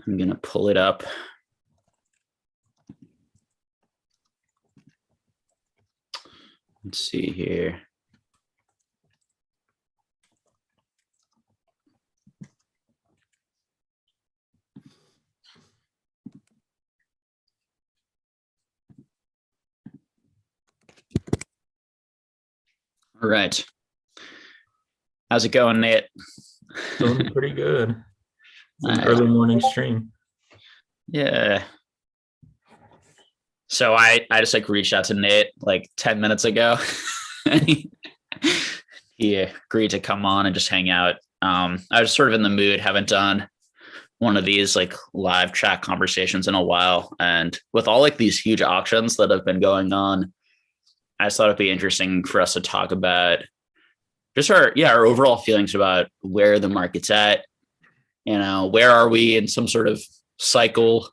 I'm going to pull it up. Let's see here. All right. How's it going, Nate? Doing pretty good. It's an early morning stream. Yeah. So I just like reached out to Nate like 10 minutes ago. He agreed to come on and just hang out. I was sort of in the mood, haven't done one of these like live chat conversations in a while. And with all like these huge auctions that have been going on, I just thought it'd be interesting for us to talk about just our overall feelings about where the market's at. You know, where are we in some sort of cycle?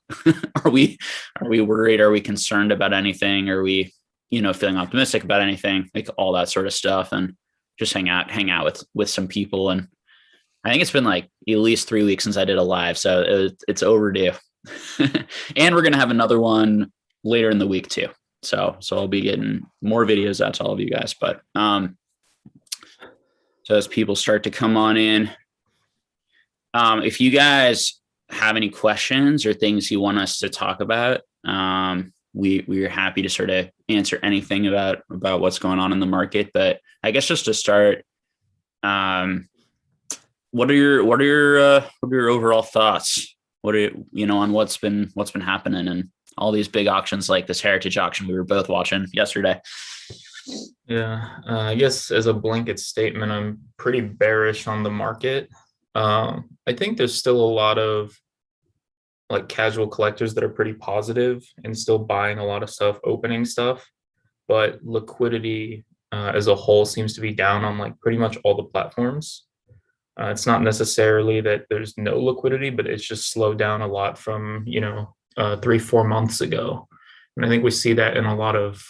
Are we worried? Are we concerned about anything? Are we, feeling optimistic about anything? Like all that sort of stuff, and just hang out with some people. And I think it's been like at least 3 weeks since I did a live, so it's overdue. And we're gonna have another one later in the week too. So I'll be getting more videos out to all of you guys. But so as people start to come on in, if you guys have any questions or things you want us to talk about, we're happy to sort of answer anything about what's going on in the market. But I guess just to start, what are your overall thoughts? What are on what's been happening and all these big auctions like this heritage auction we were both watching yesterday? Yeah, I guess as a blanket statement, I'm pretty bearish on the market. I think there's still a lot of like casual collectors that are pretty positive and still buying a lot of stuff, opening stuff, but liquidity as a whole seems to be down on like pretty much all the platforms. It's not necessarily that there's no liquidity, but it's just slowed down a lot from 3-4 months ago. And I think we see that in a lot of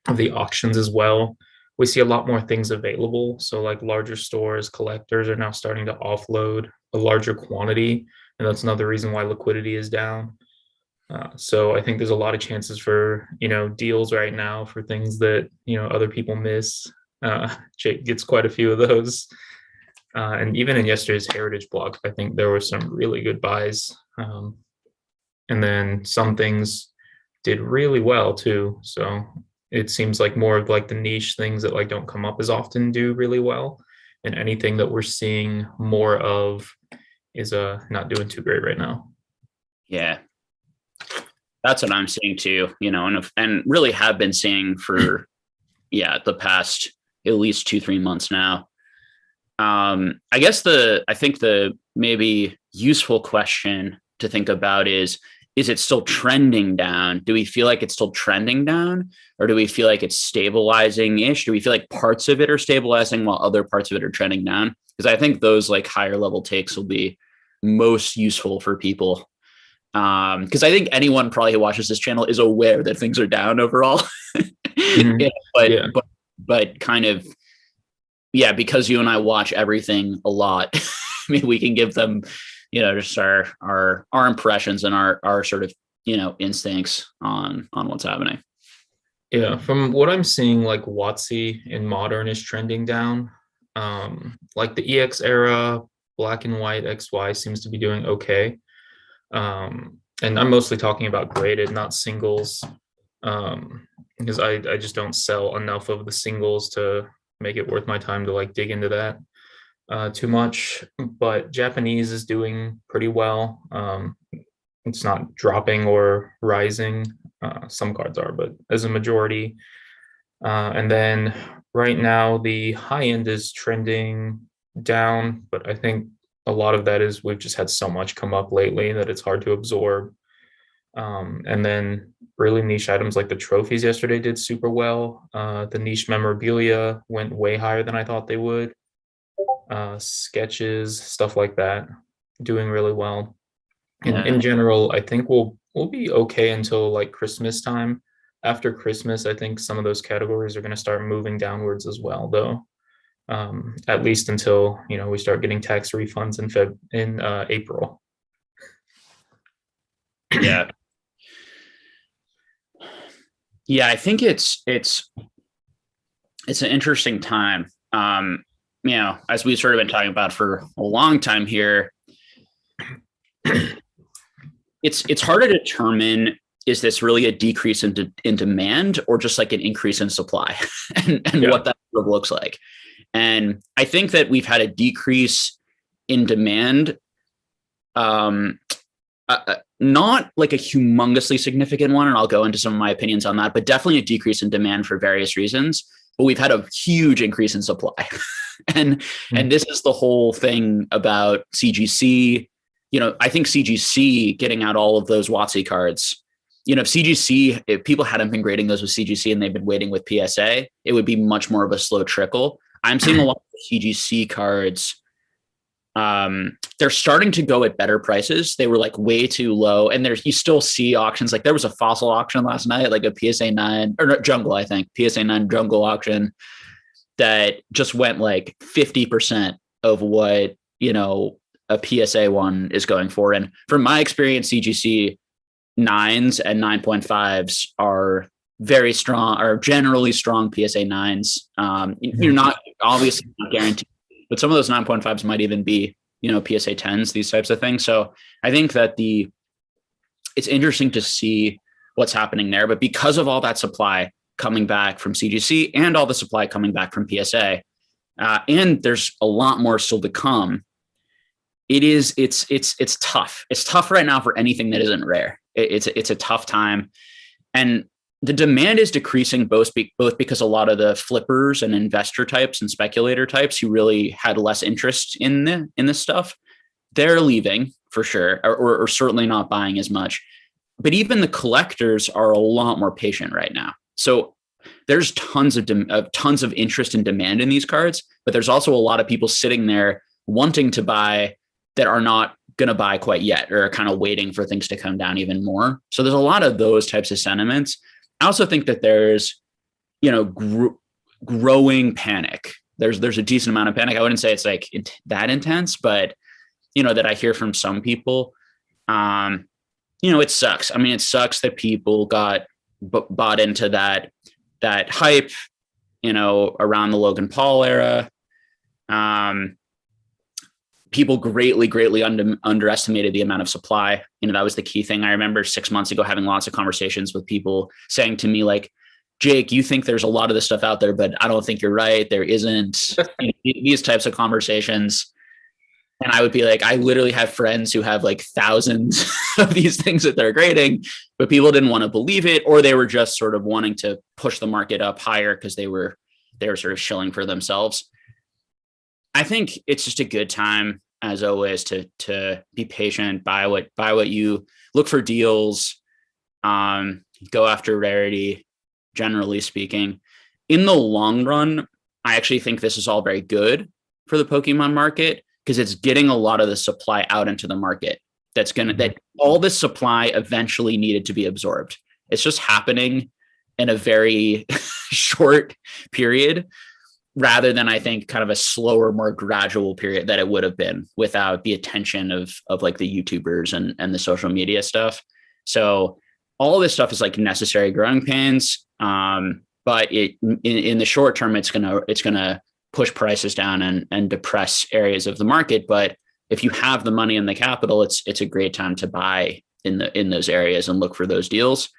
of the auctions as well. We see a lot more things available. So like larger stores, collectors are now starting to offload a larger quantity. And that's another reason why liquidity is down. So I think there's a lot of chances for, deals right now for things that, other people miss. Jake gets quite a few of those. And even in yesterday's heritage block, I think there were some really good buys. And then some things did really well too. So it seems like more of like the niche things that like don't come up as often do really well. And anything that we're seeing more of is not doing too great right now. Yeah. That's what I'm seeing too, and really have been seeing for the past at least 2-3 months now. I think the maybe useful question to think about is it still trending down? Do we feel like it's still trending down, or do we feel like it's stabilizing-ish? Do we feel like parts of it are stabilizing while other parts of it are trending down? Because I think those like higher level takes will be most useful for people. Because I think anyone probably who watches this channel is aware that things are down overall. Mm-hmm. But kind of, because you and I watch everything a lot, maybe we can give them, just our impressions and our sort of, instincts on what's happening. Yeah, from what I'm seeing, like WotC in modern is trending down. Like the EX era, black and white XY seems to be doing okay. And I'm mostly talking about graded, not singles, because I just don't sell enough of the singles to make it worth my time to like dig into that too much. But Japanese is doing pretty well. It's not dropping or rising. Some cards are, but as a majority. And then right now the high end is trending down, but I think a lot of that is we've just had so much come up lately that it's hard to absorb. And then really niche items like the trophies yesterday did super well. The niche memorabilia went way higher than I thought they would. Sketches, stuff like that, doing really well. In general, I think we'll be okay until like Christmas time. After Christmas, I think some of those categories are going to start moving downwards as well, though. at least until, we start getting tax refunds in April. Yeah. Yeah, I think it's an interesting time. As we've sort of been talking about for a long time here, it's hard to determine, is this really a decrease in demand or just like an increase in supply and what that sort of looks like. And I think that we've had a decrease in demand, not like a humongously significant one, and I'll go into some of my opinions on that, but definitely a decrease in demand for various reasons. But we've had a huge increase in supply. and this is the whole thing about CGC. I think CGC getting out all of those WotC cards, if people hadn't been grading those with CGC and they've been waiting with PSA, it would be much more of a slow trickle. I'm seeing a lot of CGC cards. They're starting to go at better prices. They were like way too low. And you still see auctions. Like there was a fossil auction last night, like a PSA 9 or not, jungle, I think PSA 9 jungle auction that just went like 50% of what, a PSA 1 is going for. And from my experience, CGC 9s and 9.5s are very strong, are generally strong PSA 9s. You're not obviously not guaranteed, but some of those 9.5s might even be, PSA 10s, these types of things. So I think that it's interesting to see what's happening there. But because of all that supply coming back from CGC and all the supply coming back from PSA, and there's a lot more still to come, it's tough. It's tough right now for anything that isn't rare. It's a tough time. And the demand is decreasing both because a lot of the flippers and investor types and speculator types who really had less interest in this stuff, they're leaving for sure, or certainly not buying as much. But even the collectors are a lot more patient right now. So there's tons of interest and demand in these cards, but there's also a lot of people sitting there wanting to buy that are not going to buy quite yet, or are kind of waiting for things to come down even more. So there's a lot of those types of sentiments. I also think that there's, growing panic. There's a decent amount of panic. I wouldn't say it's like that intense, but, that I hear from some people, it sucks. I mean, it sucks that people got bought into that hype, around the Logan Paul era. People greatly underestimated the amount of supply. That was the key thing. I remember 6 months ago having lots of conversations with people saying to me like, Jake, you think there's a lot of this stuff out there, but I don't think you're right. There isn't. These types of conversations. And I would be like, I literally have friends who have like thousands of these things that they're grading, but people didn't want to believe it, or they were just sort of wanting to push the market up higher because they were sort of shilling for themselves. I think it's just a good time, as always, to be patient, buy what you look for deals, go after rarity, generally speaking. In the long run, I actually think this is all very good for the Pokemon market because it's getting a lot of the supply out into the market. That all this supply eventually needed to be absorbed. It's just happening in a very short period, rather than, I think, kind of a slower, more gradual period that it would have been without the attention of like the YouTubers and the social media stuff. So all this stuff is like necessary growing pains. But in the short term, it's gonna push prices down and depress areas of the market. But if you have the money and the capital, it's a great time to buy in those areas and look for those deals.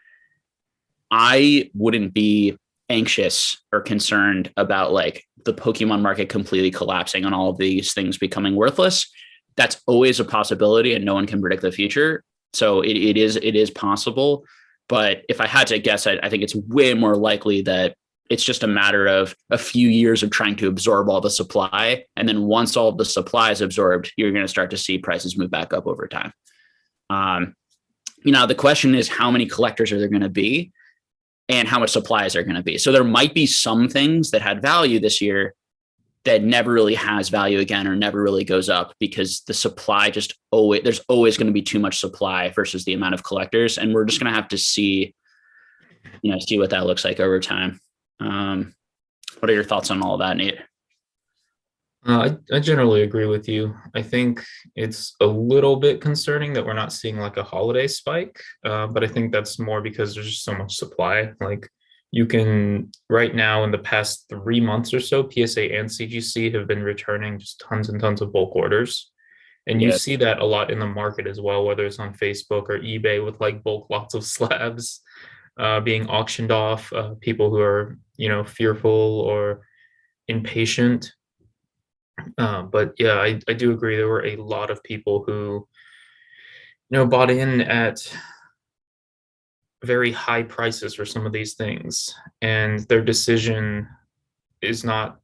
I wouldn't be anxious or concerned about like the Pokemon market completely collapsing and all of these things becoming worthless. That's always a possibility, and no one can predict the future. So it is possible. But if I had to guess, I think it's way more likely that it's just a matter of a few years of trying to absorb all the supply. And then once all of the supply is absorbed, you're going to start to see prices move back up over time. The question is, how many collectors are there going to be? And how much supply is there going to be? So there might be some things that had value this year that never really has value again, or never really goes up, because the supply there's always going to be too much supply versus the amount of collectors. And we're just going to have to see what that looks like over time. What are your thoughts on all of that, Nate? I generally agree with you. I think it's a little bit concerning that we're not seeing like a holiday spike, but I think that's more because there's just so much supply. Like you can right now in the past 3 months or so, PSA and CGC have been returning just tons and tons of bulk orders. And you Yeah. see that a lot in the market as well, whether it's on Facebook or eBay with like bulk lots of slabs being auctioned off, people who are, fearful or impatient. But yeah, I do agree. There were a lot of people who, bought in at very high prices for some of these things, and their decision is not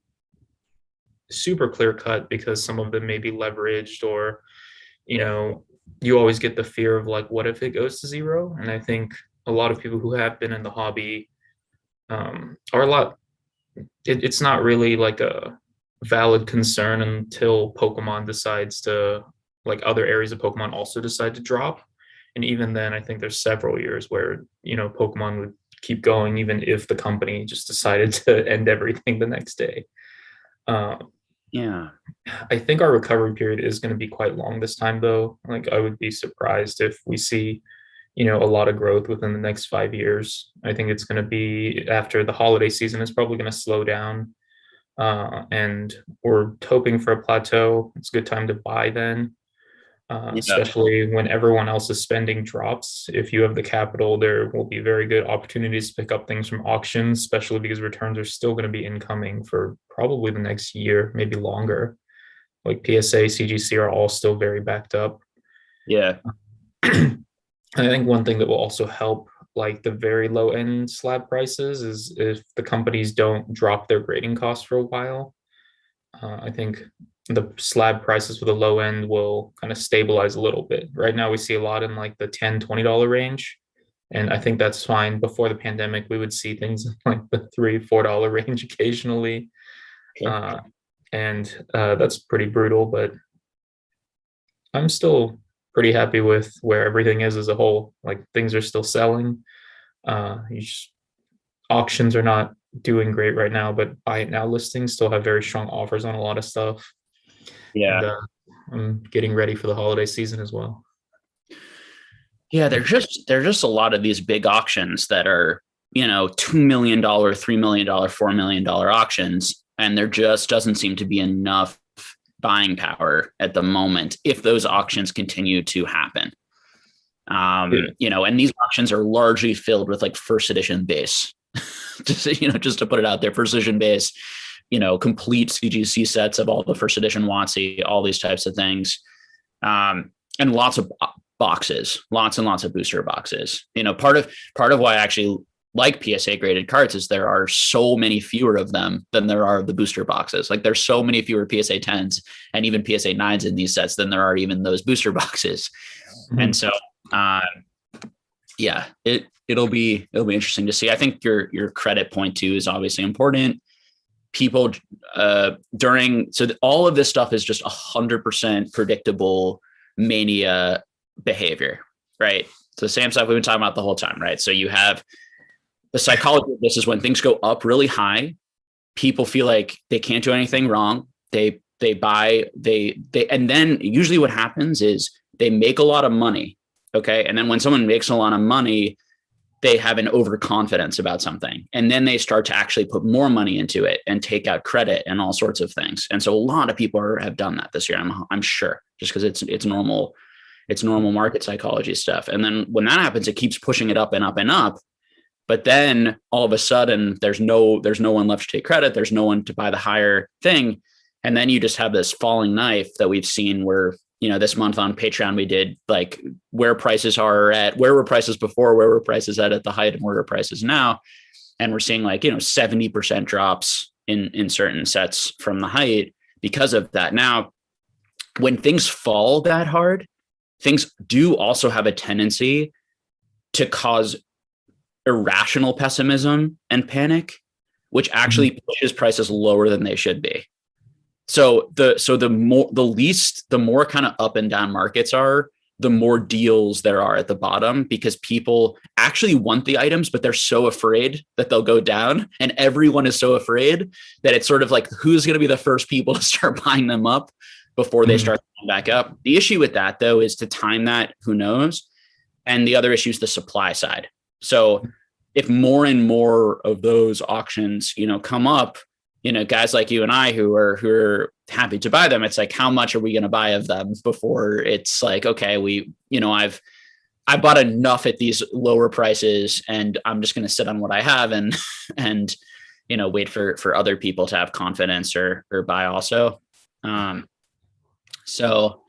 super clear cut because some of them may be leveraged or, you Yeah. know, you always get the fear of like, what if it goes to zero? And I think a lot of people who have been in the hobby are a lot, it's not really like a valid concern until Pokemon decides to, like other areas of Pokemon also decide to drop. And even then, I think there's several years where, Pokemon would keep going, even if the company just decided to end everything the next day. Um, Yeah. I think our recovery period is going to be quite long this time, though. Like, I would be surprised if we see, a lot of growth within the next 5 years. I think it's going to be after the holiday season is probably going to slow down. And we're hoping for a plateau. It's a good time to buy then, Yeah. especially when everyone else's spending drops. If you have the capital, there will be very good opportunities to pick up things from auctions, especially because returns are still going to be incoming for probably the next year, maybe longer. Like PSA, CGC are all still very backed up. Yeah. I think one thing that will also help like the very low end slab prices is if the companies don't drop their grading costs for a while. I think the slab prices for the low end will kind of stabilize a little bit. Right now, we see a lot in like the $10-$20 range. And I think that's fine. Before the pandemic, we would see things in like the $3-$4 range occasionally. Sure. Uh, and that's pretty brutal, but I'm still pretty happy with where everything is as a whole. Like things are still selling. Just, auctions are not doing great right now, but buy it now listings still have very strong offers on a lot of stuff. And Yeah. I'm getting ready for the holiday season as well. Yeah. There's just a lot of these big auctions that are, $2 million, $3 million, $4 million auctions. And there just doesn't seem to be enough buying power at the moment if those auctions continue to happen. Yeah. And these auctions are largely filled with like first edition base. Just to put it out there, precision base, complete CGC sets of all the first edition WotC, all these types of things. And lots of boxes, lots and lots of booster boxes. Part of why I actually like PSA graded cards is there are so many fewer of them than there are of the booster boxes. Like there's so many fewer PSA 10s and even PSA 9s in these sets than there are even those booster boxes. And Mhm. so uh, yeah, it'll be interesting to see. I think your credit point too is obviously important. People all of this stuff is just 100% predictable mania behavior, right? It's the same stuff we've been talking about the whole time, right? So you have the psychology of this is when things go up really high, people feel like they can't do anything wrong. They buy, and then usually what happens is they make a lot of money. Okay. And then when someone makes a lot of money, they have an overconfidence about something. And then they start to actually put more money into it and take out credit and all sorts of things. And so a lot of people have done that this year. I'm sure just because it's normal market psychology stuff. And then when that happens, it keeps pushing it up and up and up. But then all of a sudden there's no one left to take credit. There's no one to buy the higher thing. And then you just have this falling knife that we've seen where, this month on Patreon, we did like where prices are at, where were prices before, where were prices at the height, and where are prices now. And we're seeing like, 70% drops in certain sets from the height because of that. Now, when things fall that hard, things do also have a tendency to cause irrational pessimism and panic, which Mhm. actually pushes prices lower than they should be. So the more kind of up and down markets are, the more deals there are at the bottom, because people actually want the items, but they're so afraid that they'll go down. And everyone is so afraid that it's sort of like, who's going to be the first people to start buying them up before they start going back up? The issue with that, though, is to time that, who knows? And the other issue is the supply side. So if more and more of those auctions, come up, guys like you and I who are happy to buy them, it's like, how much are we going to buy of them before it's like, okay, I bought enough at these lower prices and I'm just going to sit on what I have and wait for other people to have confidence or buy also. So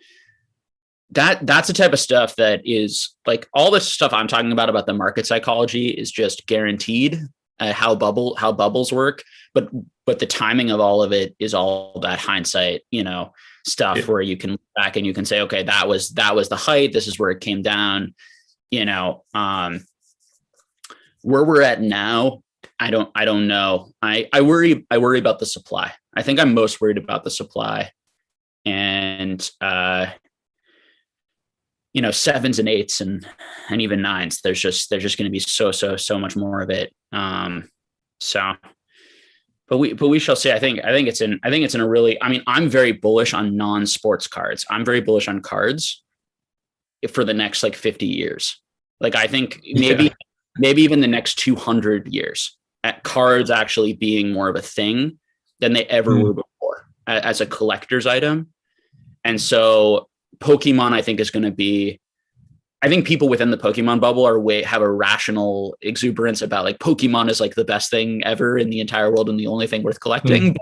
that's the type of stuff that is like, all this stuff I'm talking about the market psychology is just guaranteed how bubbles work. But the timing of all of it is all that hindsight, stuff where you can look back and you can say, okay, that was the height. This is where it came down, where we're at now. I don't know. I worry about the supply. I think I'm most worried about the supply, and, sevens and eights and even nines. There's just going to be so much more of it. But we shall see. I think it's in a really, I'm very bullish on non-sports cards. I'm very bullish on cards for the next 50 years. I think maybe even the next 200 years, at cards actually being more of a thing than they ever were before as a collector's item. And so Pokemon, I think, is going to be, I think people within the Pokemon bubble have a rational exuberance about Pokemon is the best thing ever in the entire world and the only thing worth collecting.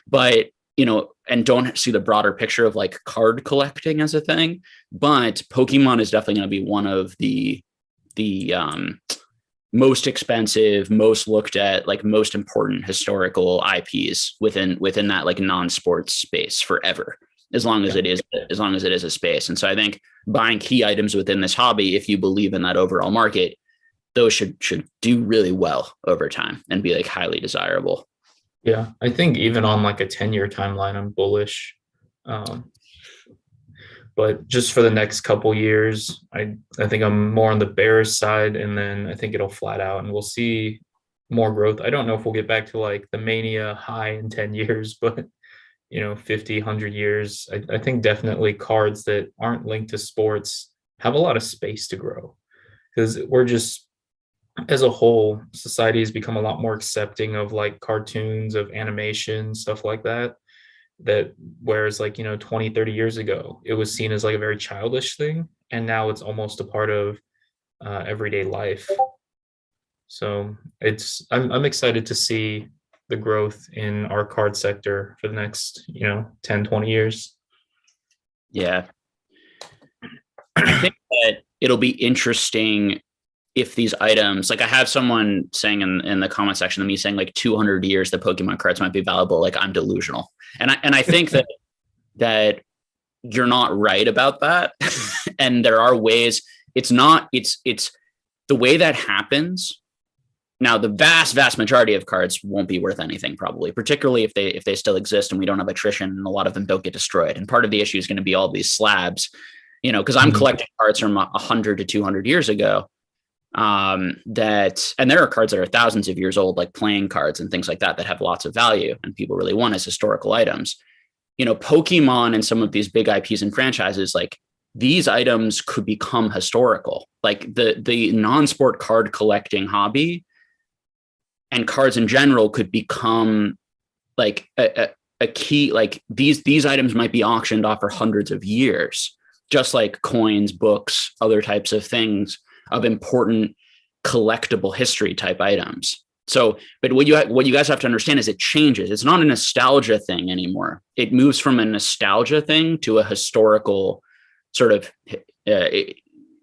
But and don't see the broader picture of card collecting as a thing. But Pokemon is definitely going to be one of the most expensive, most looked at, most important historical IPs within that non-sports space forever. As long as it is a space. And so I think buying key items within this hobby, if you believe in that overall market, those should do really well over time and be highly desirable. Yeah, I think even on a 10-year timeline, I'm bullish. But just for the next couple years, I think I'm more on the bearish side, and then I think it'll flat out and we'll see more growth. I don't know if we'll get back to the mania high in 10 years, but 50, 100 years, I think definitely cards that aren't linked to sports have a lot of space to grow, because we're just, as a whole, society has become a lot more accepting of cartoons, of animation, stuff like that, whereas 20, 30 years ago, it was seen as a very childish thing. And now it's almost a part of everyday life. So I'm excited to see the growth in our card sector for the next 10, 20 years. Yeah, I think that it'll be interesting if these items, I have someone saying in the comment section of me saying 200 years the Pokemon cards might be valuable. I'm delusional, and I think that you're not right about that. And there are ways. It's the way that happens. Now, the vast majority of cards won't be worth anything, probably, particularly if they still exist and we don't have attrition and a lot of them don't get destroyed. And part of the issue is going to be all these slabs, because I'm collecting cards from 100 to 200 years ago. And there are cards that are thousands of years old, like playing cards and things like that have lots of value and people really want as historical items. Pokemon and some of these big IPs and franchises, these items could become historical. The non-sport card collecting hobby and cards in general could become a key, these items might be auctioned off for hundreds of years, just like coins, books, other types of things of important collectible history type items. So, but what you guys have to understand is it changes. It's not a nostalgia thing anymore. It moves from a nostalgia thing to a historical sort of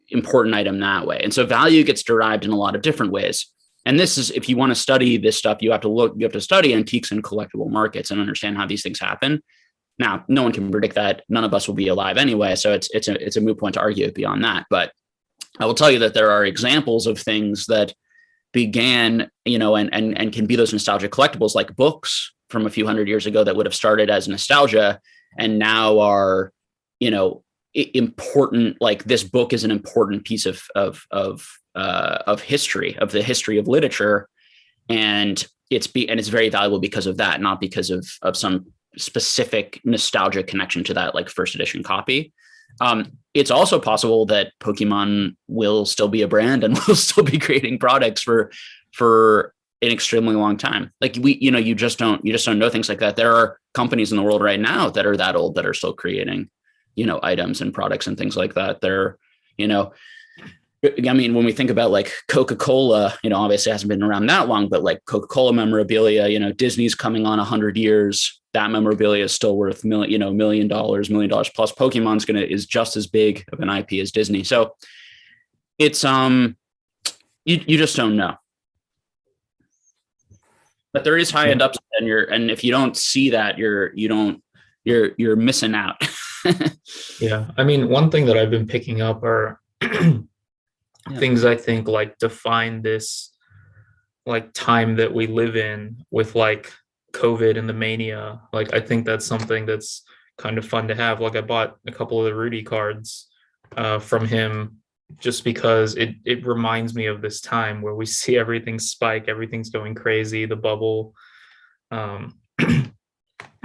important item that way. And so value gets derived in a lot of different ways. And this is, if you want to study this stuff, you have to study antiques and collectible markets and understand how these things happen. Now, no one can predict that. None of us will be alive anyway. So it's a moot point to argue beyond that. But I will tell you that there are examples of things that began, and can be those nostalgic collectibles, like books from a few hundred years ago that would have started as nostalgia and now are, important, like this book is an important piece of history, of the history of literature, and it's very valuable because of that, not because of some specific nostalgic connection to that like first edition copy. It's also possible that Pokemon will still be a brand and will still be creating products for an extremely long time. Like you just don't know things like that. There are companies in the world right now that are that old that are still creating, items and products and things like that. I mean, when we think about like Coca-Cola, obviously it hasn't been around that long, but like Coca-Cola memorabilia, Disney's coming on 100 years. That memorabilia is still worth $1 million plus. Pokemon's is just as big of an IP as Disney. So it's, you just don't know. But there is high end upside, and if you don't see that, you're missing out. Yeah. I mean, one thing that I've been picking up are things I think like define this like time that we live in with like COVID and the mania. Like, I think that's something that's kind of fun to have. Like, I bought a couple of the Rudy cards from him just because it reminds me of this time where we see everything spike, everything's going crazy, the bubble.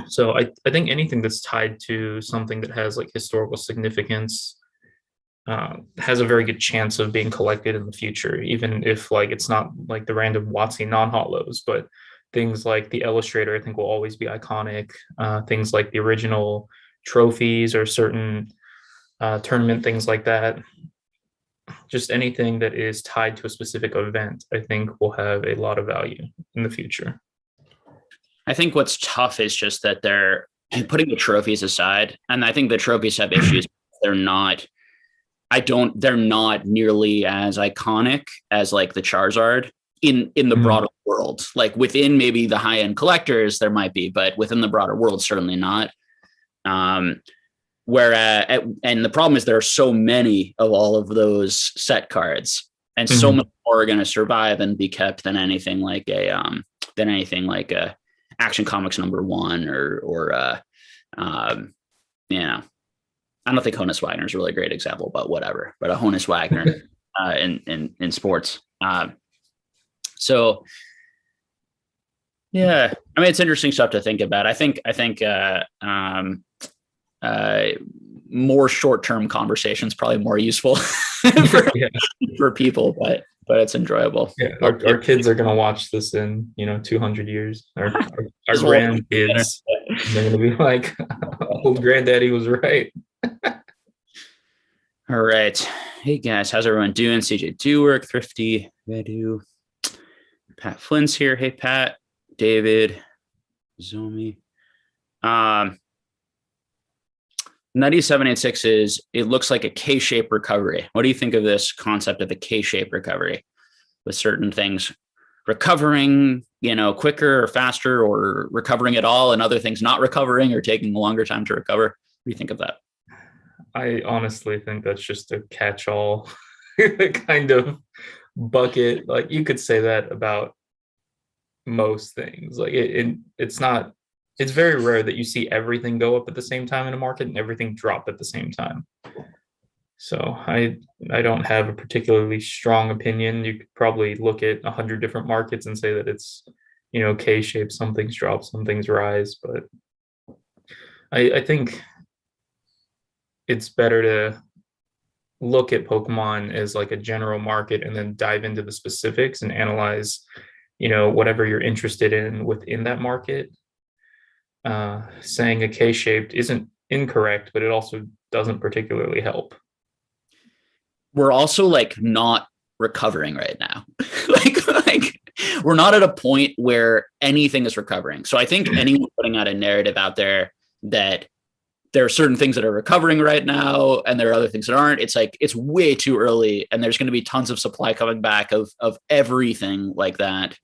So I think anything that's tied to something that has like historical significance has a very good chance of being collected in the future, even if like it's not like the random WotC non-holos, but things like the Illustrator I think will always be iconic. Things like the original trophies or certain tournament things like that. Just anything that is tied to a specific event, I think will have a lot of value in the future. I think what's tough is just that they're putting the trophies aside, and I think the trophies have issues. They're not nearly as iconic as like the Charizard in the broader world. Like within maybe the high end collectors, there might be, but within the broader world, certainly not. Whereas, and the problem is there are so many of all of those set cards, and so much more are going to survive and be kept than anything like a Action Comics #1 or I don't think Honus Wagner is a really great example, but whatever. But a Honus Wagner in sports. So yeah, I mean, it's interesting stuff to think about. I think more short-term conversations probably more useful for people, but it's enjoyable. Yeah, our kids are gonna watch this in 200 years. Our grandkids, they're gonna be like, "Old granddaddy was right." All right. Hey guys, how's everyone doing? CJ Duwork, Thrifty, Vedu, Pat Flynn's here. Hey Pat, David, Zomi. 9786 is, it looks like a K-shaped recovery. What do you think of this concept of a K-shaped recovery, with certain things recovering, quicker or faster, or recovering at all, and other things not recovering or taking a longer time to recover? What do you think of that? I honestly think that's just a catch-all kind of bucket. Like, you could say that about most things. Like it's very rare that you see everything go up at the same time in a market and everything drop at the same time. So I don't have a particularly strong opinion. You could probably look at 100 different markets and say that it's, K-shaped, some things drop, some things rise. But I think it's better to look at Pokemon as like a general market and then dive into the specifics and analyze, whatever you're interested in within that market. Saying a K-shaped isn't incorrect, but it also doesn't particularly help. We're also like not recovering right now. like we're not at a point where anything is recovering. So I think anyone putting out a narrative out there that there are certain things that are recovering right now and there are other things that aren't, it's like, it's way too early, and there's going to be tons of supply coming back of everything like that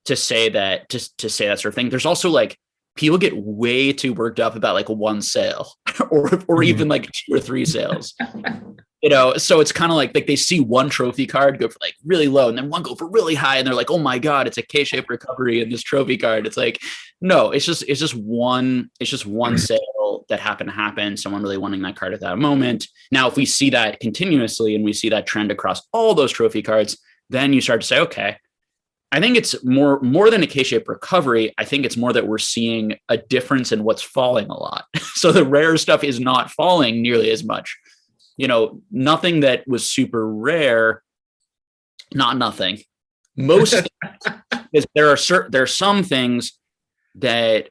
to say that sort of thing. There's also like, people get way too worked up about like one sale or even like 2 or 3 sales. So it's kind of like they see one trophy card go for like really low and then one go for really high, and they're like, oh my God, it's a K-shaped recovery in this trophy card. It's like, no, it's just one sale that happened to happen, someone really wanting that card at that moment. Now, if we see that continuously and we see that trend across all those trophy cards, then you start to say, okay, I think it's more than a K-shaped recovery. I think it's more that we're seeing a difference in what's falling a lot. So the rare stuff is not falling nearly as much. Nothing that was super rare, not nothing. Most is there are some things that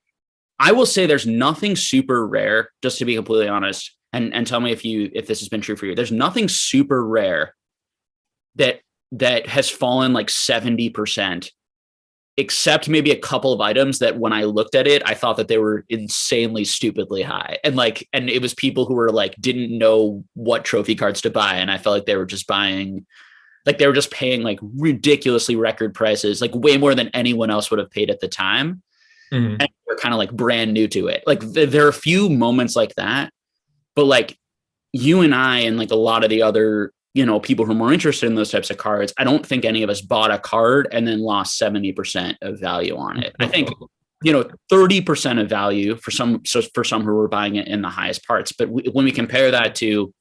I will say there's nothing super rare, just to be completely honest, and tell me if this has been true for you. There's nothing super rare that has fallen like 70%, except maybe a couple of items that when I looked at it, I thought that they were insanely stupidly high. And it was people who were like, didn't know what trophy cards to buy. And I felt like they were just buying, like they were just paying like ridiculously record prices, like way more than anyone else would have paid at the time. Mm-hmm. And they're kind of like brand new to it. Like there are a few moments like that, but like you and I, and like a lot of the other, people who are more interested in those types of cards, I don't think any of us bought a card and then lost 70% of value on it. I think, 30% of value for some who were buying it in the highest parts. But when we compare that to,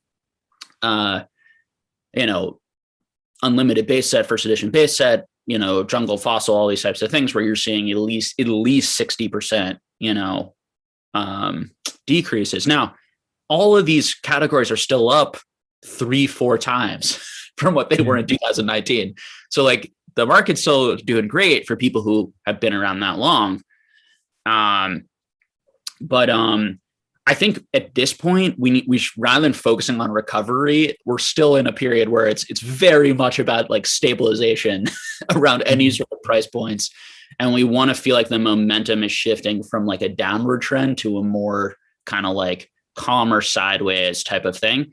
unlimited base set, first edition base set, jungle fossil, all these types of things where you're seeing at least 60%, decreases. Now, all of these categories are still up 3-4 times from what they were in 2019. So like the market's still doing great for people who have been around that long. But I think at this point we should, rather than focusing on recovery, we're still in a period where it's very much about like stabilization around any sort of price points. And we want to feel like the momentum is shifting from like a downward trend to a more kind of like calmer sideways type of thing.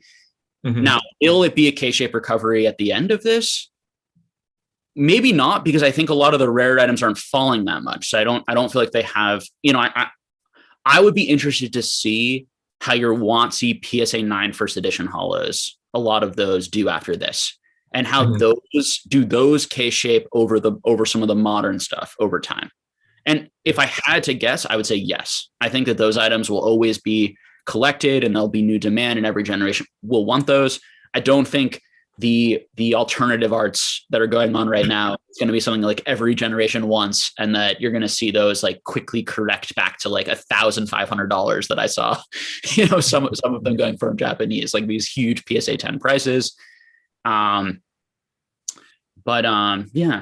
Mm-hmm. Now, will it be a K-shaped recovery at the end of this? Maybe not, because I think a lot of the rare items aren't falling that much. So I don't feel like they have, I would be interested to see how your WotC PSA 9 first edition holos, a lot of those do after this, and how those K-shape over some of the modern stuff over time. And if I had to guess, I would say yes. I think that those items will always be collected and there'll be new demand, and every generation will want those. I don't think the alternative arts that are going on right now is going to be something like every generation wants, and that you're going to see those like quickly correct back to like $1,500 that I saw, some of them going from Japanese, like these huge PSA 10 prices. Yeah,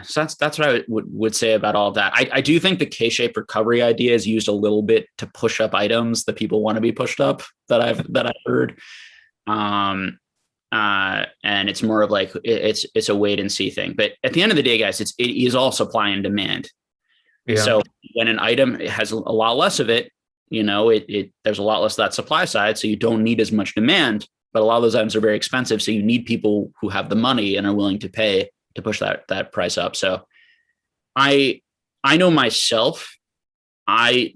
so that's what I would say about all of that. I do think the K-shaped recovery idea is used a little bit to push up items that people want to be pushed up that I've heard. And it's more of like, it's a wait and see thing. But at the end of the day, guys, it is all supply and demand. Yeah. So when an item has a lot less of it, there's a lot less of that supply side. So you don't need as much demand, but a lot of those items are very expensive. So you need people who have the money and are willing to pay to push that price up. So I know myself, I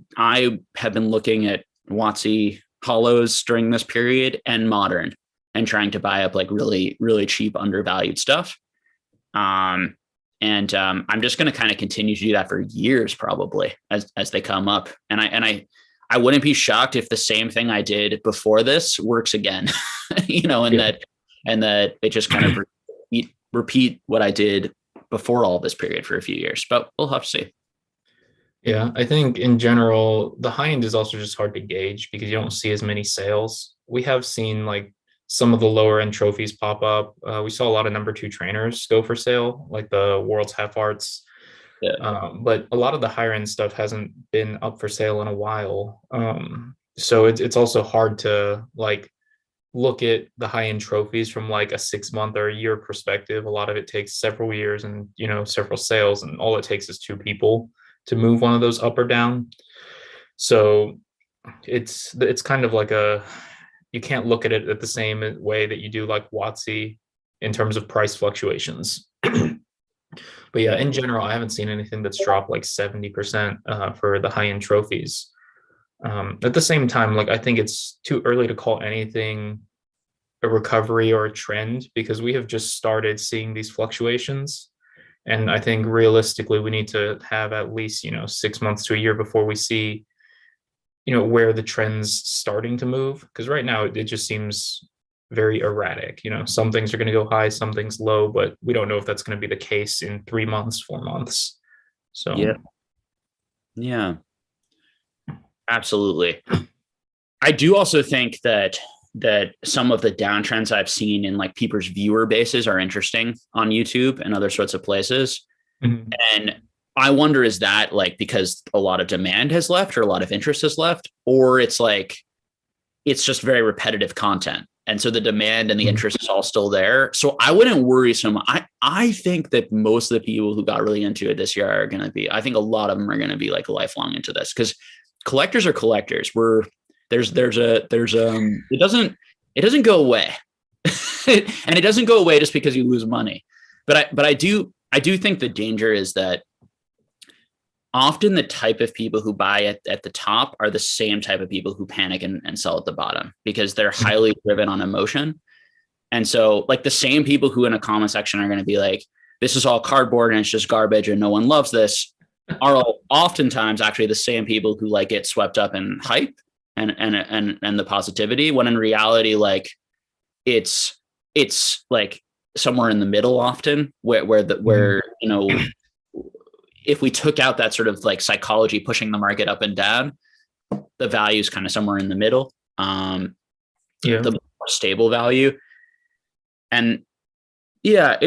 have been lking at WotC holos during this period and modern, and trying to buy up like really, really cheap, undervalued stuff. I'm just going to kind of continue to do that for years, probably as they come up. And I wouldn't be shocked if the same thing I did before this works again, that it just kind of repeat what I did before all this period for a few years, but we'll have to see. Yeah, I think in general, the high end is also just hard to gauge because you don't see as many sales. We have seen like some of the lower end trophies pop up. We saw a lot of number 2 trainers go for sale, like the World's Half Arts. Yeah. But a lot of the higher end stuff hasn't been up for sale in a while. So it's also hard to like look at the high end trophies from like a 6 month or a year perspective. A lot of it takes several years and, several sales, and all it takes is 2 people to move one of those up or down. So it's kind of like you can't look at it at the same way that you do like WotC in terms of price fluctuations. But yeah, in general, I haven't seen anything that's dropped like 70% for the high-end trophies. At the same time, like I think it's too early to call anything a recovery or a trend, because we have just started seeing these fluctuations. And I think realistically, we need to have at least, 6 months to a year before we see, where the trend's starting to move. Because right now it just seems very erratic. Some things are going to go high, some things low, but we don't know if that's going to be the case in 3 months, 4 months. So Yeah, absolutely. I do also think that some of the downtrends I've seen in like people's viewer bases are interesting on YouTube and other sorts of places. Mhm. And I wonder, is that like because a lot of demand has left or a lot of interest has left, or it's like it's just very repetitive content. And so the demand and the interest is all still there. So I wouldn't worry so much. I think that most of the people who got really into it this year are going to be, I think a lot of them are going to be like lifelong into this, because collectors are collectors. It doesn't go away. And it doesn't go away just because you lose money. But I do think the danger is that often the type of people who buy at the top are the same type of people who panic and sell at the bottom, because they're highly driven on emotion. And so like the same people who in a comment section are going to be like, this is all cardboard and it's just garbage and no one loves this, are oftentimes actually the same people who like get swept up in hype and the positivity, when in reality, like it's like somewhere in the middle often, where if we took out that sort of like psychology pushing the market up and down, the value is kind of somewhere in the middle, the more stable value. And yeah,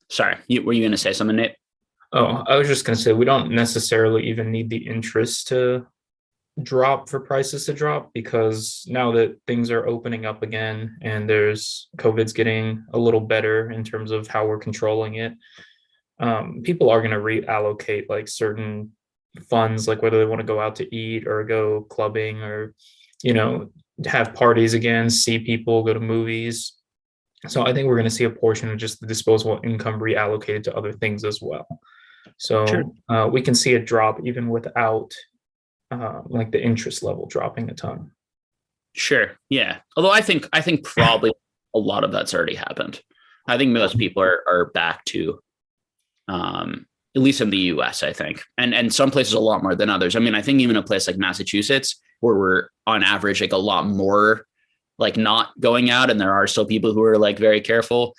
sorry, were you going to say something, Nate? Oh, I was just going to say, we don't necessarily even need the interest to drop for prices to drop, because now that things are opening up again and there's COVID's getting a little better in terms of how we're controlling it, people are going to reallocate like certain funds, like whether they want to go out to eat or go clubbing or, have parties again, see people, go to movies. So I think we're going to see a portion of just the disposable income reallocated to other things as well. So we can see a drop even without like the interest level dropping a ton. Sure. Yeah. Although I think probably a lot of that's already happened. I think most people are back to, at least in the US, I think, and some places a lot more than others. I mean, I think even a place like Massachusetts, where we're on average like a lot more like not going out, and there are still people who are like very careful.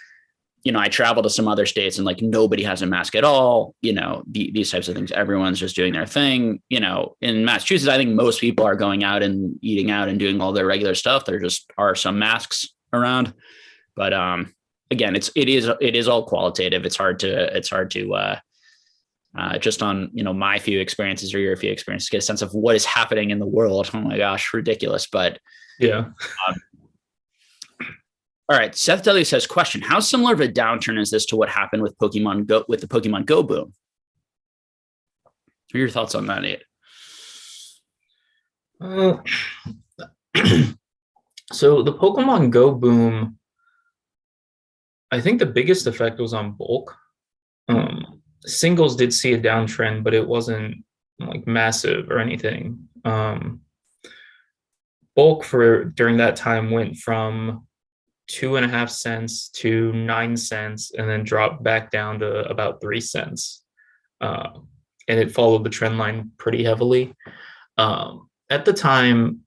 I travel to some other states and like nobody has a mask at all. These types of things. Everyone's just doing their thing. In Massachusetts, I think most people are going out and eating out and doing all their regular stuff. There just are some masks around, but again, it is all qualitative. It's hard to just on my few experiences or your few experiences get a sense of what is happening in the world. Oh my gosh, ridiculous! But yeah. All right, Seth Dudley says, question, how similar of a downturn is this to what happened with the Pokemon Go boom? What are your thoughts on that, Nate? So the Pokemon Go boom, I think the biggest effect was on bulk. Singles did see a downtrend, but it wasn't like massive or anything. Bulk for during that time went from 2.5 cents to 9 cents, and then dropped back down to about 3 cents. And it followed the trend line pretty heavily. At the time,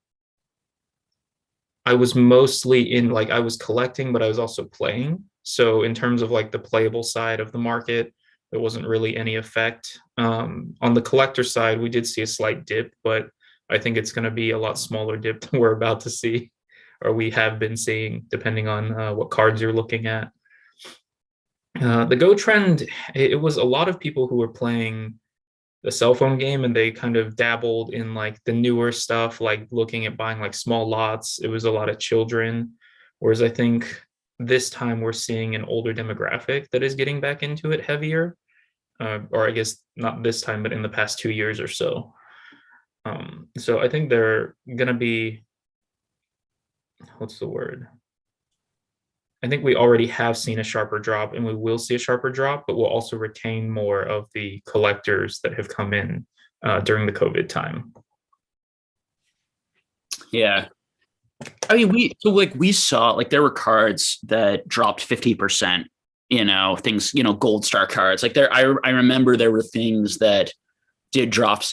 I was mostly I was collecting, but I was also playing. So in terms of like the playable side of the market, there wasn't really any effect. On the collector side, we did see a slight dip, but I think it's going to be a lot smaller dip than we're about to see, or we have been seeing, depending on what cards you're looking at. The Go trend, it was a lot of people who were playing the cell phone game, and they kind of dabbled in like the newer stuff, like looking at buying like small lots. It was a lot of children, whereas I think this time we're seeing an older demographic that is getting back into it heavier, or I guess not this time, but in the past 2 years or so. So I think they're going to be, what's the word? I think we already have seen a sharper drop, and we will see a sharper drop, but we'll also retain more of the collectors that have come in during the COVID time. Yeah. I mean, we saw like there were cards that dropped 50%, things, gold star cards. Like I remember there were things that did drop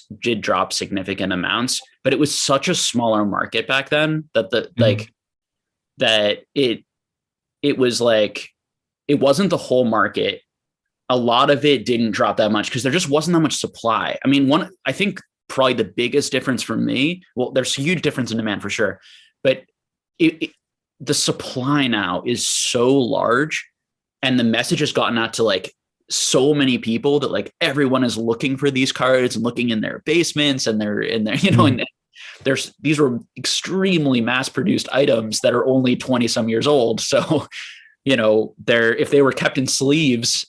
significant amounts, but it was such a smaller market back then that that it was like it wasn't the whole market. A lot of it didn't drop that much because there just wasn't that much supply. I mean, I think probably the biggest difference for me, well, there's a huge difference in demand for sure, but it, it, the supply now is so large, and the message has gotten out to like so many people that like everyone is looking for these cards and looking in their basements and they're in there, and these were extremely mass produced items that are only 20 some years old. So, if they were kept in sleeves,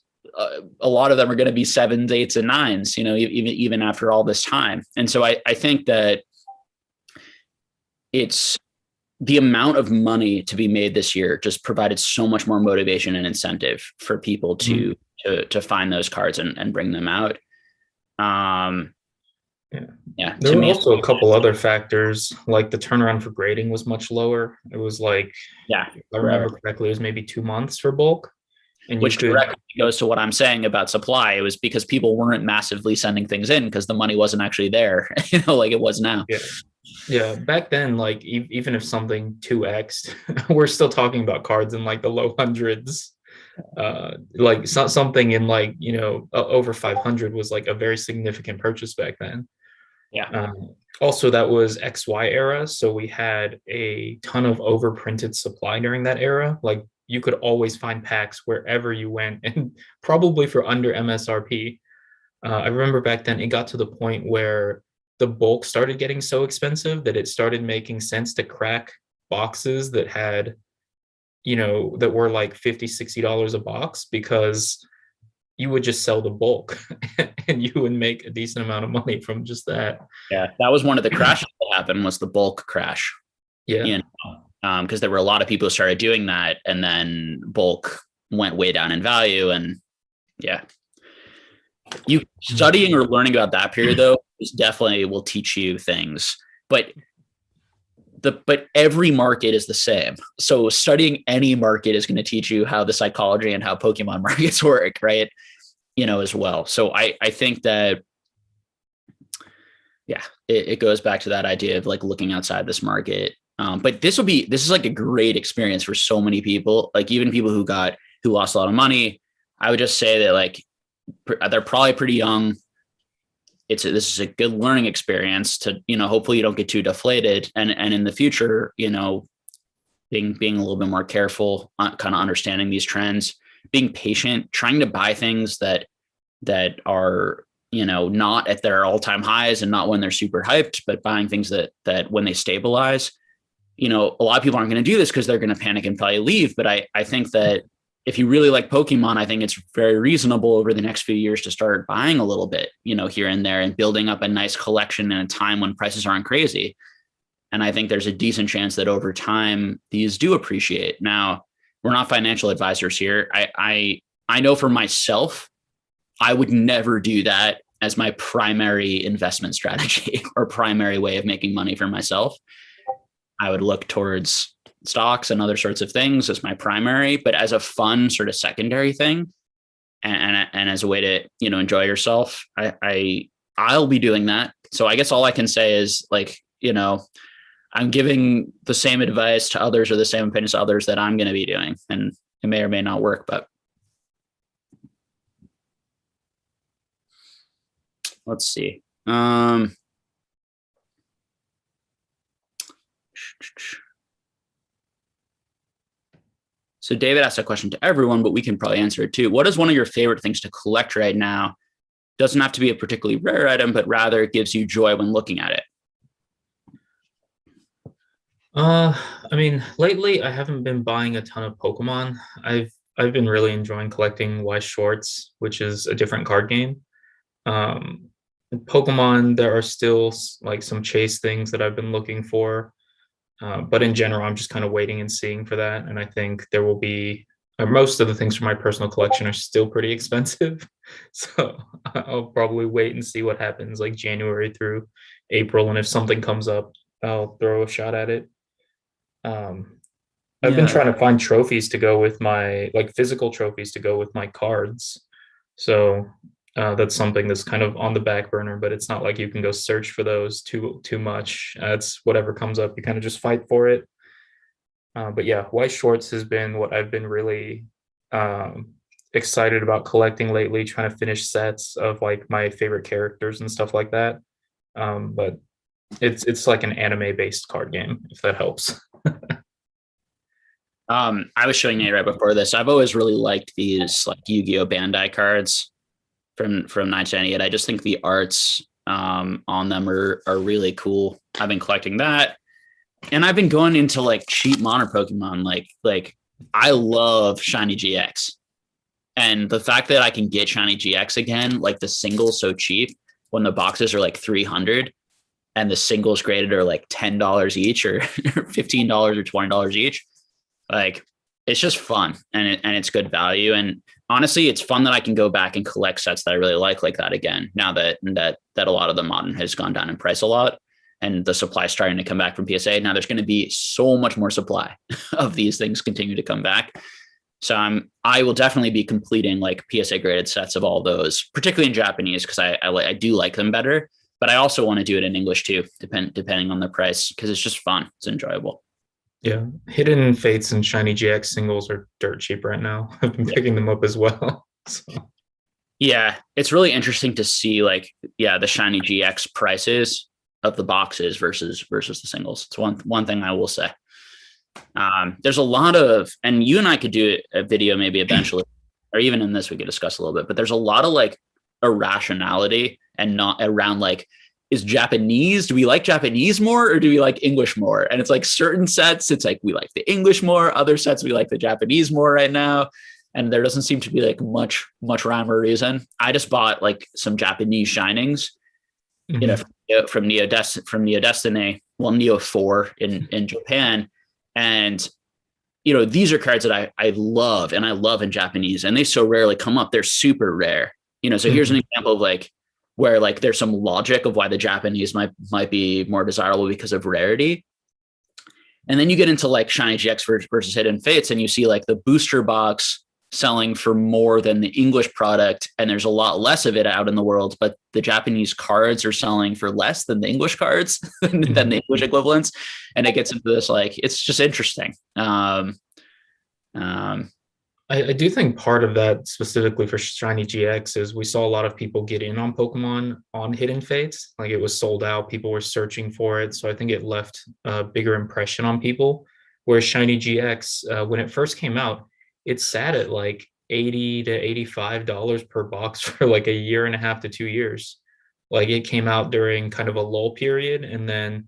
a lot of them are going to be 7s, 8s, and 9s, even after all this time. And so I think that it's the amount of money to be made this year just provided so much more motivation and incentive for people to find those cards and bring them out. Yeah. There were also a couple other factors, like the turnaround for grading was much lower. It was like, if I remember correctly, it was maybe 2 months for bulk. And which directly goes to what I'm saying about supply. It was because people weren't massively sending things in because the money wasn't actually there, like it was now. Yeah. Back then, like even if something 2x, we're still talking about cards in like the low hundreds. Like something in like, over 500 was like a very significant purchase back then. Yeah. Also, that was XY era. So we had a ton of overprinted supply during that era. Like you could always find packs wherever you went, and probably for under MSRP. I remember back then it got to the point where the bulk started getting so expensive that it started making sense to crack boxes that had, that were like $50-$60 a box, because you would just sell the bulk and you would make a decent amount of money from just that. Yeah, that was one of the crashes that happened, was the bulk crash. Yeah. Because there were a lot of people who started doing that, and then bulk went way down in value. And yeah, you studying or learning about that period though is definitely will teach you things, but every market is the same. So studying any market is going to teach you how the psychology and how Pokemon markets work, right? As well. So I think that, yeah, it goes back to that idea of like looking outside this market. But this is like a great experience for so many people, like even people who lost a lot of money. I would just say that like they're probably pretty young. This is a good learning experience to, hopefully you don't get too deflated, and in the future, being a little bit more careful, kind of understanding these trends, being patient, trying to buy things that are, not at their all-time highs and not when they're super hyped, but buying things that when they stabilize. A lot of people aren't going to do this because they're going to panic and probably leave. But I think that if you really like Pokemon, I think it's very reasonable over the next few years to start buying a little bit, here and there, and building up a nice collection in a time when prices aren't crazy. And I think there's a decent chance that over time these do appreciate. Now, we're not financial advisors here. I know for myself, I would never do that as my primary investment strategy or primary way of making money for myself. I would look towards stocks and other sorts of things as my primary, but as a fun sort of secondary thing, and as a way to, enjoy yourself, I'll be doing that. So I guess all I can say is like, I'm giving the same advice to others or the same opinions to others that I'm going to be doing, and it may or may not work, but let's see. So David asked a question to everyone, but we can probably answer it too. What is one of your favorite things to collect right now? Doesn't have to be a particularly rare item, but rather it gives you joy when looking at it. I mean, lately I haven't been buying a ton of Pokemon. I've been really enjoying collecting Weiss Schwarz, which is a different card game. Pokemon, there are still like some chase things that I've been looking for. But in general, I'm just kind of waiting and seeing for that. And I think there will be, most of the things from my personal collection are still pretty expensive. So I'll probably wait and see what happens like January through April. And if something comes up, I'll throw a shot at it. Um, I've been Yeah. trying to find trophies to go with my, like, physical trophies to go with my cards. So that's something that's kind of on the back burner, but it's not like you can go search for those too much. It's whatever comes up, you kind of just fight for it. But yeah, Weiss Schwarz has been what I've been really um, excited about collecting lately, trying to finish sets of like my favorite characters and stuff like that. But it's like an anime based card game, if that helps. I was showing you right before this. I've always really liked these like Yu-Gi-Oh! Bandai cards from 1998. I just think the arts on them are really cool. I've been collecting that, and I've been going into like cheap modern Pokemon. Like I love Shiny GX, and the fact that I can get Shiny GX again, like the singles so cheap when the boxes are like 300 and the singles graded are like $10 each or $15 or $20 each. Like it's just fun and it's good value. And honestly, it's fun that I can go back and collect sets that I really like that again. Now that a lot of the modern has gone down in price a lot and the supply is starting to come back from PSA. Now there's going to be so much more supply of these things continue to come back. So I will definitely be completing like PSA graded sets of all those, particularly in Japanese, because I do like them better. But I also want to do it in English too, depending on the price, because it's just fun. It's enjoyable. Yeah, Hidden Fates and Shiny GX singles are dirt cheap right now. I've been picking them up as well. So. Yeah, it's really interesting to see like the Shiny GX prices of the boxes versus the singles. It's one thing I will say. There's a lot of, and you and I could do a video maybe eventually, or even in this we could discuss a little bit. But there's a lot of like irrationality and not around like, is Japanese, do we like Japanese more or do we like English more? And it's like certain sets, it's like we like the English more, other sets we like the Japanese more right now. And there doesn't seem to be like much rhyme or reason. I just bought like some Japanese shinings, from Neo Destiny, well, Neo 4 in Japan. And these are cards that I love and I love in Japanese, and they so rarely come up. They're super rare. So here's an example of like where like there's some logic of why the Japanese might be more desirable because of rarity. And then you get into like Shiny GX versus Hidden Fates, and you see like the booster box selling for more than the English product, and there's a lot less of it out in the world, but the Japanese cards are selling for less than the English cards than the English equivalents. And it gets into this, like, it's just interesting. I do think part of that specifically for Shiny GX is we saw a lot of people get in on Pokemon on Hidden Fates. Like it was sold out, people were searching for it. So I think it left a bigger impression on people. Whereas Shiny GX, when it first came out, it sat at like $80 to $85 per box for like a year and a half to 2 years. Like it came out during kind of a lull period, and then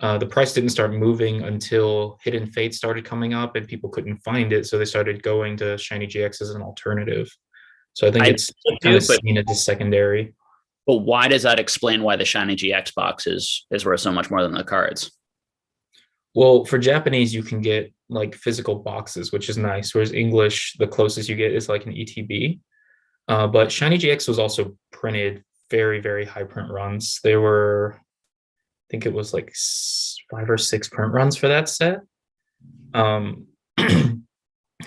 the price didn't start moving until Hidden Fate started coming up and people couldn't find it. So they started going to Shiny GX as an alternative. So I think it's kind of seen it as secondary. But why does that explain why the Shiny GX box is worth so much more than the cards? Well, for Japanese, you can get like physical boxes, which is nice. Whereas English, the closest you get is like an ETB. But Shiny GX was also printed very, very high print runs. They were, I think it was like 5 or 6 print runs for that set.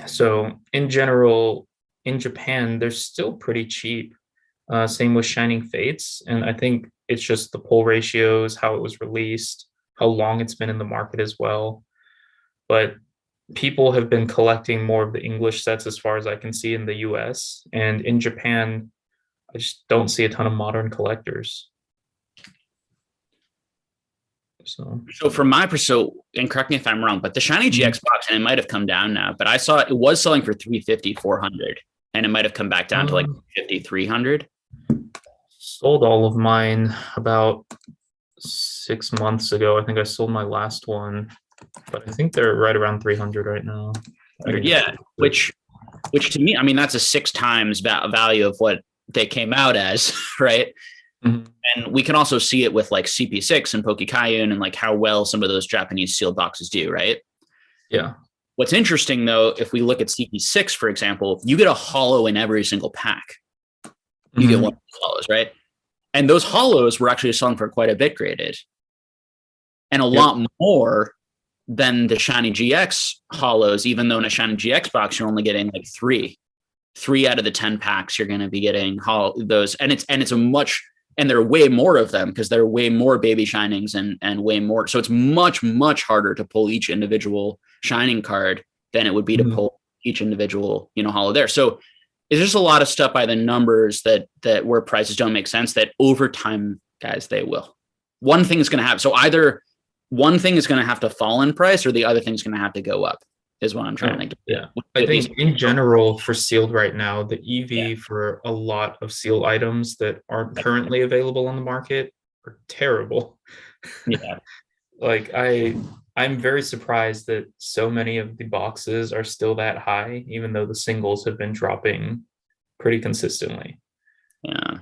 So in general, in Japan, they're still pretty cheap. Same with Shining Fates. And I think it's just the pull ratios, how it was released, how long it's been in the market as well. But people have been collecting more of the English sets as far as I can see in the US. And in Japan, I just don't see a ton of modern collectors. So from my perspective, and correct me if I'm wrong, but the Shiny GX box, and it might have come down now, but I saw it was selling for 350, 400, and it might have come back down to like 50, 300. Sold all of mine about 6 months ago. I think I sold my last one, but I think they're right around 300 right now. Yeah, which to me, I mean, that's a 6 times value of what they came out as, right? Mm-hmm. And we can also see it with like CP6 and Pokekayun and like how well some of those Japanese sealed boxes do, right? Yeah. What's interesting though, if we look at CP6, for example, you get a holo in every single pack. You get one of those holos, right? And those holos were actually selling for quite a bit graded. and a lot more than the shiny GX holos, even though in a shiny GX box, you're only getting like three out of the 10 packs, you're going to be getting those. And it's a much, and there are way more of them because there are way more baby shinings and way more. So it's much, much harder to pull each individual shining card than it would be to pull each individual, holo there. So it's just a lot of stuff by the numbers that where prices don't make sense, that over time, guys, they will. One thing is going to happen. So either one thing is going to have to fall in price or the other thing is going to have to go up, is what I'm trying to do. Yeah. I think in general for sealed right now, the EV for a lot of sealed items that aren't currently available on the market are terrible. Yeah. Like I'm very surprised that so many of the boxes are still that high, even though the singles have been dropping pretty consistently. Yeah.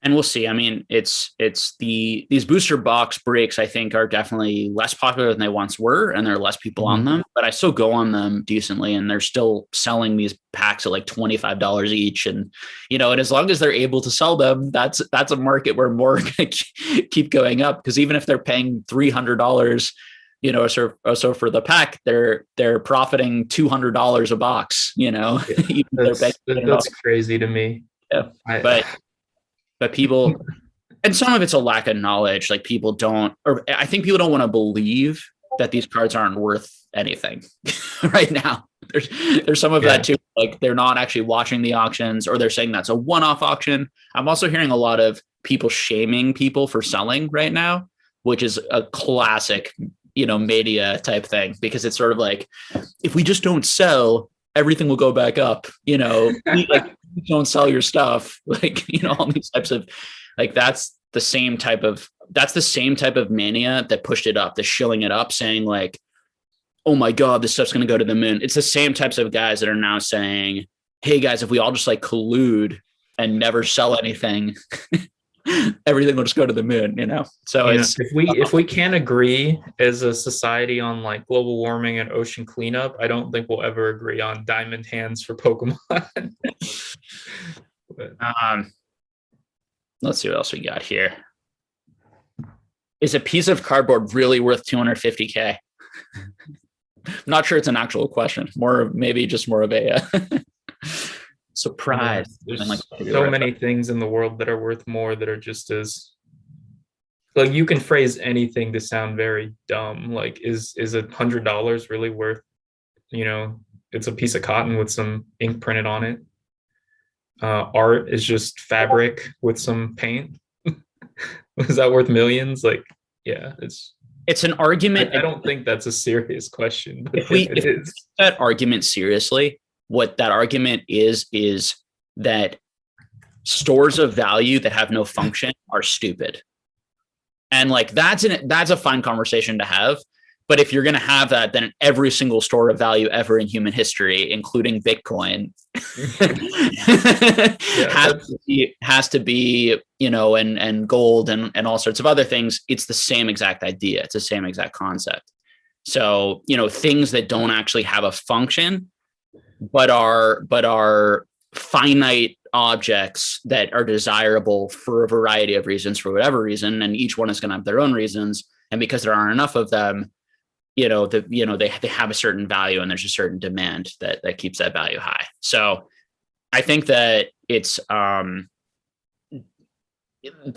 And we'll see. I mean, these booster box breaks, I think, are definitely less popular than they once were, and there are less people on them, but I still go on them decently, and they're still selling these packs at like $25 each. And, and as long as they're able to sell them, that's a market where more are going to keep going up, because even if they're paying $300, or so for the pack, they're profiting $200 a box, That's crazy to me. Yeah. But people, and some of it's a lack of knowledge. Like I think people don't want to believe that these cards aren't worth anything right now. There's some of that too. Like they're not actually watching the auctions, or they're saying that's a one-off auction. I'm also hearing a lot of people shaming people for selling right now, which is a classic, media type thing, because it's sort of like, if we just don't sell, everything will go back up, like don't sell your stuff, like, all these types of, like, that's the same type of mania that pushed it up, the shilling it up, saying like, oh my God, this stuff's going to go to the moon. It's the same types of guys that are now saying, hey guys, if we all just like collude and never sell anything, everything will just go to the moon, So if we can't agree as a society on like global warming and ocean cleanup, I don't think we'll ever agree on diamond hands for Pokemon. Let's see what else we got here. Is a piece of cardboard really worth 250K? I'm not sure it's an actual question. Maybe just more of a surprise. There's so many things in the world that are worth more, that are just as, like, you can phrase anything to sound very dumb. Like, is $100 really worth, it's a piece of cotton with some ink printed on it. Art is just fabric with some paint. Is that worth millions? Like, yeah, it's an argument. I don't think that's a serious question. But if we take that argument seriously, what that argument is that stores of value that have no function are stupid. And like, that's a fine conversation to have. But if you're going to have that, then every single store of value ever in human history, including Bitcoin, has to be, and gold and all sorts of other things. It's the same exact idea. It's the same exact concept. So, things that don't actually have a function, but are finite objects that are desirable for a variety of reasons, for whatever reason, and each one is going to have their own reasons. And because there aren't enough of them, they have a certain value, and there's a certain demand that keeps that value high. So I think that it's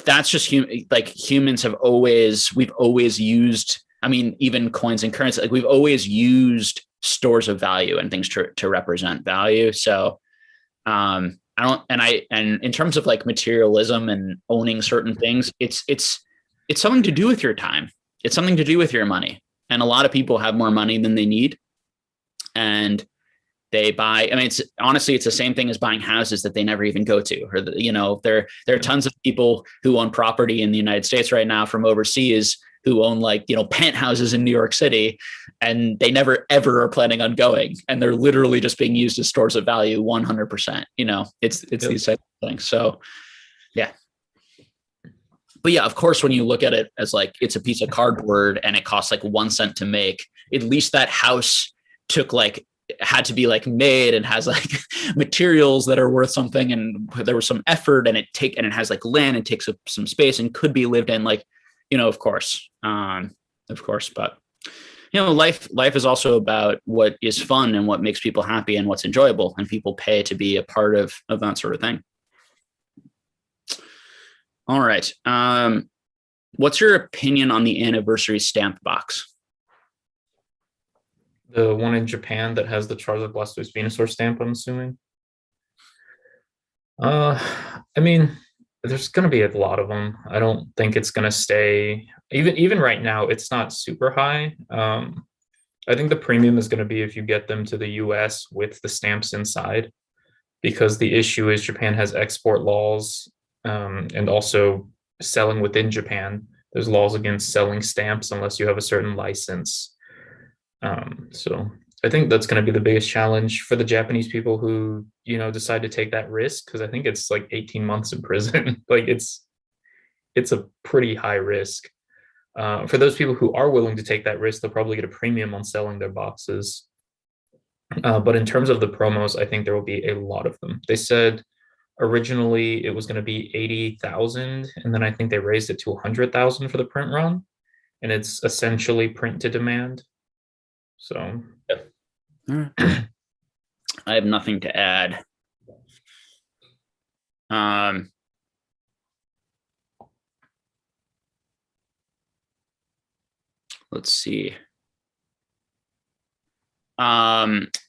that's just humans we've always used, I mean, even coins and currency, like, we've always used stores of value and things to represent value. So and in terms of like materialism and owning certain things, it's something to do with your time. It's something to do with your money. And a lot of people have more money than they need, and they buy. I mean, it's the same thing as buying houses that they never even go to, or there are tons of people who own property in the United States right now from overseas who own penthouses in New York City, and they never ever are planning on going, and they're literally just being used as stores of value 100%. It's these types of things. So yeah. But yeah, of course, when you look at it as like, it's a piece of cardboard and it costs like 1 cent to make, at least that house had to be like made and has like materials that are worth something, and there was some effort, and it has like land and takes up some space and could be lived in. Like, of course, but life is also about what is fun and what makes people happy and what's enjoyable, and people pay to be a part of that sort of thing. All right. What's your opinion on the anniversary stamp box? The one in Japan that has the Charizard Blastoise Venusaur stamp, I'm assuming. I mean, there's going to be a lot of them. I don't think it's going to stay. Even right now, it's not super high. I think the premium is going to be if you get them to the US with the stamps inside, because the issue is Japan has export laws, and also selling within Japan. There's laws against selling stamps unless you have a certain license. So I think that's going to be the biggest challenge for the Japanese people who, decide to take that risk, because I think it's like 18 months in prison. Like it's a pretty high risk. For those people who are willing to take that risk, they'll probably get a premium on selling their boxes. But in terms of the promos, I think there will be a lot of them. They said originally it was going to be 80,000, and then I think they raised it to 100,000 for the print run, and it's essentially print to demand. So, yeah. I have nothing to add. Let's see.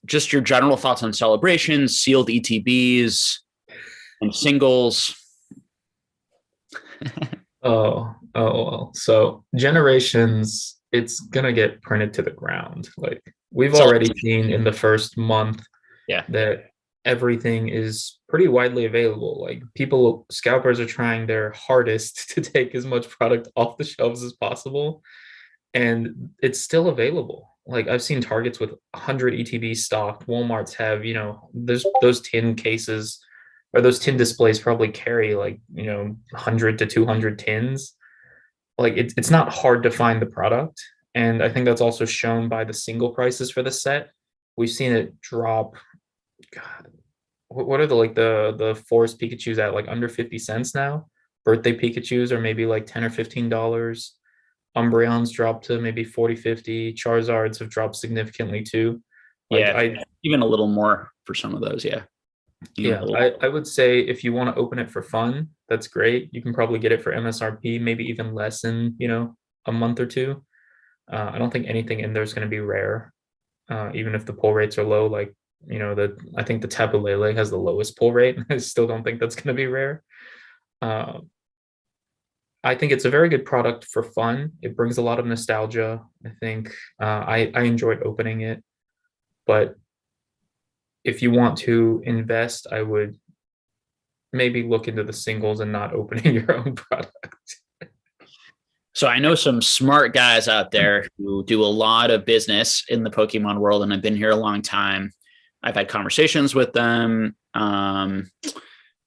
Just your general thoughts on celebrations, sealed ETBs, and singles. Well. So Generations, it's gonna get printed to the ground. Like we've already seen in the first month, that everything is pretty widely available. Like scalpers are trying their hardest to take as much product off the shelves as possible, and it's still available. Like I've seen Targets with 100 ETB stocked. Walmart's have, there's those tin cases, or those tin displays probably carry like, 100 to 200 tins. Like it's not hard to find the product. And I think that's also shown by the single prices for the set. We've seen it drop. God, what are the Forest Pikachus at, like under 50 cents now? Birthday Pikachus are maybe like $10 or $15. Umbreons dropped to maybe 40, 50. Charizards have dropped significantly too. Even a little more for some of those. I would say if you want to open it for fun, that's great. You can probably get it for MSRP, maybe even less in, a month or two. I don't think anything in there is going to be rare, even if the pull rates are low. Like, I think the Tapu Lele has the lowest pull rate. I still don't think that's going to be rare. I think it's a very good product for fun. It brings a lot of nostalgia. I think I enjoyed opening it. But if you want to invest, I would maybe look into the singles and not opening your own product. So I know some smart guys out there who do a lot of business in the Pokemon world, and I've been here a long time. I've had conversations with them,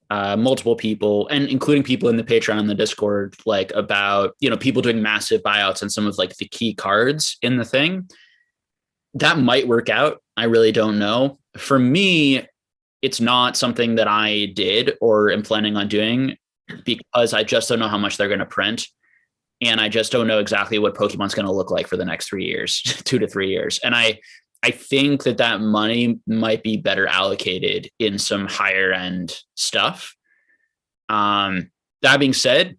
multiple people, and including people in the Patreon and the Discord, like about, people doing massive buyouts and some of like the key cards in the thing. That might work out. I really don't know. For me, it's not something that I did or am planning on doing, because I just don't know how much they're going to print. And I just don't know exactly what Pokemon's going to look like for the next 3 years, 2 to 3 years. And I think that money might be better allocated in some higher end stuff. That being said,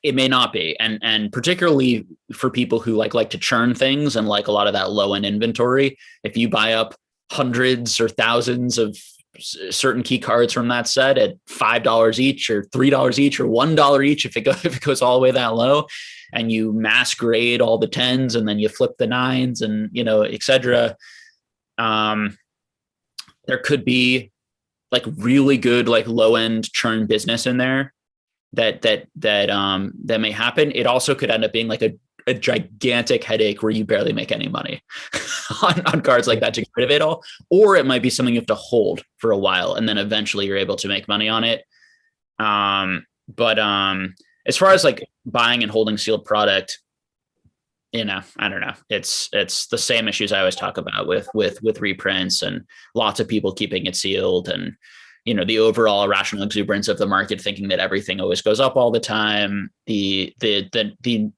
it may not be. And particularly for people who like to churn things and like a lot of that low end inventory, if you buy up hundreds or thousands of certain key cards from that set at $5 each or $3 each or $1 each, if it goes all the way that low, and you mass grade all the 10s and then you flip the 9s and, etc. There could be like really good, like low end churn business in there that may happen. It also could end up being like a gigantic headache where you barely make any money on cards like that to get rid of it all. Or it might be something you have to hold for a while and then eventually you're able to make money on it. But as far as like buying and holding sealed product, I don't know. It's the same issues I always talk about with reprints and lots of people keeping it sealed. And the overall irrational exuberance of the market, thinking that everything always goes up all the time, the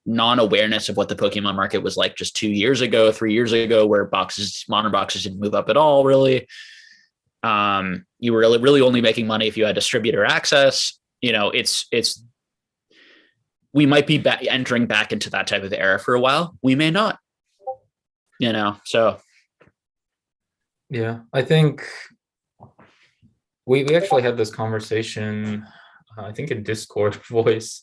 non-awareness of what the Pokemon market was like just 2 years ago, 3 years ago, where modern boxes didn't move up at all, really. You were really only making money if you had distributor access. We might be entering back into that type of era for a while. We may not, so. Yeah, I think we actually had this conversation, I think in Discord voice,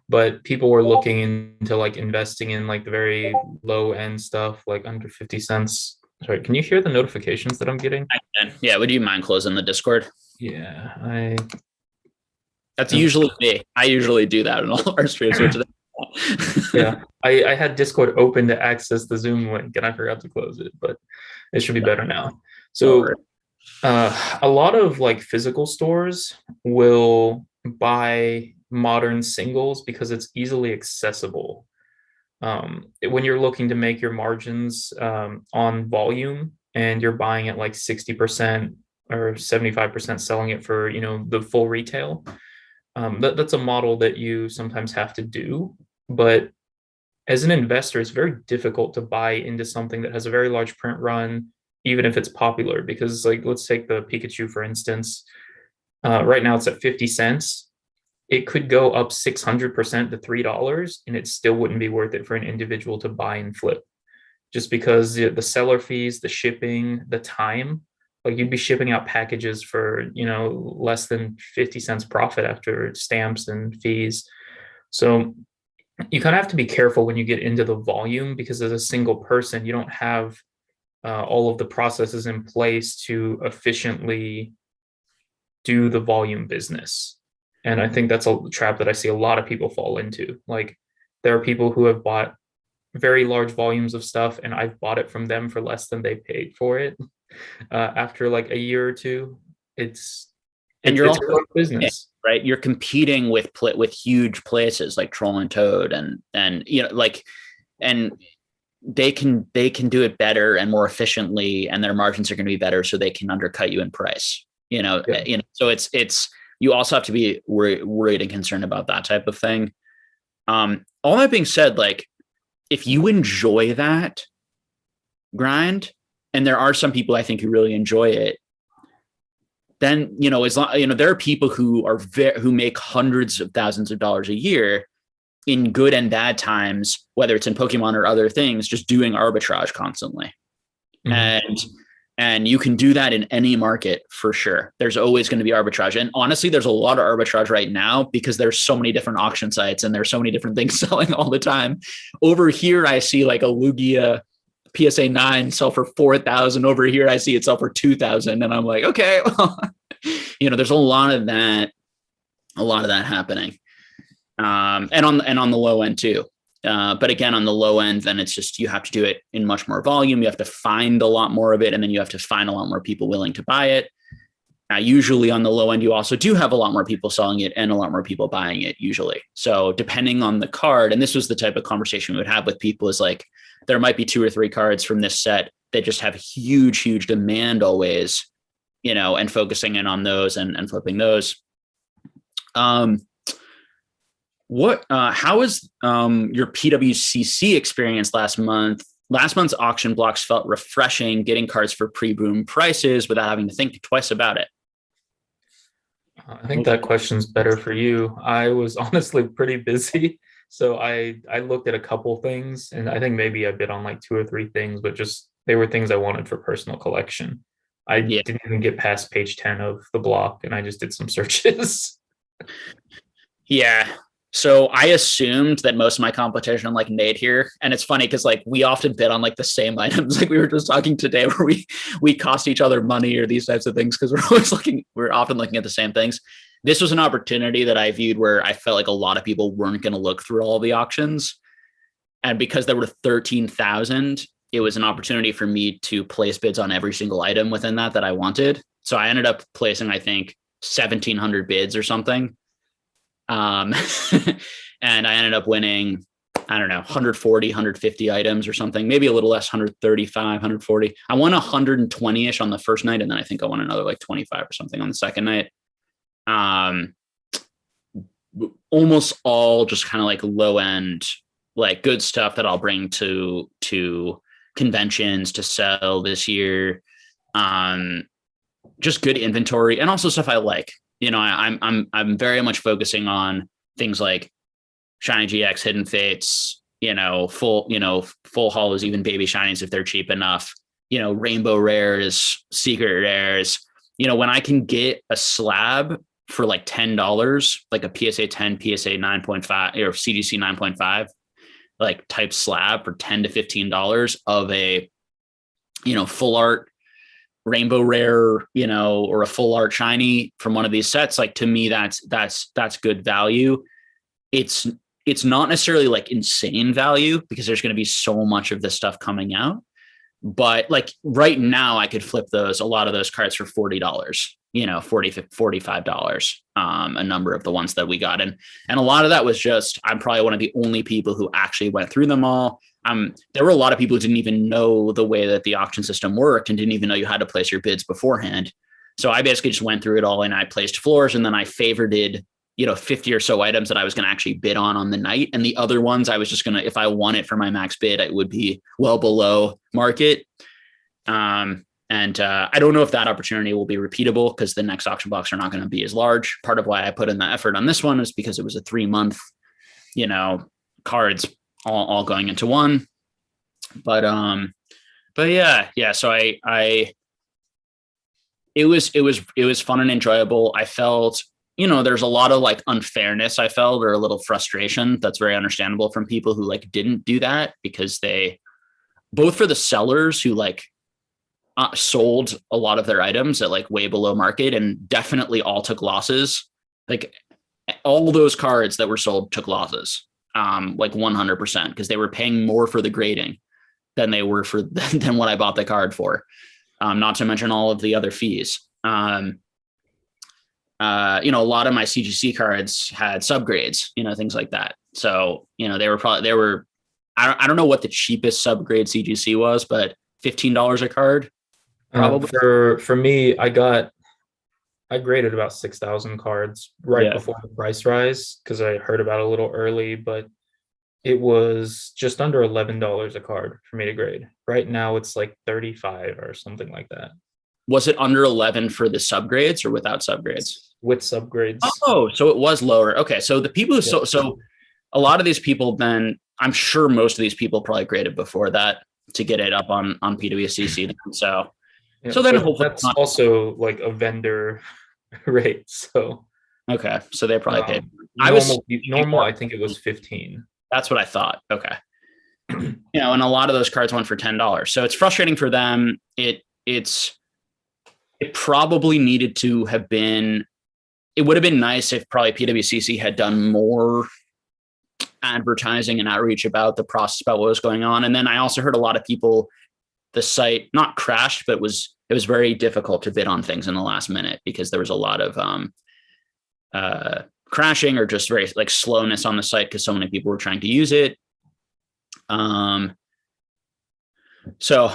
but people were looking into like investing in like the very low end stuff, like under 50 cents. Sorry, can you hear the notifications that I'm getting? Yeah, would you mind closing the Discord? Yeah, that's usually me. I usually do that in all of our streams. Yeah, I had Discord open to access the Zoom link and I forgot to close it, but it should be better now. So a lot of like physical stores will buy modern singles because it's easily accessible. When you're looking to make your margins on volume and you're buying at like 60% or 75% selling it for, the full retail, that's a model that you sometimes have to do. But as an investor, it's very difficult to buy into something that has a very large print run, even if it's popular, because like, let's take the Pikachu, for instance. Right now it's at 50 cents. It could go up 600% to $3, and it still wouldn't be worth it for an individual to buy and flip, just because the seller fees, the shipping, the time, like you'd be shipping out packages for, less than 50 cents profit after stamps and fees. So you kind of have to be careful when you get into the volume, because as a single person, you don't have all of the processes in place to efficiently do the volume business. And I think that's a trap that I see a lot of people fall into. Like, there are people who have bought very large volumes of stuff, and I've bought it from them for less than they paid for it. After like a year or two, it's you're also a business, right? You're competing with huge places like Troll and Toad, and and they can do it better and more efficiently, and their margins are going to be better, so they can undercut you in price. So it's you also have to be worried and concerned about that type of thing. All that being said, like, if you enjoy that grind, and there are some people I think who really enjoy it, then as long, there are people who make hundreds of thousands of dollars a year in good and bad times, whether it's in Pokemon or other things, just doing arbitrage constantly. Mm-hmm. And you can do that in any market for sure. There's always going to be arbitrage. And honestly, there's a lot of arbitrage right now because there's so many different auction sites and there's so many different things selling all the time. Over here, I see like a Lugia PSA 9 sell for 4,000. Over here, I see it sell for 2,000. And I'm like, okay, well, there's a lot of that happening. And on the low end too. But again, on the low end, then it's just, you have to do it in much more volume. You have to find a lot more of it, and then you have to find a lot more people willing to buy it. Usually on the low end, you also do have a lot more people selling it and a lot more people buying it usually. So depending on the card, and this was the type of conversation we would have with people, is like, there might be 2 or 3 cards from this set that just have huge demand always, and focusing in on those and flipping those. How was your Pwcc experience last month? Last month's auction blocks felt refreshing, getting cards for pre-boom prices without having to think twice about it. I think that question's better for you. I was honestly pretty busy, so I looked at a couple things, and I think maybe I bid on like 2 or 3 things, but just they were things I wanted for personal collection. I didn't even get past page 10 of the block, and I just did some searches. Yeah. So I assumed that most of my competition like made here. And it's funny because like we often bid on like the same items, like we were just talking today, where we cost each other money or these types of things, because we're often looking at the same things. This was an opportunity that I viewed where I felt like a lot of people weren't going to look through all the auctions. And because there were 13,000, it was an opportunity for me to place bids on every single item within that I wanted. So I ended up placing, I think, 1,700 bids or something. And I ended up winning I don't know, 140, 150 items or something, maybe a little less, 135, 140. I won 120-ish on the first night, and then I think I won another like 25 or something on the second night. Almost all just kind of like low end, like good stuff that I'll bring to conventions to sell this year. Just good inventory, and also stuff I like. I'm very much focusing on things like Shiny GX, Hidden Fates, full holos, even baby shinies if they're cheap enough, rainbow rares, secret rares. When I can get a slab for like $10, like a PSA 10, PSA 9.5 or CGC 9.5, like type slab for $10 to $15 of a, full art rainbow rare, or a full art shiny from one of these sets, like to me, that's good value. It's not necessarily like insane value because there's going to be so much of this stuff coming out. But like right now I could flip a lot of those cards for $40, $40, $45, a number of the ones that we got. And a lot of that was just, I'm probably one of the only people who actually went through them all. There were a lot of people who didn't even know the way that the auction system worked and didn't even know you had to place your bids beforehand. So I basically just went through it all and I placed floors, and then I favorited 50 or so items that I was going to actually bid on the night. And the other ones I was just going to, if I won it for my max bid, it would be well below market. I don't know if that opportunity will be repeatable because the next auction blocks are not going to be as large. Part of why I put in the effort on this one is because it was a 3-month, cards all going into one. But yeah. So it was fun and enjoyable. I felt, there's a lot of like unfairness I felt, or a little frustration that's very understandable from people who like didn't do that, because they, both for the sellers who like sold a lot of their items at like way below market and definitely all took losses. Like all those cards that were sold took losses, like 100%, because they were paying more for the grading than they were than what I bought the card for. Not to mention all of the other fees. A lot of my CGC cards had subgrades, things like that. So, they were, I don't know what the cheapest subgrade CGC was, but $15 a card. Probably. For me, I graded about 6,000 cards right before the price rise because I heard about it a little early, but it was just under $11 a card for me to grade. Right now it's like 35 or something like that. Was it under 11 for the subgrades or without subgrades? With subgrades. Oh, so it was lower. Okay, so the people who so a lot of these people, then I'm sure most of these people probably graded before that to get it up on Pwcc. So then hopefully that's also like a vendor rate. So okay, so they probably paid. Normal. I think it was 15. That's what I thought. Okay, and a lot of those cards went for $10. So it's frustrating for them. It probably needed to have been. It would have been nice if probably Pwcc had done more advertising and outreach about the process, about what was going on. And then I also heard a lot of people, the site not crashed, but it was very difficult to bid on things in the last minute because there was a lot of crashing or just very like slowness on the site because so many people were trying to use it. So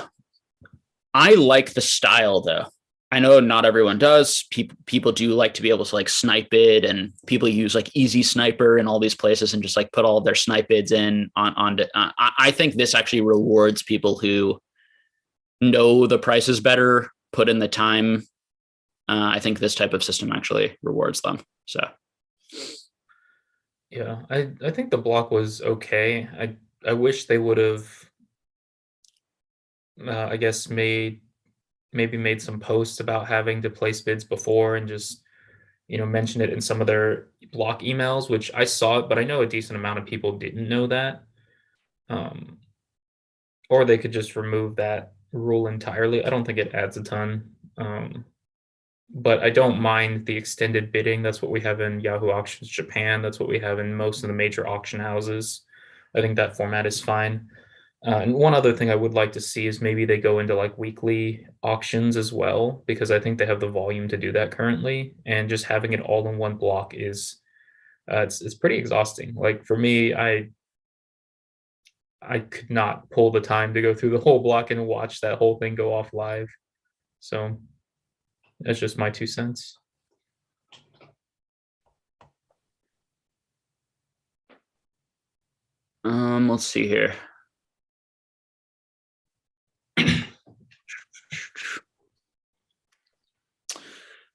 I like the style though. I know not everyone does. People do like to be able to like snipe bid, and people use like Easy Sniper in all these places and just like put all of their snipe bids in on. I think this actually rewards people who know the prices better, put in the time. I think this type of system actually rewards them. So, yeah, I think the block was okay. I wish they would have, I guess, maybe made some posts about having to place bids before and just, mention it in some of their block emails, which I saw it, but I know a decent amount of people didn't know that. Or they could just remove that rule entirely. I don't think it adds a ton. But I don't mind the extended bidding. That's what we have in Yahoo Auctions Japan. That's what we have in most of the major auction houses. I think that format is fine. And one other thing I would like to see is maybe they go into like weekly auctions as well, because I think they have the volume to do that currently. And just having it all in one block is it's pretty exhausting. Like for me, I I could not pull the time to go through the whole block and watch that whole thing go off live. So that's just my 2 cents. Let's see here.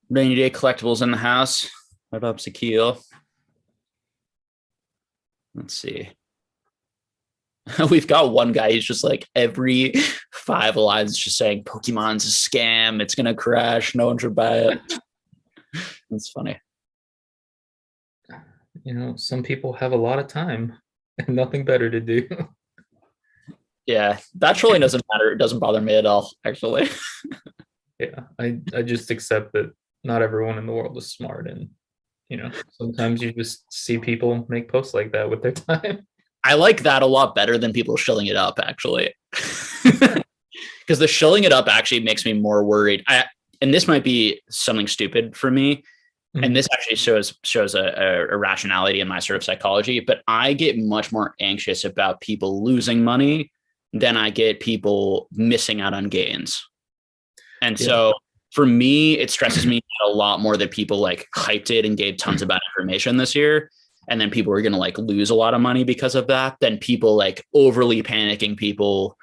Rainy day collectibles in the house. What up, Zakil? Let's see. We've got one guy who's just like every 5 lines just saying Pokemon's a scam. It's gonna crash. No one should buy it. That's funny. Some people have a lot of time and nothing better to do. Yeah, that truly doesn't matter. It doesn't bother me at all, actually. Yeah, I just accept that not everyone in the world is smart, and sometimes you just see people make posts like that with their time. I like that a lot better than people shilling it up, actually. Because the shilling it up actually makes me more worried. And this might be something stupid for me. And this actually shows a rationality in my sort of psychology, but I get much more anxious about people losing money than I get people missing out on gains. And so for me, it stresses me a lot more that people like hyped it and gave tons of bad information this year. And then people are going to like lose a lot of money because of that, than people like overly panicking, people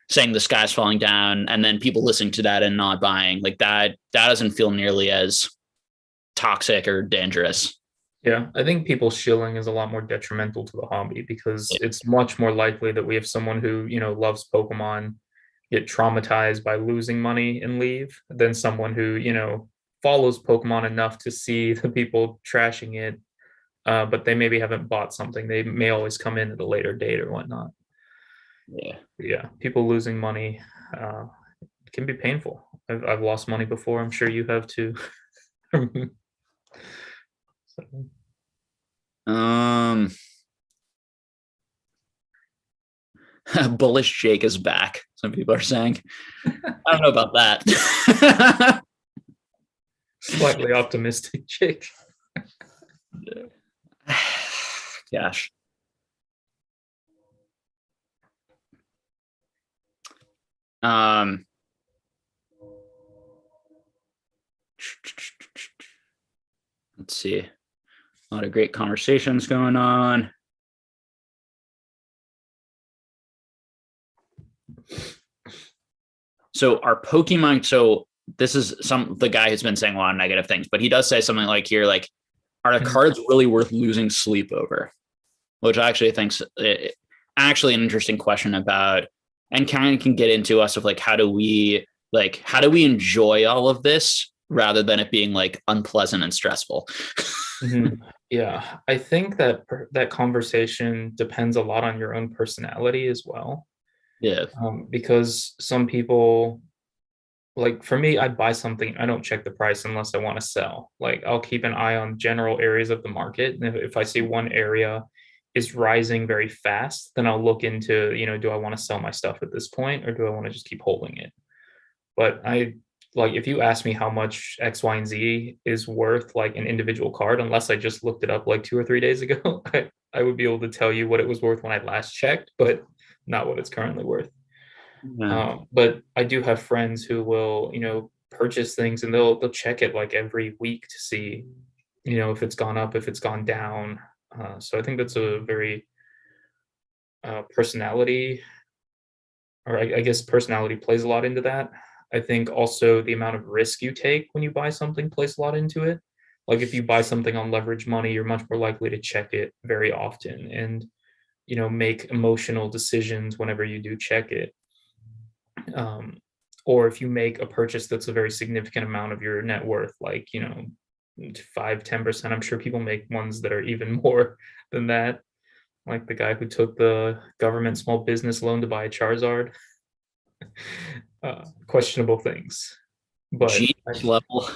saying the sky's falling down, and then people listening to that and not buying. Like that doesn't feel nearly as toxic or dangerous. Yeah, I think people shilling is a lot more detrimental to the hobby, because it's much more likely that we have someone who, loves Pokemon get traumatized by losing money and leave, than someone who, follows Pokemon enough to see the people trashing it, but they maybe haven't bought something. They may always come in at a later date or whatnot. Yeah, people losing money can be painful. I've lost money before. I'm sure you have too. Bullish Jake is back, some people are saying. I don't know about that. Slightly optimistic Jake. Gosh. Let's see. A lot of great conversations going on. So our Pokemon, so this is the guy who's been saying a lot of negative things, but he does say something like here, like, are the cards really worth losing sleep over? Which I actually think actually an interesting question about, and kind of can get into us of like, how do we enjoy all of this rather than it being like unpleasant and stressful? Yeah, I think that that conversation depends a lot on your own personality as well. Yeah. Because some people, like for me, I buy something, I don't check the price unless I want to sell. Like I'll keep an eye on general areas of the market. And if I see one area is rising very fast, then I'll look into, do I want to sell my stuff at this point, or do I want to just keep holding it? But if you ask me how much X, Y, and Z is worth like an individual card, unless I just looked it up like 2 or 3 days ago, I would be able to tell you what it was worth when I last checked, but not what it's currently worth. But I do have friends who will, purchase things, and they'll check it like every week to see, if it's gone up, if it's gone down. So I think that's a very personality, or I guess personality plays a lot into that. I think also the amount of risk you take when you buy something plays a lot into it. Like if you buy something on leverage money, you're much more likely to check it very often and, make emotional decisions whenever you do check it. Or if you make a purchase that's a very significant amount of your net worth, like, 5-10%, I'm sure people make ones that are even more than that. Like the guy who took the government small business loan to buy a Charizard. Questionable things, but Genius level.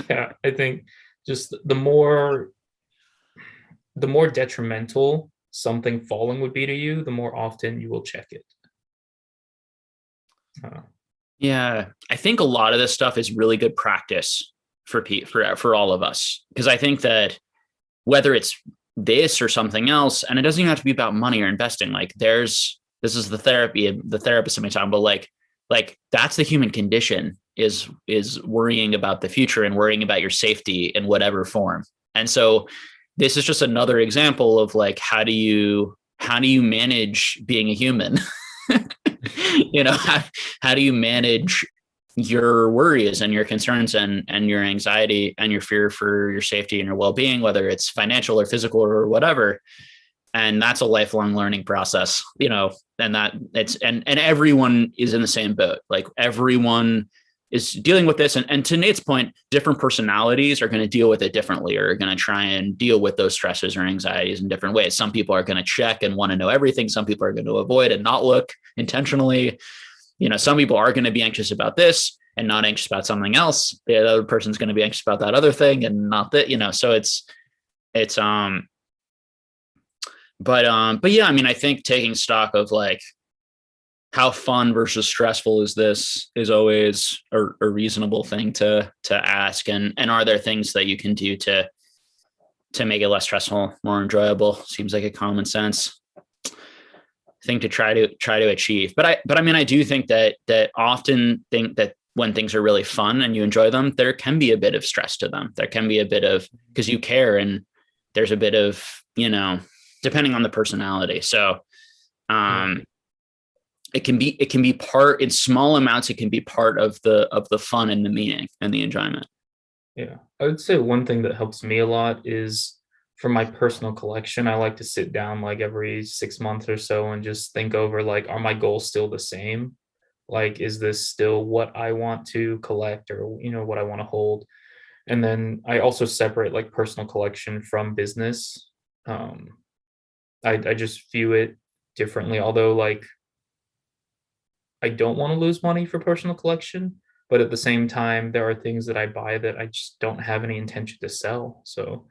Yeah, I think just the more detrimental something falling would be to you, the more often you will check it. Yeah, I think a lot of this stuff is really good practice for all of us, because I think that whether it's this or something else. And it doesn't even have to be about money or investing. Like this is the therapist in me talking, but like that's the human condition, is worrying about the future and worrying about your safety in whatever form. And so this is just another example of like, how do you manage being a human? How do you manage your worries and your concerns and your anxiety and your fear for your safety and your well-being, whether it's financial or physical or whatever? And that's a lifelong learning process, and that it's, and everyone is in the same boat. Like everyone is dealing with this. And to Nate's point, different personalities are going to deal with it differently, or are going to try and deal with those stresses or anxieties in different ways. Some people are going to check and want to know everything. Some people are going to avoid and not look intentionally. Some people are going to be anxious about this and not anxious about something else. The other person's going to be anxious about that other thing and not that, so but yeah, I mean, I think taking stock of like, how fun versus stressful is this is always a reasonable thing to ask. And are there things that you can do to make it less stressful, more enjoyable? Seems like a common sense thing to try to achieve. But I mean, I do think that often think that when things are really fun and you enjoy them, there can be a bit of stress to them. There can be a bit of, because you care, and there's a bit of, depending on the personality. So, it can be part, in small amounts, it can be part of the fun and the meaning and the enjoyment. Yeah, I would say one thing that helps me a lot is, for my personal collection, I like to sit down like every 6 months or so and just think over, like, are my goals still the same? Like, is this still what I want to collect, or what I want to hold? And then I also separate like personal collection from business. I just view it differently, although like I don't want to lose money for personal collection, but at the same time, there are things that I buy that I just don't have any intention to sell. So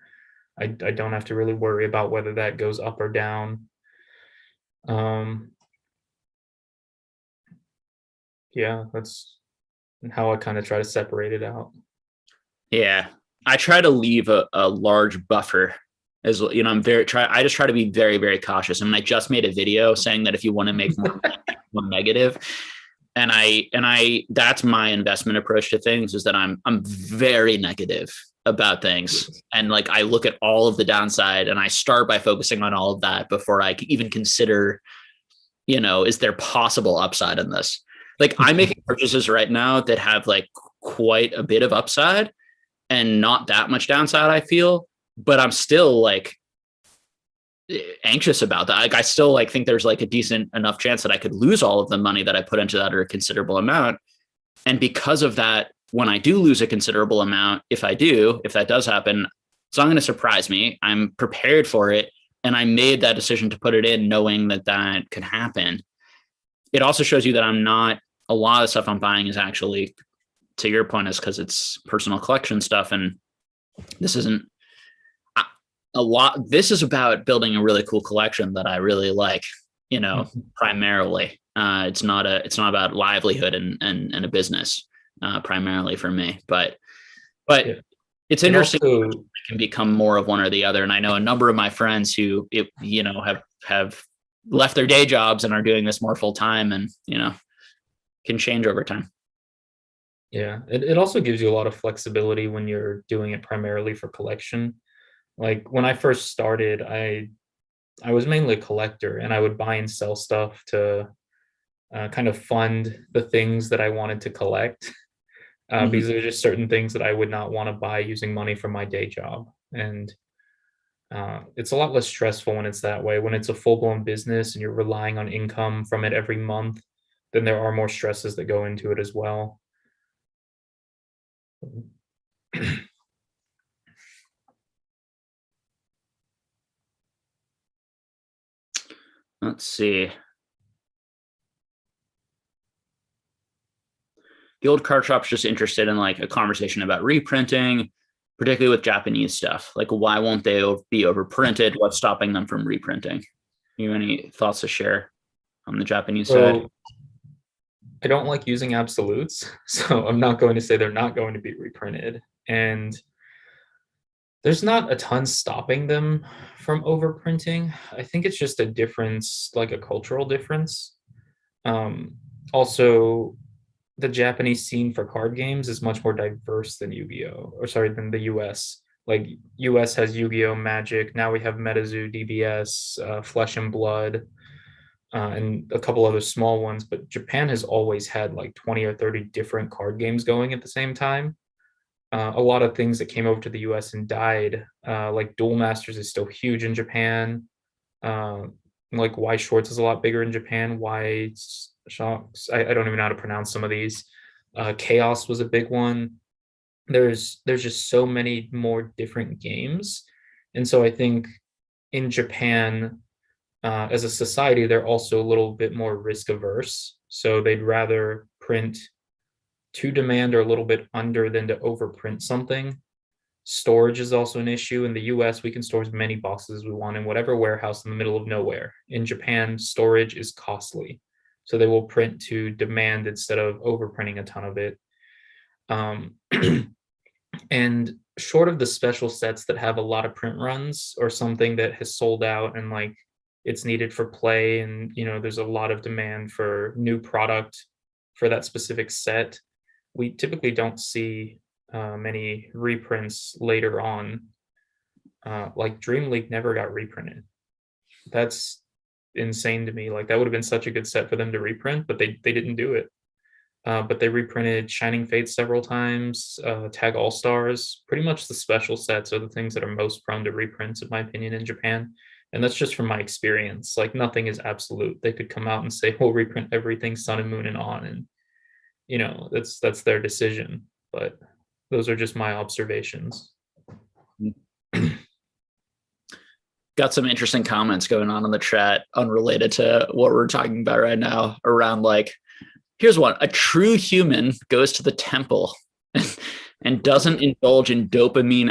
I don't have to really worry about whether that goes up or down. Yeah, that's how I kind of try to separate it out. Yeah, I try to leave a large buffer. As I just try to be very, very cautious. I mean, I just made a video saying that if you want to make more negative, and that's my investment approach to things, is that I'm very negative about things. And like, I look at all of the downside and I start by focusing on all of that before I even consider, is there possible upside in this? Like, I'm making purchases right now that have like quite a bit of upside and not that much downside, I feel, but I'm still like anxious about that. Like, I still like think there's like a decent enough chance that I could lose all of the money that I put into that, or a considerable amount. And because of that, when I do lose a considerable amount, if that does happen, it's not going to surprise me. I'm prepared for it. And I made that decision to put it in knowing that that could happen. It also shows you that a lot of stuff I'm buying is actually, to your point, is because it's personal collection stuff. And this isn't this is about building a really cool collection that I really like, primarily. It's not about livelihood and a business, primarily for me, but yeah. It's interesting. Also, it can become more of one or the other. And I know a number of my friends who, have left their day jobs and are doing this more full time, and, can change over time. Yeah. It also gives you a lot of flexibility when you're doing it primarily for collection. Like, when I first started, I was mainly a collector, and I would buy and sell stuff to kind of fund the things that I wanted to collect, because there are just certain things that I would not want to buy using money from my day job. And it's a lot less stressful when it's that way. When it's a full-blown business and you're relying on income from it every month, then there are more stresses that go into it as well. Let's see. The old card shop's just interested in like a conversation about reprinting, particularly with Japanese stuff. Like, why won't they be overprinted? What's stopping them from reprinting? You have any thoughts to share on the Japanese side? I don't like using absolutes, so I'm not going to say they're not going to be reprinted. And There's not a ton stopping them from overprinting. I think it's just a difference, like a cultural difference. Um, Also, the Japanese scene for card games is much more diverse than Yu-Gi-Oh, or sorry, than the US. Like US has Yu-Gi-Oh, Magic. Now we have MetaZoo, DBS, Flesh and Blood, and a couple other small ones. But Japan has always had like 20 or 30 different card games going at the same time. A lot of things that came over to the US and died, like Duel Masters is still huge in Japan. Uh, like Weiss Schwarz is a lot bigger in Japan. Weiss Schwarz, I don't even know how to pronounce some of these. Chaos was a big one. There's just so many more different games, and so I think in Japan, as a society, they're also a little bit more risk averse. So they'd rather print to demand or a little bit under than to overprint something. Storage is also an issue. In the US, we can store as many boxes as we want in whatever warehouse in the middle of nowhere. In Japan, storage is costly. So they will print to demand instead of overprinting a ton of it. Um, and short of the special sets that have a lot of print runs or something that has sold out and like it's needed for play, and there's a lot of demand for new product for that specific set, we typically don't see many reprints later on. Like Dream League never got reprinted. That's insane to me. Like that would have been such a good set for them to reprint, but they didn't do it. But they reprinted Shining Fates several times, Tag All Stars. Pretty much the special sets are the things that are most prone to reprints, in my opinion, in Japan. And that's just from my experience. Like nothing is absolute. They could come out and say, "We'll reprint everything Sun and Moon and on," and that's their decision. But those are just my observations. Got some interesting comments going on in the chat unrelated to what we're talking about right now around like, here's one: a true human goes to the temple and doesn't indulge in dopamine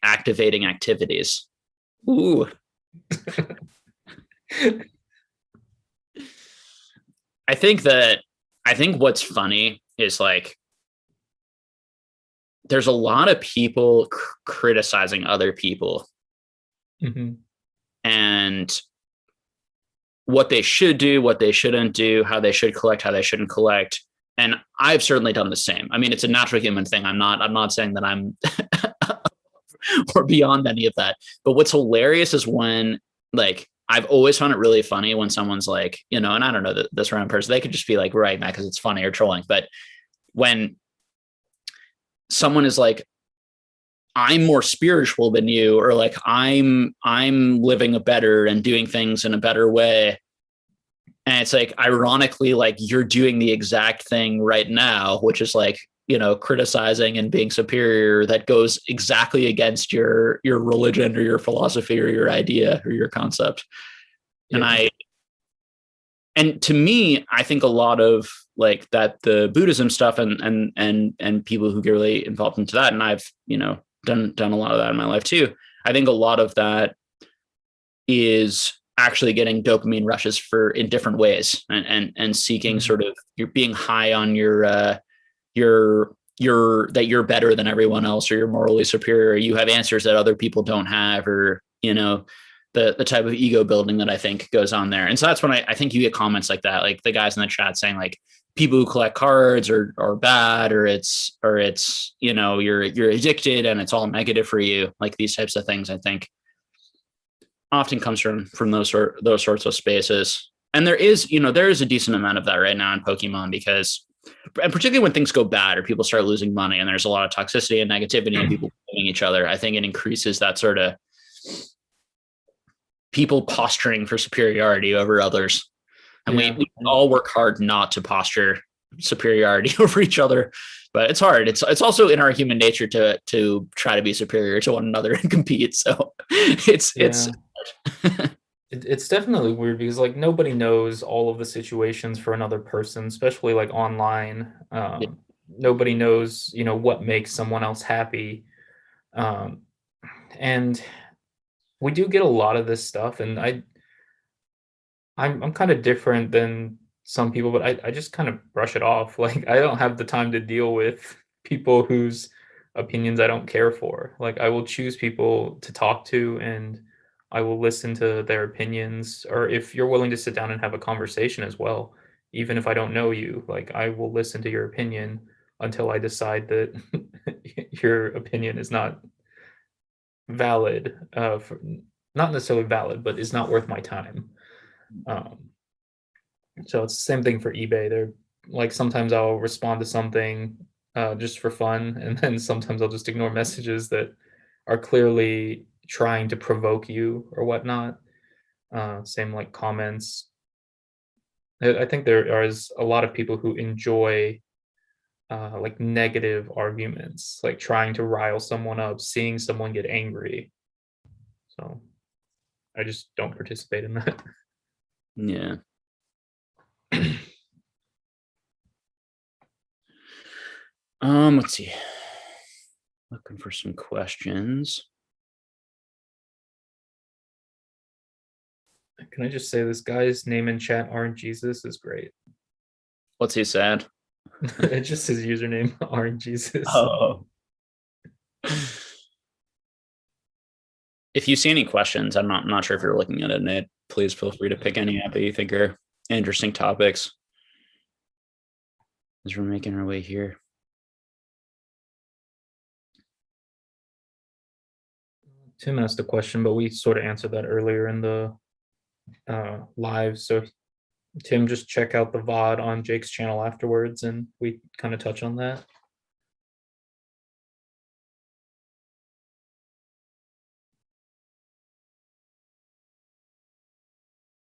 activating activities. Ooh. I think what's funny is like there's a lot of people criticizing other people. Mm-hmm. And what they should do, what they shouldn't do, how they should collect, how they shouldn't collect. And I've certainly done the same. I mean, it's a natural human thing. I'm not saying that I'm or beyond any of that. But what's hilarious is when like I've always found it really funny when someone's like, and I don't know this random person, they could just be like, right, Matt, because it's funny or trolling. But when someone is like, I'm more spiritual than you, or like I'm living a better and doing things in a better way. And it's like, ironically, like you're doing the exact thing right now, which is like, criticizing and being superior, that goes exactly against your religion or your philosophy or your idea or your concept. Yeah. And to me, I think a lot of like that, the Buddhism stuff and people who get really involved into that, and I've, done a lot of that in my life too. I think a lot of that is actually getting dopamine rushes in different ways and seeking sort of, you're being high on your that you're better than everyone else, or you're morally superior, you have answers that other people don't have, or the type of ego building that I think goes on there. And so that's when I think you get comments like that, like the guys in the chat saying like people who collect cards are bad, or it's you're addicted and it's all negative for you. Like these types of things, I think often comes from those sorts of spaces. And there is a decent amount of that right now in Pokemon, because, and particularly when things go bad or people start losing money and there's a lot of toxicity and negativity and people blaming each other, I think it increases that sort of people posturing for superiority over others. And we all work hard not to posture superiority over each other, but it's hard. It's also in our human nature to try to be superior to one another and compete. So it's definitely weird, because like nobody knows all of the situations for another person, especially like online. Nobody knows, what makes someone else happy. And we do get a lot of this stuff, and I'm kind of different than some people, but I just kind of brush it off. Like I don't have the time to deal with people whose opinions I don't care for. Like I will choose people to talk to and I will listen to their opinions, or if you're willing to sit down and have a conversation as well, even if I don't know you, like I will listen to your opinion until I decide that your opinion is not valid, not necessarily valid, but is not worth my time. Um, so it's the same thing for eBay. They're like sometimes I'll respond to something just for fun, and then sometimes I'll just ignore messages that are clearly trying to provoke you or whatnot. Same like comments. I think there is a lot of people who enjoy like negative arguments, like trying to rile someone up, seeing someone get angry. So I just don't participate in that. Yeah. Let's see. Looking for some questions. Can I just say this guy's name in chat, Aren't Jesus, is great. What's he said? It's just his username, Aren't Jesus. Oh. If you see any questions, I'm not sure if you're looking at it, Nate. Please feel free to pick any up that you think are interesting topics as we're making our way here. Tim asked a question, but we sort of answered that earlier in the live. So Tim, just check out the VOD on Jake's channel afterwards, and we kind of touch on that.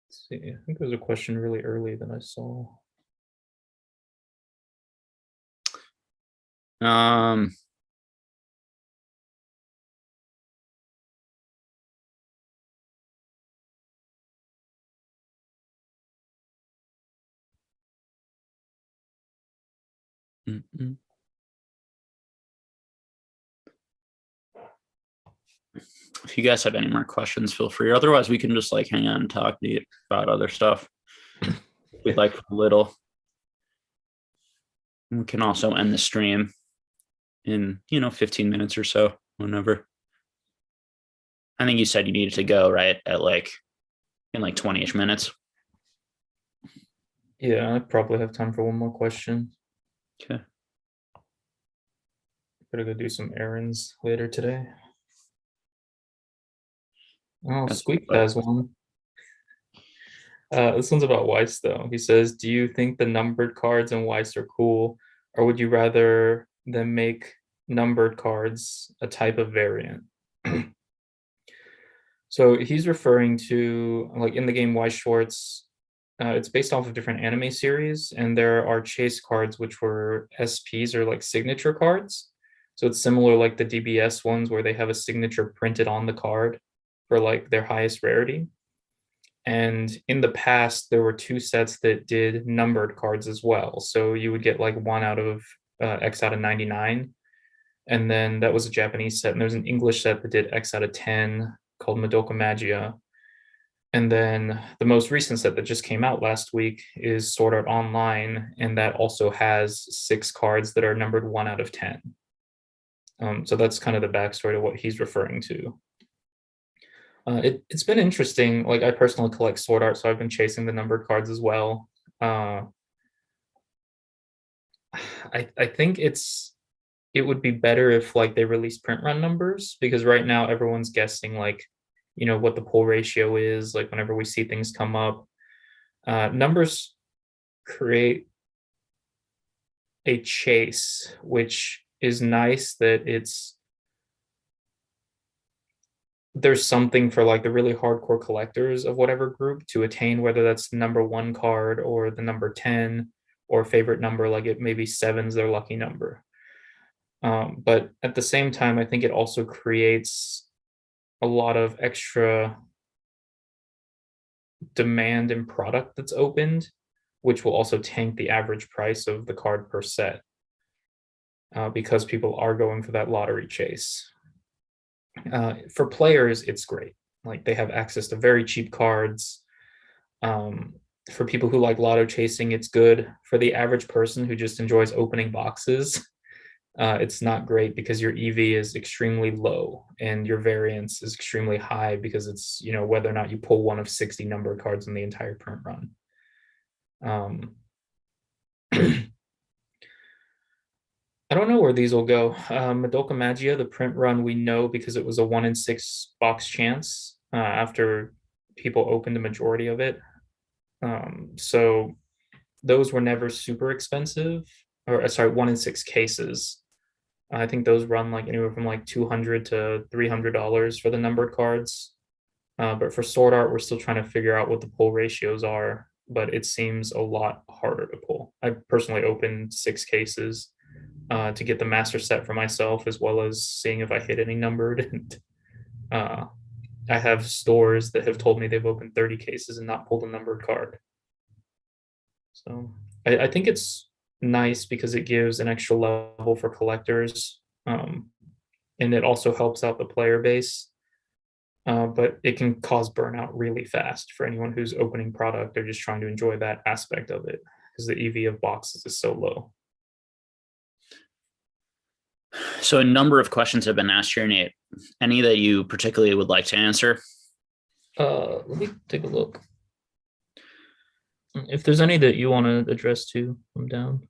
Let's see, I think there was a question really early that I saw. If you guys have any more questions, feel free. Otherwise, we can just like hang out and talk about other stuff. We'd like a little. We can also end the stream in 15 minutes or so, whenever. I think you said you needed to go right at in 20-ish minutes. Yeah, I probably have time for one more question. Okay. Gotta go do some errands later today. Oh, Squeak has one. This one's about Weiss, though. He says, do you think the numbered cards in Weiss are cool, or would you rather them make numbered cards a type of variant? So he's referring to, like in the game Weiss Schwarz, it's based off of different anime series, and there are chase cards which were SPs or like signature cards. So it's similar like the DBS ones where they have a signature printed on the card for like their highest rarity. And in the past, there were two sets that did numbered cards as well. So you would get like 1 out of X out of 99. And then that was a Japanese set. And there's an English set that did X out of 10 called Madoka Magia. And then the most recent set that just came out last week is Sword Art Online. And that also has 6 cards that are numbered 1 out of 10. So that's kind of the backstory to what he's referring to. It's been interesting. Like I personally collect Sword Art, so I've been chasing the numbered cards as well. I think it would be better if like they release print run numbers, because right now everyone's guessing like what the pull ratio is, like whenever we see things come up. Numbers create a chase, which is nice that there's something for like the really hardcore collectors of whatever group to attain, whether that's the number 1 card or the number 10 or favorite number, like it maybe 7's their lucky number. But at the same time, I think it also creates a lot of extra demand and product that's opened, which will also tank the average price of the card per set, because people are going for that lottery chase. For players, it's great. Like they have access to very cheap cards. For people who like lotto chasing, it's good. For the average person who just enjoys opening boxes, it's not great because your EV is extremely low and your variance is extremely high because it's, whether or not you pull one of 60 number cards in the entire print run. I don't know where these will go. Madoka Magia, the print run, we know because it was a 1 in 6 box chance after people opened the majority of it. So those were never super expensive, or sorry, 1 in 6 cases. I think those run like anywhere from like $200 to $300 for the numbered cards. But for sword art, we're still trying to figure out what the pull ratios are, but it seems a lot harder to pull. I personally opened 6 cases to get the master set for myself, as well as seeing if I hit any numbered. And I have stores that have told me they've opened 30 cases and not pulled a numbered card. So I think it's nice because it gives an extra level for collectors, and it also helps out the player base. But it can cause burnout really fast for anyone who's opening product or just trying to enjoy that aspect of it, because the EV of boxes is so low. So a number of questions have been asked here, Nate. Any that you particularly would like to answer? Let me take a look. If there's any that you want to address too, I'm down.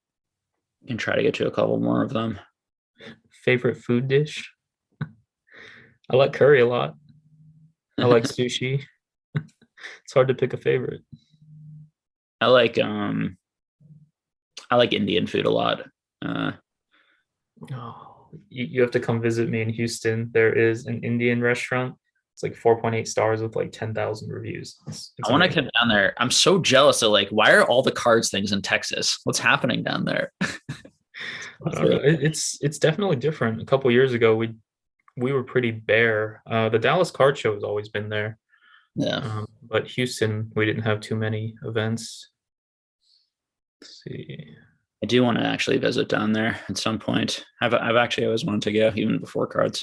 You can try to get to a couple more of them. Favorite food dish? I like curry a lot. I like sushi. It's hard to pick a favorite. I like Indian food a lot. You have to come visit me in Houston. There is an Indian restaurant. It's like 4.8 stars with like 10,000 reviews. It's I want to get down there. I'm so jealous of like, why are all the cards things in Texas? What's happening down there? It's definitely different. A couple years ago, we were pretty bare. The Dallas Card Show has always been there. Yeah. But Houston, we didn't have too many events. Let's see. I do want to actually visit down there at some point. I've actually always wanted to go, even before cards.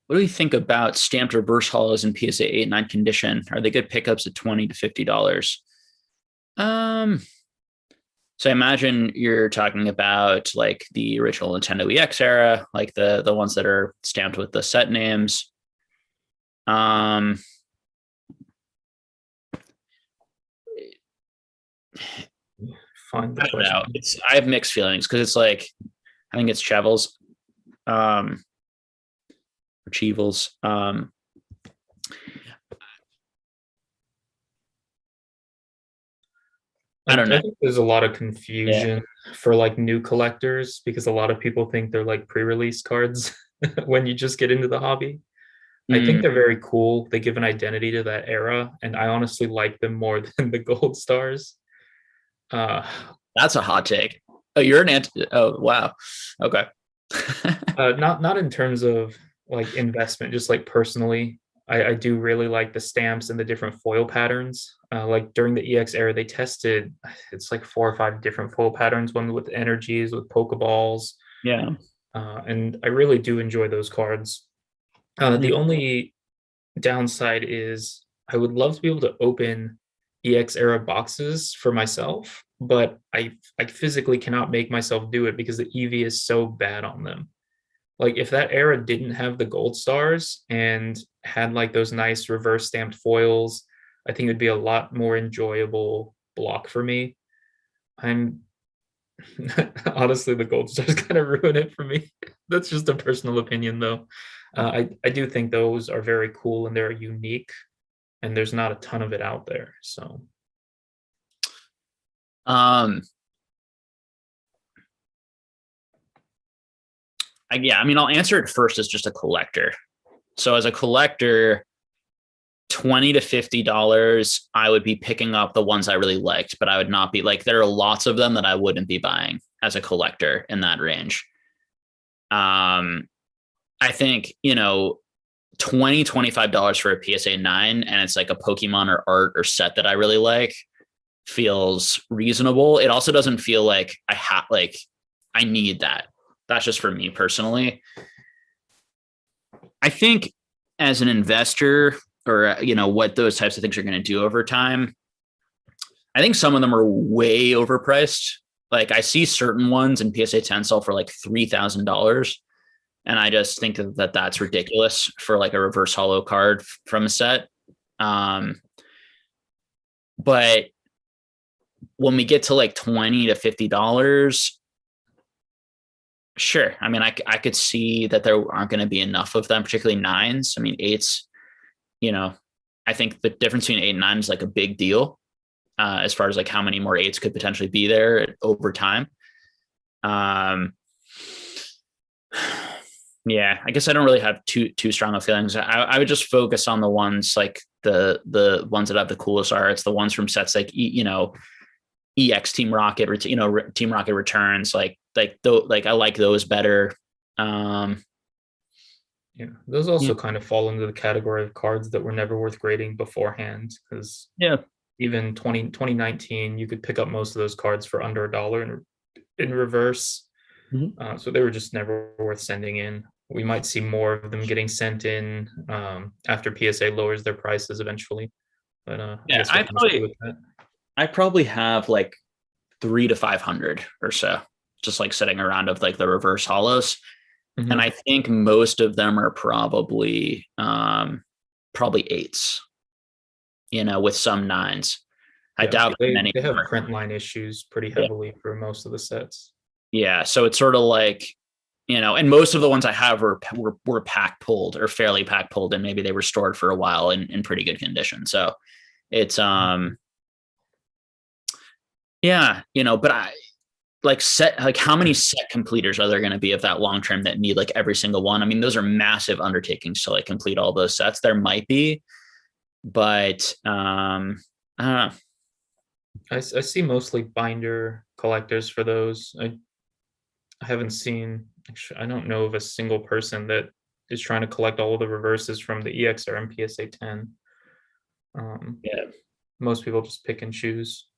What do you think about stamped reverse holos in PSA 8-9 condition? Are they good pickups at $20 to $50? So I imagine you're talking about like the original Nintendo EX era, like the ones that are stamped with the set names. Find the I don't know. I have mixed feelings because it's like, I think it's Chevels, or Chevels. I don't know. I think there's a lot of confusion for like new collectors because a lot of people think they're like pre-release cards when you just get into the hobby. I think they're very cool. They give an identity to that era, and I honestly like them more than the gold stars. That's a hot take. Oh, you're an anti. Oh, wow. Okay. Not in terms of like investment, just like personally. I do really like the stamps and the different foil patterns. Like during the EX era, they tested, it's like 4 or 5 different foil patterns, one with energies, with Pokeballs. Yeah. And I really do enjoy those cards. The only downside is I would love to be able to open EX era boxes for myself, but I physically cannot make myself do it because the EV is so bad on them. Like if that era didn't have the gold stars and had like those nice reverse stamped foils, I think it would be a lot more enjoyable block for me. I'm honestly, the gold stars kind of ruin it for me. That's just a personal opinion though. I do think those are very cool and they're unique, and there's not a ton of it out there. So I mean, I'll answer it first as just a collector. So as a collector, $20 to $50, I would be picking up the ones I really liked, but I would not be like, there are lots of them that I wouldn't be buying as a collector in that range. I think, $20, $25 for a PSA 9, and it's like a Pokemon or art or set that I really like, feels reasonable. It also doesn't feel like I need that. That's just for me personally. I think as an investor, or what those types of things are going to do over time, I think some of them are way overpriced. Like I see certain ones in PSA 10 sell for like $3,000. And I just think that that's ridiculous for like a reverse holo card from a set. But when we get to like $20 to $50, sure. I mean, I could see that there aren't going to be enough of them, particularly nines. I mean, eights, I think the difference between 8 and 9 is like a big deal as far as like how many more eights could potentially be there over time. Yeah, I guess I don't really have too strong of feelings. I would just focus on the ones like the ones that have the coolest art. It's the ones from sets like EX Team Rocket, Team Rocket Returns. Like I like those better. Yeah, those also kind of fall into the category of cards that were never worth grading beforehand, because even 2019, you could pick up most of those cards for under $1 in reverse. Mm-hmm. So they were just never worth sending in. We might see more of them getting sent in after PSA lowers their prices eventually. But I probably have like 300 to 500 or so, just like sitting around of like the reverse holos. Mm-hmm. And I think most of them are probably eights, with some nines. I doubt they have print line issues pretty heavily for most of the sets. Yeah. So it's sort of like, and most of the ones I have were pack pulled or fairly pack pulled, and maybe they were stored for a while in pretty good condition. So it's, but I like how many set completers are there going to be of that long term that need like every single one? I mean, those are massive undertakings to like complete all those sets. There might be, but I don't know. I see mostly binder collectors for those. I haven't seen, I don't know of a single person that is trying to collect all of the reverses from the EXR and PSA 10. Most people just pick and choose.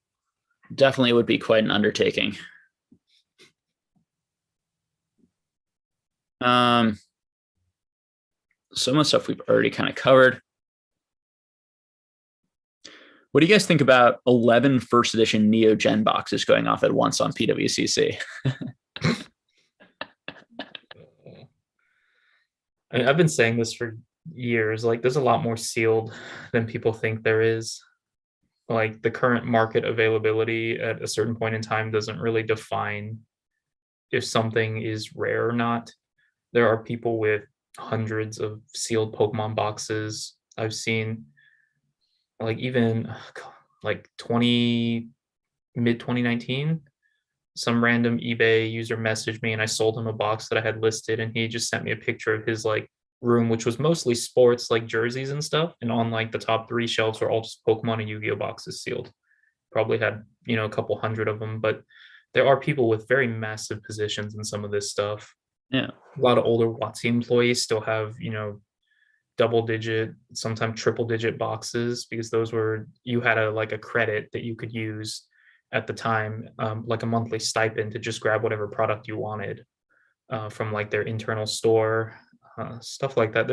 Definitely would be quite an undertaking. Some of the stuff we've already kind of covered. What do you guys think about 11 first edition Neo Gen boxes going off at once on Pwcc? I've been saying this for years. Like, there's a lot more sealed than people think there is. Like, the current market availability at a certain point in time doesn't really define if something is rare or not. There are people with hundreds of sealed Pokemon boxes. I've seen like even like mid 2019, some random eBay user messaged me and I sold him a box that I had listed, and he just sent me a picture of his like room, which was mostly sports like jerseys and stuff, and on like the top 3 shelves were all just Pokemon and Yu-Gi-Oh boxes sealed. Probably had a couple hundred of them, but there are people with very massive positions in some of this stuff. Yeah, a lot of older WotC employees still have double digit, sometimes triple digit boxes, because those were, you had a credit that you could use at the time, like a monthly stipend to just grab whatever product you wanted from like their internal store, stuff like that.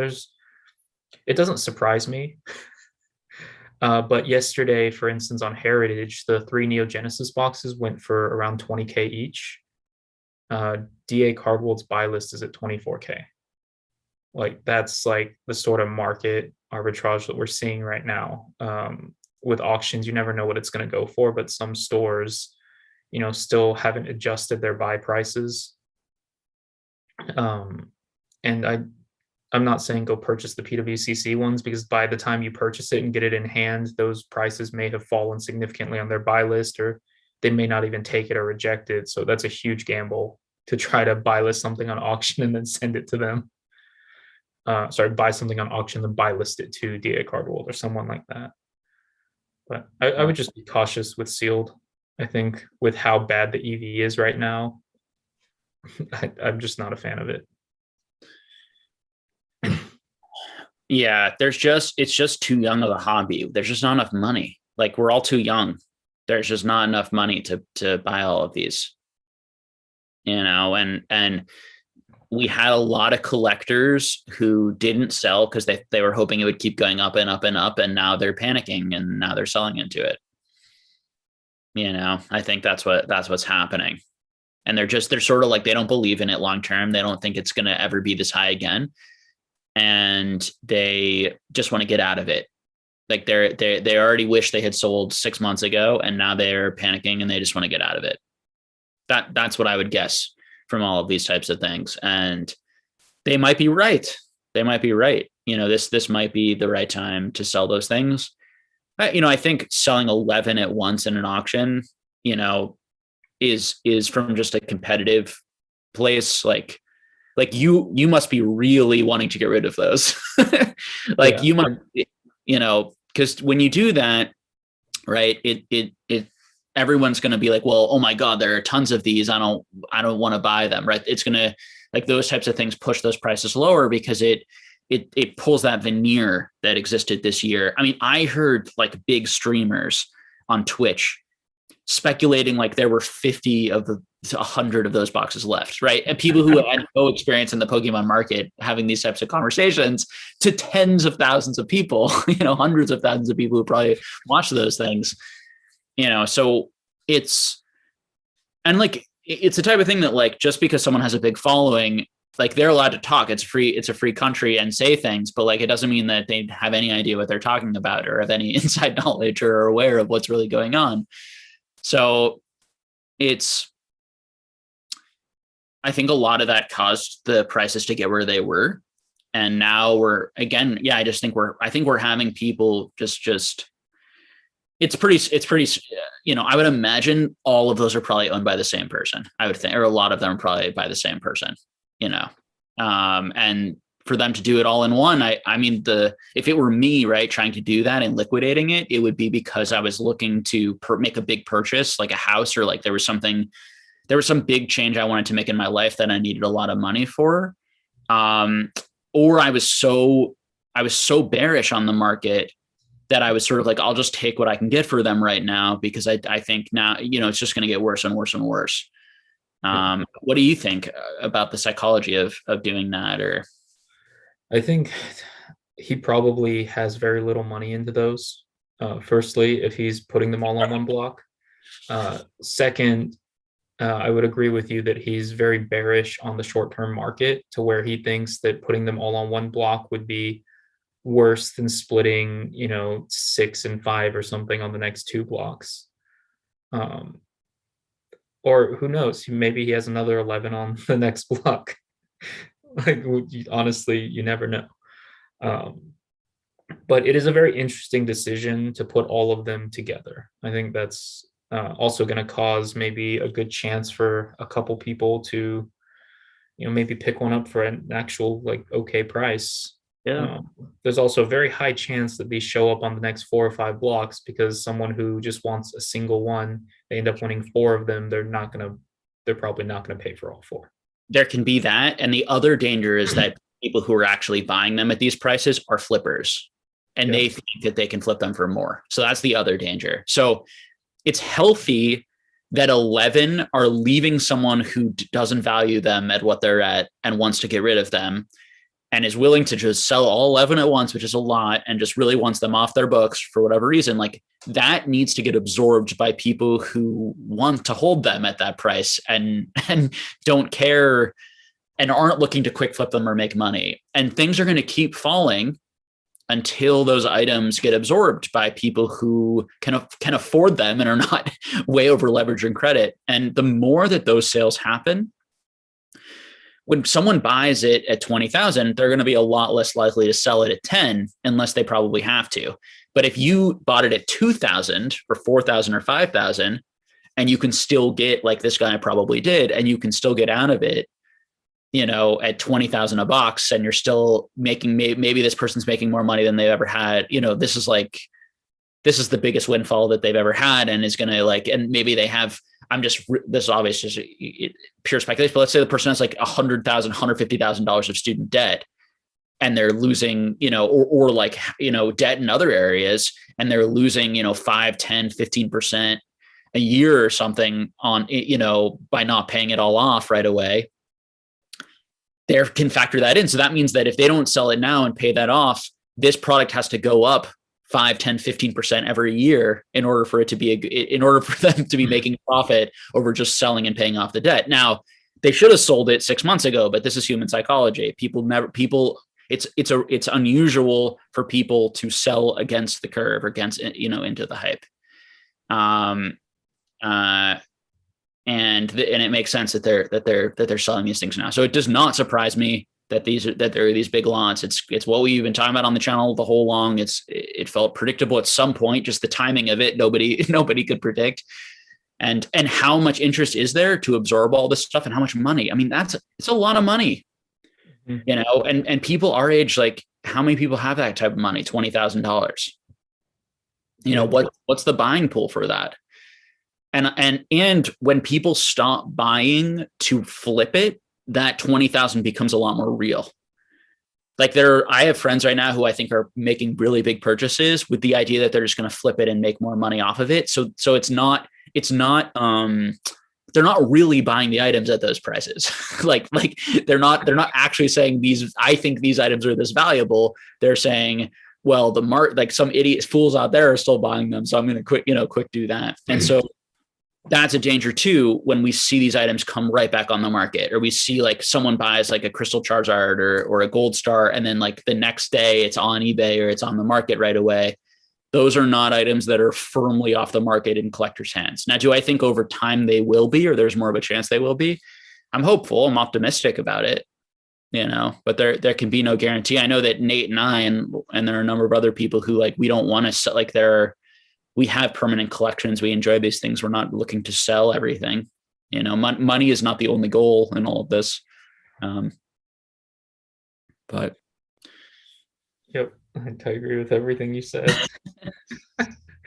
It doesn't surprise me. But yesterday, for instance, on Heritage, the 3 Neo Genesis boxes went for around 20K each. DA Cardworld's buy list is at 24K. Like, that's like the sort of market arbitrage that we're seeing right now. With auctions, you never know what it's going to go for, but some stores, still haven't adjusted their buy prices. And I'm not saying go purchase the Pwcc ones, because by the time you purchase it and get it in hand, those prices may have fallen significantly on their buy list, or they may not even take it or reject it. So that's a huge gamble to try to buy list something on auction and then send it to them. Buy something on auction and buy list it to DA Cardworld or someone like that. But I would just be cautious with sealed. I think with how bad the EV is right now, I'm just not a fan of it. Yeah, it's just too young of a hobby. There's just not enough money. Like, we're all too young. There's just not enough money to buy all of these. And we had a lot of collectors who didn't sell because they were hoping it would keep going up and up and up, and now they're panicking and now they're selling into it. I think that's what's happening. And they're sort of like, they don't believe in it long term. They don't think it's going to ever be this high again. And they just want to get out of it. Like they already wish they had sold 6 months ago, and now they're panicking and they just want to get out of it. That's what I would guess from all of these types of things. And they might be right. They might be right. This might be the right time to sell those things. I think selling 11 at once in an auction, is from just a competitive place. Like you must be really wanting to get rid of those. Like, yeah. You might, because when you do that, right, it everyone's going to be like, well, oh my God, there are tons of these. I don't want to buy them. Right. It's going to, like, those types of things push those prices lower because it pulls that veneer that existed this year. I mean, I heard like big streamers on Twitch speculating like there were 50 of the 100 of those boxes left, right? And people who had no experience in the Pokemon market having these types of conversations to tens of thousands of people, hundreds of thousands of people who probably watch those things, so it's the type of thing that, like, just because someone has a big following, like, they're allowed to talk. It's a free country and say things, but like, it doesn't mean that they have any idea what they're talking about or have any inside knowledge or are aware of what's really going on. So I think a lot of that caused the prices to get where they were. And now I think we're having people just, it's pretty, I would imagine all of those are probably owned by the same person, I would think, or a lot of them are probably by the same person, and for them to do it all in one, I mean, if it were me, right, trying to do that and liquidating it, it would be because I was looking to make a big purchase, like a house, or like there was some big change I wanted to make in my life that I needed a lot of money for. Or I was so bearish on the market that I was sort of like, I'll just take what I can get for them right now, because I think now, it's just going to get worse and worse and worse. What do you think about the psychology of doing that? Or I think he probably has very little money into those. Firstly, if he's putting them all on one block. Second, I would agree with you that he's very bearish on the short-term market, to where he thinks that putting them all on one block would be worse than splitting, 6 and 5 or something on the next 2 blocks. Or who knows, maybe he has another 11 on the next block. Like, honestly, you never know. But it is a very interesting decision to put all of them together. I think that's also going to cause maybe a good chance for a couple people to, maybe pick one up for an actual, like, okay price. Yeah. There's also a very high chance that these show up on the next 4 or 5 blocks, because someone who just wants a single one, they end up winning 4 of them. They're probably not going to pay for all 4. There can be that. And the other danger is that people who are actually buying them at these prices are flippers, and they think that they can flip them for more. So that's the other danger. So it's healthy that 11 are leaving someone who doesn't value them at what they're at and wants to get rid of them, and is willing to just sell all 11 at once, which is a lot, and just really wants them off their books for whatever reason. Like, that needs to get absorbed by people who want to hold them at that price and don't care and aren't looking to quick flip them or make money. And things are going to keep falling until those items get absorbed by people who can afford them and are not way over leveraged in credit. And the more that those sales happen, when someone buys it at 20,000, they're going to be a lot less likely to sell it at 10, unless they probably have to. But if you bought it at 2,000 or 4,000 or 5,000, and you can still get, like this guy probably did, and you can still get out of it, at 20,000 a box, and you're still making, maybe this person's making more money than they've ever had. This is the biggest windfall that they've ever had, and is going to and maybe they have, this is obviously just pure speculation, but let's say the person has like $100,000, $150,000 of student debt, and they're losing, or debt in other areas, and they're losing, 5, 10, 15% a year or something on, by not paying it all off right away. They can factor that in. So that means that if they don't sell it now and pay that off, this product has to go up 5, 10, 15% every year in order for it to be in order for them to be making profit over just selling and paying off the debt. Now, they should have sold it 6 months ago, but this is human psychology. It's unusual for people to sell against the curve or against, into the hype. And it makes sense that they're selling these things now. So it does not surprise me that there are these big lots. It's what we've been talking about on the channel the whole long. It felt predictable at some point, just the timing of it. Nobody could predict. And how much interest is there to absorb all this stuff, and how much money? I mean, it's a lot of money, and people our age, like, how many people have that type of money? $20,000. What's the buying pool for that? And when people stop buying to flip it, that 20,000 becomes a lot more real. Like I have friends right now who I think are making really big purchases with the idea that they're just going to flip it and make more money off of it. So they're not really buying the items at those prices. like they're not actually saying I think these items are this valuable. They're saying, well, like some fools out there are still buying them, so I'm going to quick do that. And so that's a danger too, when we see these items come right back on the market, or we see like someone buys like a Crystal Charizard or a Gold Star, and then like the next day it's on eBay or it's on the market right away. Those are not items that are firmly off the market in collectors' hands. Now, do I think over time they will be, or there's more of a chance they will be? I'm hopeful. I'm optimistic about it, but there can be no guarantee. I know that Nate and I, and there are a number of other people who, like, we don't want to sell, like, we have permanent collections. We enjoy these things. We're not looking to sell everything. Money is not the only goal in all of this. But yep, I agree with everything you said.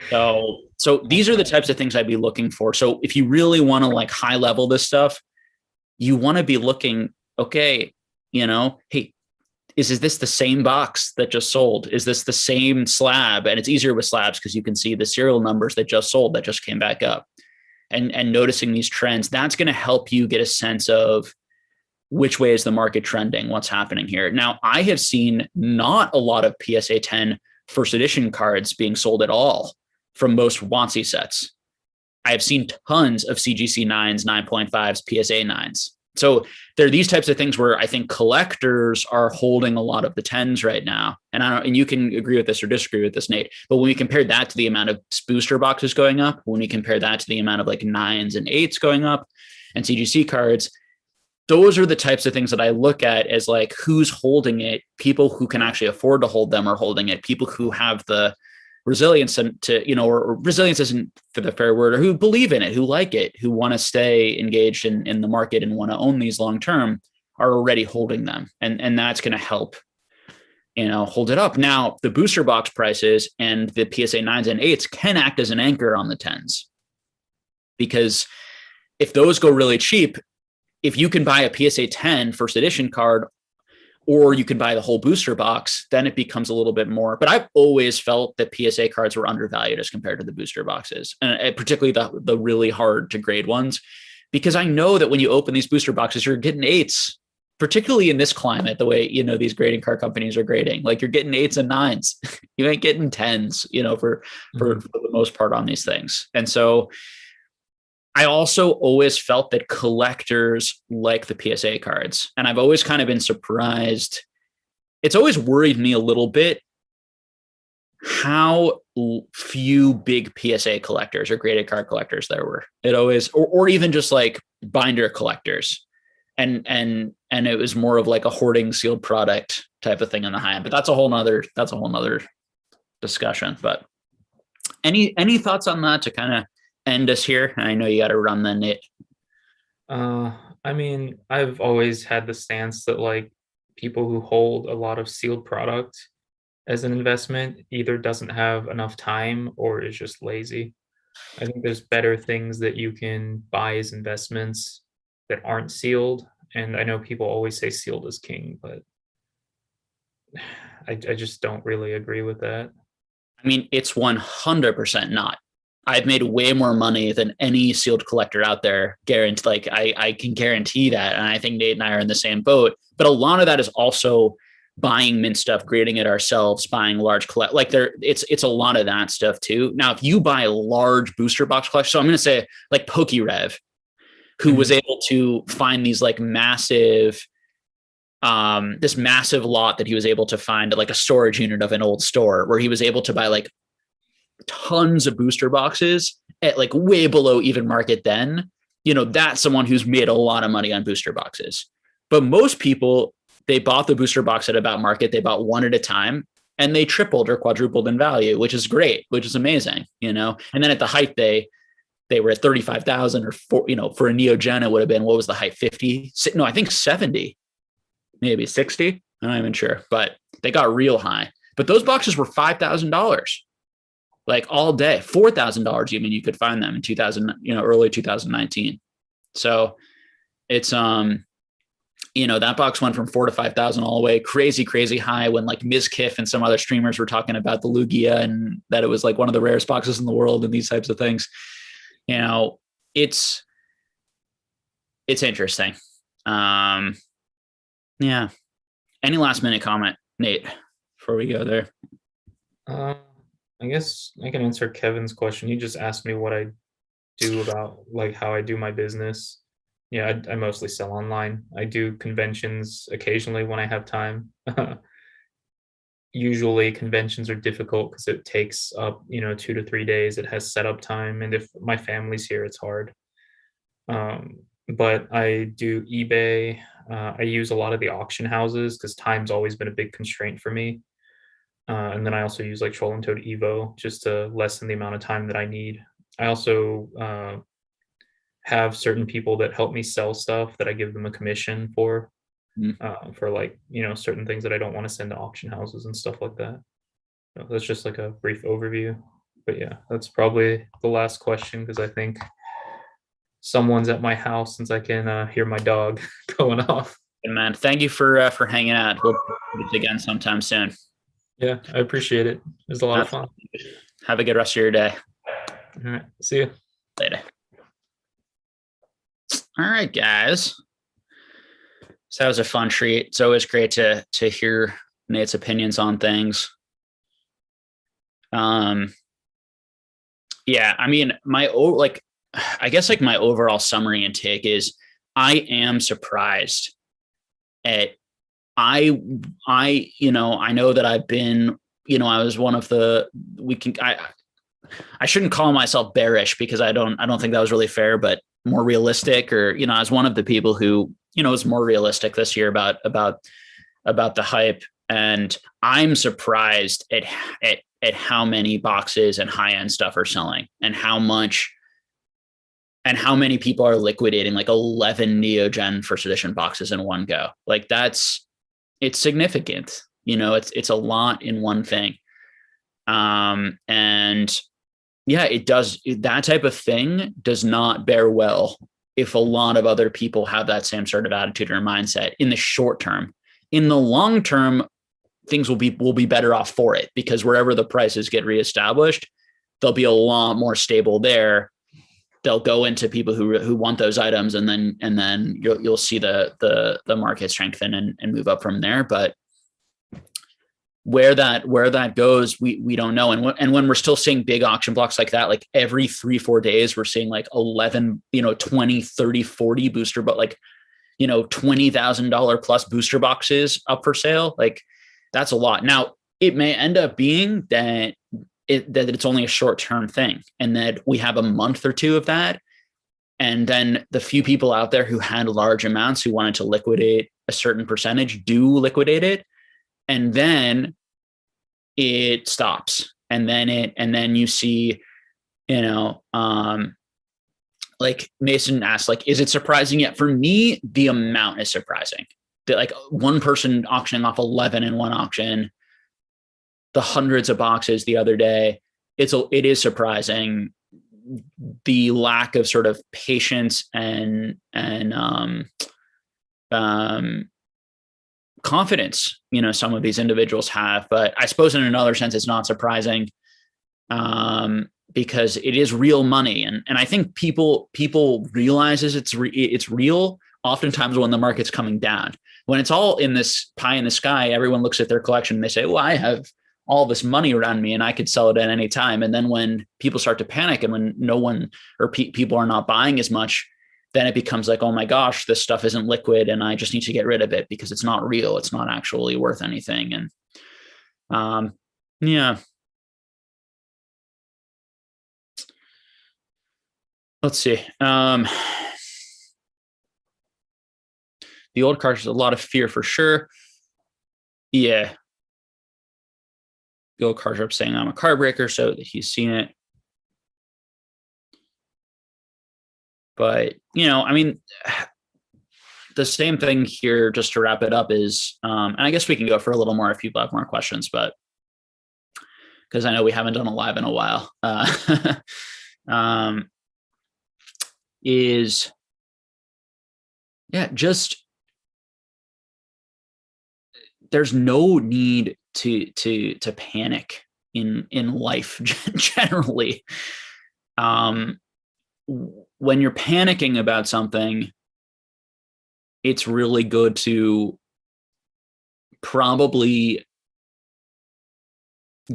So these are the types of things I'd be looking for. So if you really want to like high level this stuff, you want to be looking, okay, hey, is this the same box that just sold? Is this the same slab? And it's easier with slabs because you can see the serial numbers that just sold, that just came back up, and noticing these trends. That's going to help you get a sense of which way is the market trending, what's happening here. Now, I have seen not a lot of PSA 10 first edition cards being sold at all from most WotC sets. I have seen tons of CGC 9s, 9.5s, PSA 9s. So there are these types of things where I think collectors are holding a lot of the 10s right now. And you can agree with this or disagree with this, Nate, but when we compare that to the amount of booster boxes going up, when we compare that to the amount of like 9s and 8s going up and CGC cards, those are the types of things that I look at as like, who's holding it? People who can actually afford to hold them are holding it. People who have the resilience or resilience isn't for the fair word, or who believe in it, who like it, who want to stay engaged in the market and want to own these long-term, are already holding them. And that's going to help, hold it up. Now, the booster box prices and the PSA 9s and 8s can act as an anchor on the 10s, because if those go really cheap, if you can buy a PSA 10 first edition card, or you can buy the whole booster box, then it becomes a little bit more. But I've always felt that PSA cards were undervalued as compared to the booster boxes, and particularly the really hard to grade ones, because I know that when you open these booster boxes, you're getting 8s, particularly in this climate, the way, these grading card companies are grading, like you're getting 8s and 9s. You ain't getting 10s, for the most part on these things. And so I also always felt that collectors like the PSA cards, and I've always kind of been surprised. It's always worried me a little bit how few big PSA collectors or graded card collectors there were. It always, or even just like binder collectors, and it was more of like a hoarding sealed product type of thing in the high end. But that's a whole nother discussion. But any thoughts on that to kind of end us here? I know you got to run then, Nate. I mean, I've always had the stance that like people who hold a lot of sealed product as an investment either doesn't have enough time or is just lazy. I think there's better things that you can buy as investments that aren't sealed. And I know people always say sealed is king, but I just don't really agree with that. I mean, it's 100% not. I've made way more money than any sealed collector out there. I can guarantee that. And I think Nate and I are in the same boat. But a lot of that is also buying mint stuff, grading it ourselves, buying large collect, like it's a lot of that stuff too. Now, if you buy a large booster box collection, so I'm going to say like PokeRev, who was able to find these like massive, this massive lot that he was able to find at like a storage unit of an old store, where he was able to buy like tons of booster boxes at like way below even market then, that's someone who's made a lot of money on booster boxes. But most people, they bought the booster box at about market. They bought one at a time, and they tripled or quadrupled in value, which is great, which is amazing, And then at the height, they were at 35,000 or for a Neogen, it would have been, what was the height? 50? No, I think 70, maybe 60. I'm not even sure, but they got real high. But those boxes were $5,000, like all day, $4,000 even. You could find them in 2000, early 2019. So it's, that box went from 4,000 to 5,000 all the way crazy, crazy high when like Ms. Kiff and some other streamers were talking about the Lugia and that it was like one of the rarest boxes in the world and these types of things. It's interesting. Yeah. Any last minute comment, Nate, before we go there? I guess I can answer Kevin's question. He just asked me what I do about like how I do my business. Yeah, I mostly sell online. I do conventions occasionally when I have time. Usually conventions are difficult because it takes up, 2 to 3 days. It has setup time. And if my family's here, it's hard. But I do eBay. I use a lot of the auction houses because time's always been a big constraint for me. And then I also use like Troll and Toad Evo just to lessen the amount of time that I need. I also have certain people that help me sell stuff that I give them a commission for like, certain things that I don't want to send to auction houses and stuff like that. So that's just like a brief overview. But yeah, that's probably the last question because I think someone's at my house since I can hear my dog going off. Good man. Thank you for hanging out. We'll do this again sometime soon. Yeah, I appreciate it. It was a lot of fun. Have a good rest of your day. All right. See you later. All right, guys. So that was a fun treat. It's always great to hear Nate's opinions on things. Yeah, I mean, my overall summary and take is I am surprised at I know that I've been, I was one of the, I shouldn't call myself bearish because I don't think that was really fair, but more realistic, or, I was one of the people who, was more realistic this year about the hype. And I'm surprised at how many boxes and high end stuff are selling and how many people are liquidating like 11 Neogen first edition boxes in one go. Like it's significant, it's a lot in one thing. And yeah, that type of thing does not bear well if a lot of other people have that same sort of attitude or mindset in the short term. In the long term, things will be better off for it because wherever the prices get reestablished, they'll be a lot more stable there. They'll go into people who want those items, and then you'll see the market strengthen and move up from there. But where that goes, we don't know. And when we're still seeing big auction blocks like that, like every 3-4 days, we're seeing like 11, 20, 30, 40 booster, but like, $20,000 plus booster boxes up for sale. Like that's a lot. Now it may end up being that it's only a short-term thing and that we have a month or two of that. And then the few people out there who had large amounts who wanted to liquidate a certain percentage do liquidate it. And then it stops. And then you see, like Mason asked, like, is it surprising yet? For me, the amount is surprising. That like one person auctioning off 11 in one auction, the hundreds of boxes the other day, it is surprising the lack of sort of patience and confidence, some of these individuals have. But I suppose in another sense, it's not surprising because it is real money. And I think people realizes it's real oftentimes when the market's coming down. when it's all in this pie in the sky, everyone looks at their collection and they say, well, I have all this money around me and I could sell it at any time. And then when people start to panic and when no one or people are not buying as much, then it becomes like, oh my gosh, this stuff isn't liquid and I just need to get rid of it because it's not real. It's not actually worth anything. And yeah. Let's see. The old cards, a lot of fear for sure. Yeah. The old cards are saying I'm a card breaker, so he's seen it. But, you know, I mean, the same thing here, just to wrap it up, is, and I guess we can go for a little more if people have more questions, but because I know we haven't done a live in a while, is, yeah, just, there's no need to panic in life generally. When you're panicking about something, it's really good to probably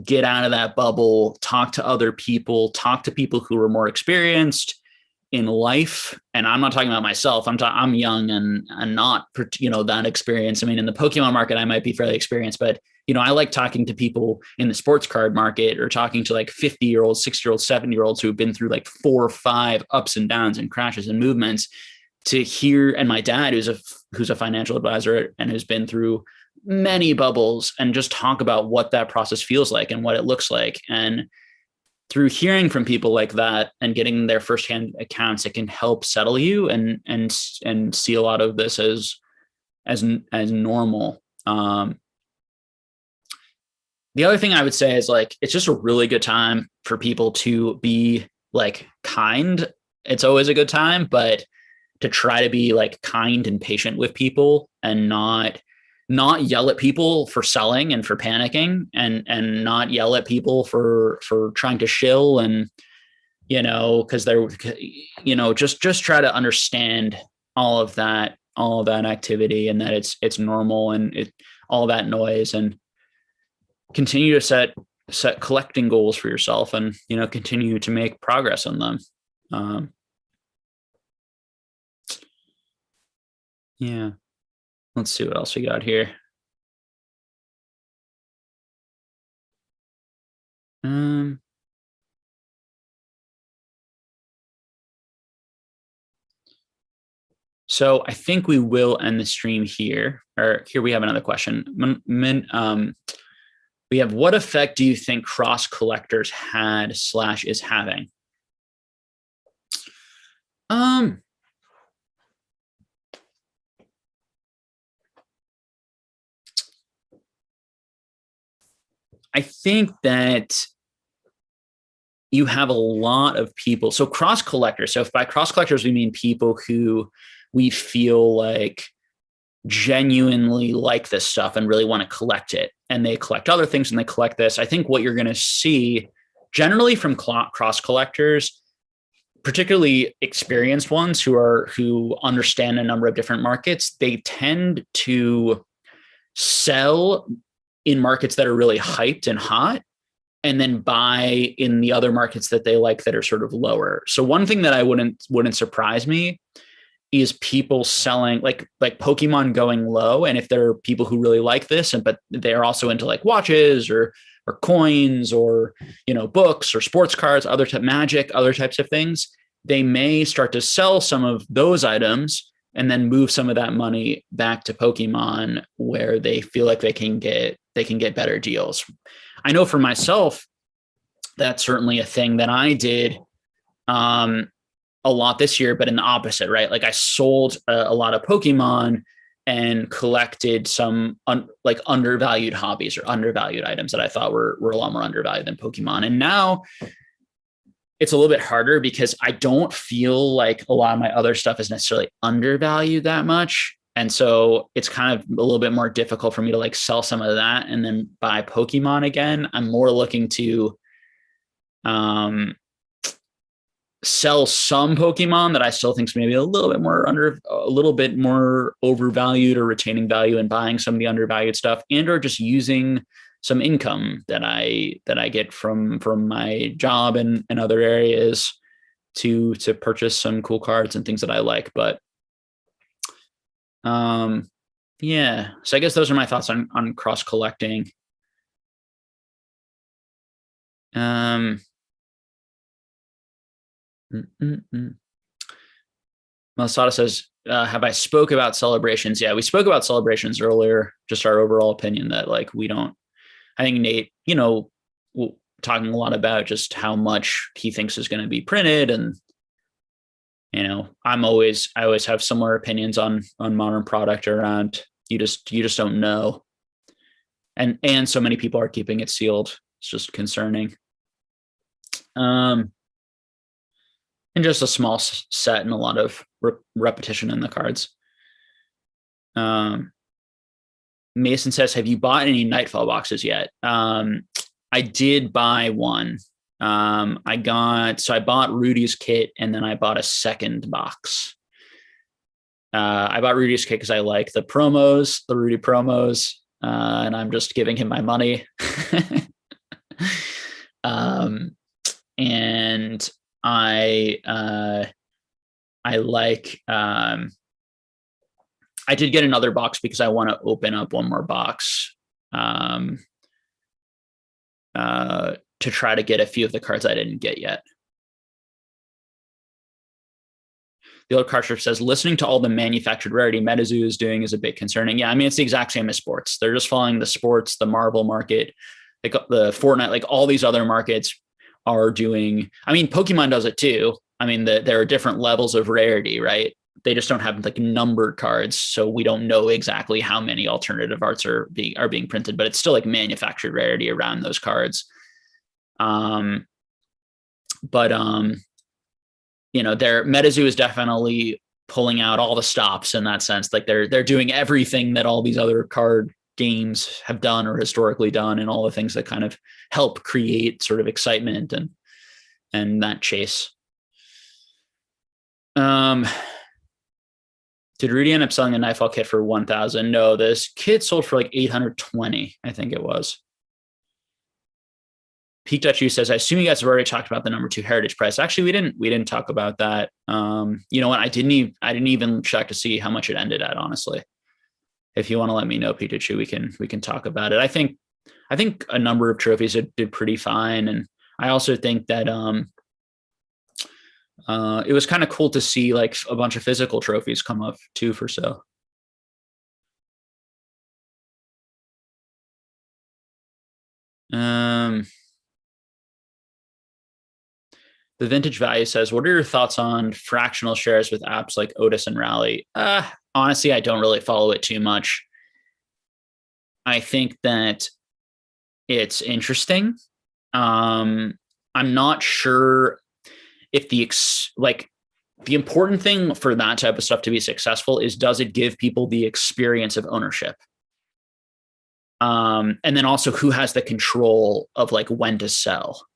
get out of that bubble, talk to other people, talk to people who are more experienced in life. And I'm not talking about myself. I'm young and not, you know, that experienced. I mean, in the Pokemon market, I might be fairly experienced, but you know, I like talking to people in the sports card market or talking to like 50-year-olds, 60-year-olds, 70-year-olds who've been through like 4 or 5 ups and downs and crashes and movements to hear. And my dad, who's a financial advisor and has been through many bubbles, and just talk about what that process feels like and what it looks like. And through hearing from people like that and getting their firsthand accounts, it can help settle you and see a lot of this as normal. The other thing I would say is like, it's just a really good time for people to be like kind. It's always a good time, but to try to be like kind and patient with people and not yell at people for selling and for panicking and not yell at people for trying to shill and, you know, cause they're, you know, just try to understand all of that activity and that it's normal and all that noise, and continue to set collecting goals for yourself and, you know, continue to make progress on them. Yeah. Let's see what else we got here. So I think we will end the stream here. Or here we have another question. We have, what effect do you think cross collectors had / is having? I think that you have a lot of people. So cross collectors. So if by cross collectors, we mean people who we feel like genuinely like this stuff and really want to collect it, and they collect other things and they collect this. I think what you're going to see generally from cross collectors, particularly experienced ones who understand a number of different markets, they tend to sell in markets that are really hyped and hot, and then buy in the other markets that they like that are sort of lower. So one thing that I wouldn't surprise me is people selling like Pokemon going low. And if there are people who really like this, but they're also into like watches or coins or, you know, books or sports cards, Magic, other types of things, they may start to sell some of those items and then move some of that money back to Pokemon where they feel like they can get better deals. I know for myself, that's certainly a thing that I did a lot this year, but in the opposite, right? Like I sold a lot of Pokemon and collected some undervalued hobbies or undervalued items that I thought were a lot more undervalued than Pokemon. And now it's a little bit harder because I don't feel like a lot of my other stuff is necessarily undervalued that much. And so it's kind of a little bit more difficult for me to like sell some of that and then buy Pokemon again. I'm more looking to sell some Pokemon that I still think is maybe a little bit more overvalued or retaining value and buying some of the undervalued stuff, and or just using some income that I get from my job and other areas to purchase some cool cards and things that I like. But yeah, so I guess those are my thoughts on cross collecting. Masada says, have I spoke about celebrations? Yeah, we spoke about celebrations earlier, just our overall opinion that like we don't, I think Nate, talking a lot about just how much he thinks is going to be printed. And, I always have similar opinions on modern product around, you just don't know. And so many people are keeping it sealed. It's just concerning. And just a small set and a lot of repetition in the cards. Mason says, have you bought any Nightfall boxes yet? I did buy one. I bought Rudy's kit and then I bought a second box. I bought Rudy's kit because I like the Rudy promos, and I'm just giving him my money. And I like, I did get another box because I want to open up one more box to try to get a few of the cards I didn't get yet. The old card strip says, listening to all the manufactured rarity MetaZoo is doing is a bit concerning. Yeah, I mean, it's the exact same as sports. They're just following the sports, the marble market, like the Fortnite, like all these other markets are doing. I mean, Pokemon does it too. I mean, there are different levels of rarity, right? They just don't have like numbered cards, so we don't know exactly how many alternative arts are being printed, but it's still like manufactured rarity around those cards. Their MetaZoo is definitely pulling out all the stops in that sense. Like they're doing everything that all these other card games have done or historically done, and all the things that kind of help create sort of excitement and that chase. Did Rudy end up selling a Nightfall kit for 1,000? No, this kit sold for like 820, I think it was. Peak Dutch says, I assume you guys have already talked about the number 2 heritage price. Actually, we didn't talk about that. You know what? I didn't even check to see how much it ended at, honestly. If you want to let me know, Peak Dutch, we can talk about it. I think a number of trophies did pretty fine. And I also think that it was kind of cool to see like a bunch of physical trophies come up too for sale. The Vintage Value says, what are your thoughts on fractional shares with apps like Otis and Rally? Honestly, I don't really follow it too much. I think that it's interesting. I'm not sure if the important thing for that type of stuff to be successful is, does it give people the experience of ownership? And then also, who has the control of like when to sell?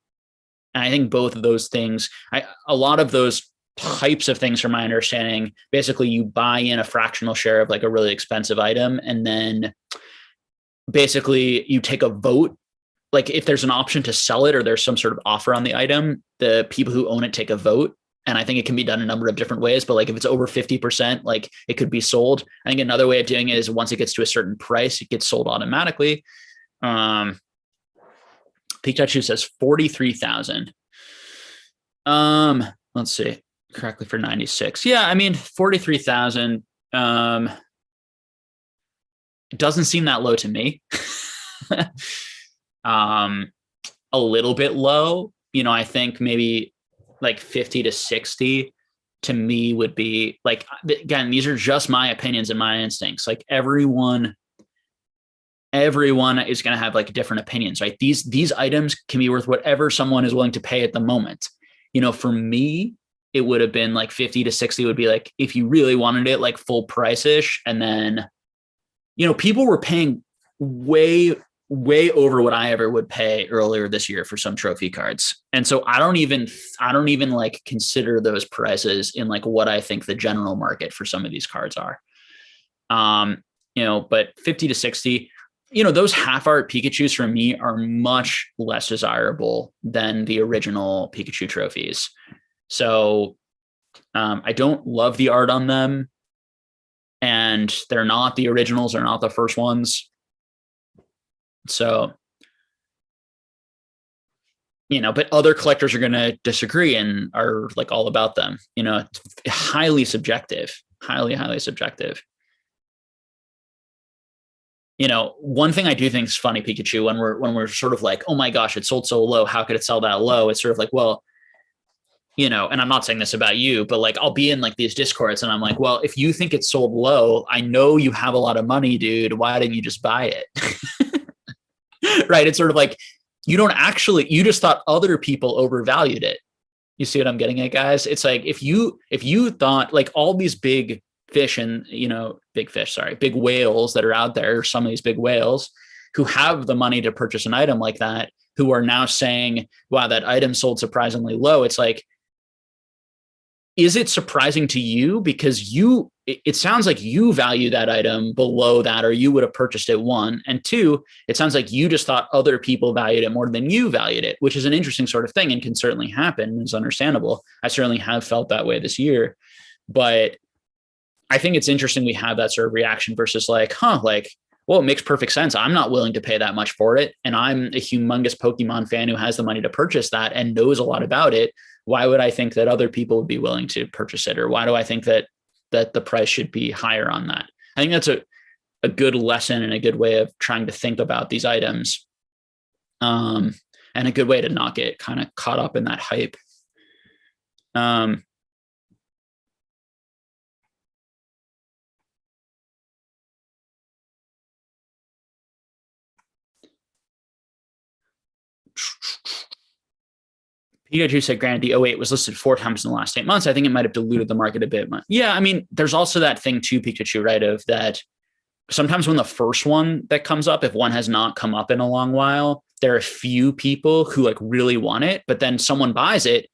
And I think both of those things, a lot of those types of things, from my understanding, basically you buy in a fractional share of like a really expensive item, and then basically you take a vote. Like if there's an option to sell it or there's some sort of offer on the item, the people who own it take a vote. And I think it can be done a number of different ways, but like if it's over 50%, like it could be sold. I think another way of doing it is once it gets to a certain price, it gets sold automatically. Pikachu says 43,000. Let's see, correctly for 96. Yeah, I mean 43,000. It doesn't seem that low to me. A little bit low. I think maybe like 50 to 60 to me would be like, again, these are just my opinions and my instincts. Like everyone is going to have like different opinions, right? These items can be worth whatever someone is willing to pay at the moment. For me, it would have been like 50 to 60 would be like, if you really wanted it, like full price-ish. And then, people were paying way way over what I ever would pay earlier this year for some trophy cards. And so I don't even like consider those prices in like what I think the general market for some of these cards are. But 50 to 60, those half art Pikachus for me are much less desirable than the original Pikachu trophies. So I don't love the art on them, and they're not the originals, they're not the first ones. So, but other collectors are going to disagree and are like all about them. It's highly subjective, highly, highly subjective. One thing I do think is funny, Pikachu, when we're sort of like, oh my gosh, it sold so low, how could it sell that low? It's sort of like, well, and I'm not saying this about you, but like I'll be in like these discords and I'm like, well, if you think it's sold low, I know you have a lot of money, dude. Why didn't you just buy it? Right? It's sort of like you just thought other people overvalued it. You see what I'm getting at, guys? It's like if you thought like all these big fish and big whales that are out there, some of these big whales who have the money to purchase an item like that, who are now saying, wow, that item sold surprisingly low. It's like, is it surprising to you? Because it sounds like you value that item below that, or you would have purchased it, one. And two, it sounds like you just thought other people valued it more than you valued it, which is an interesting sort of thing and can certainly happen. It's understandable. I certainly have felt that way this year, but I think it's interesting we have that sort of reaction versus like, well, it makes perfect sense. I'm not willing to pay that much for it. And I'm a humongous Pokemon fan who has the money to purchase that and knows a lot about it. Why would I think that other people would be willing to purchase it? Or why do I think that the price should be higher on that? I think that's a good lesson and a good way of trying to think about these items. And a good way to not get kind of caught up in that hype. Pikachu said, granted, the 08 was listed 4 times in the last 8 months. I think it might have diluted the market a bit. Yeah, I mean, there's also that thing too, Pikachu, right, of that sometimes when the first one that comes up, if one has not come up in a long while, there are a few people who like really want it, but then someone buys it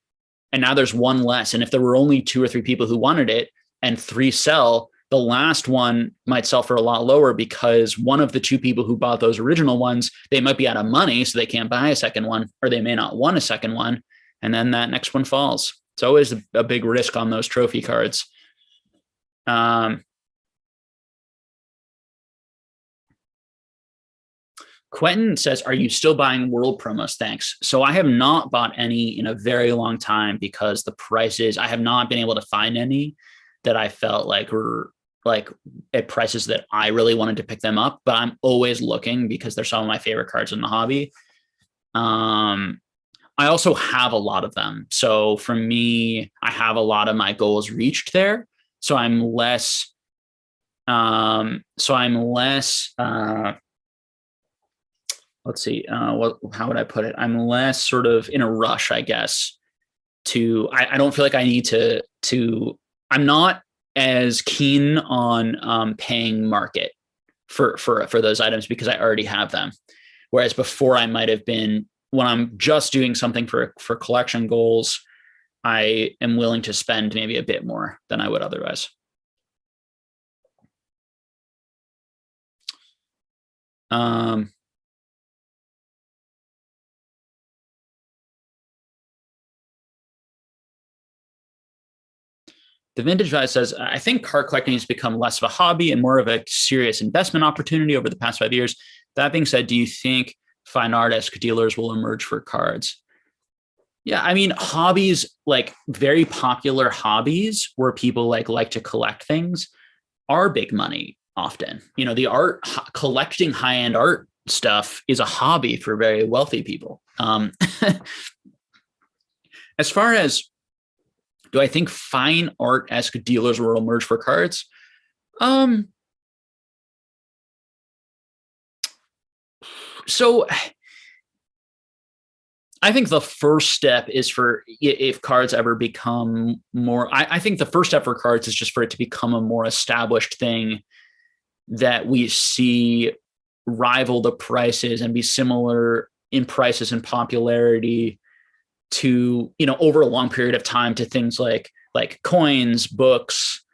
and now there's one less. And if there were only 2 or 3 people who wanted it and 3 sell, the last one might sell for a lot lower because one of the 2 people who bought those original ones, they might be out of money, so they can't buy a second one, or they may not want a second one. And then that next one falls. It's always a big risk on those trophy cards. Quentin says, are you still buying world promos? Thanks. So I have not bought any in a very long time because the prices, I have not been able to find any that I felt like were like at prices that I really wanted to pick them up, but I'm always looking because they're some of my favorite cards in the hobby. I also have a lot of them. So for me, I have a lot of my goals reached there. So I'm less, let's see, how would I put it? I'm less sort of in a rush, I guess, I don't feel like I need to, I'm not as keen on paying market for those items because I already have them. Whereas before I might have been, when I'm just doing something for collection goals, I am willing to spend maybe a bit more than I would otherwise. The Vintage Vice says, I think card collecting has become less of a hobby and more of a serious investment opportunity over the past 5 years. That being said, do you think fine art-esque dealers will emerge for cards? Yeah, I mean, hobbies, like very popular hobbies where people like to collect things are big money often. The art, collecting high-end art stuff is a hobby for very wealthy people. As far as, do I think fine art-esque dealers will emerge for cards? So I think the first step is if cards ever become more, I think the first step for cards is just for it to become a more established thing that we see rival the prices and be similar in prices and popularity to, over a long period of time to things like coins, books,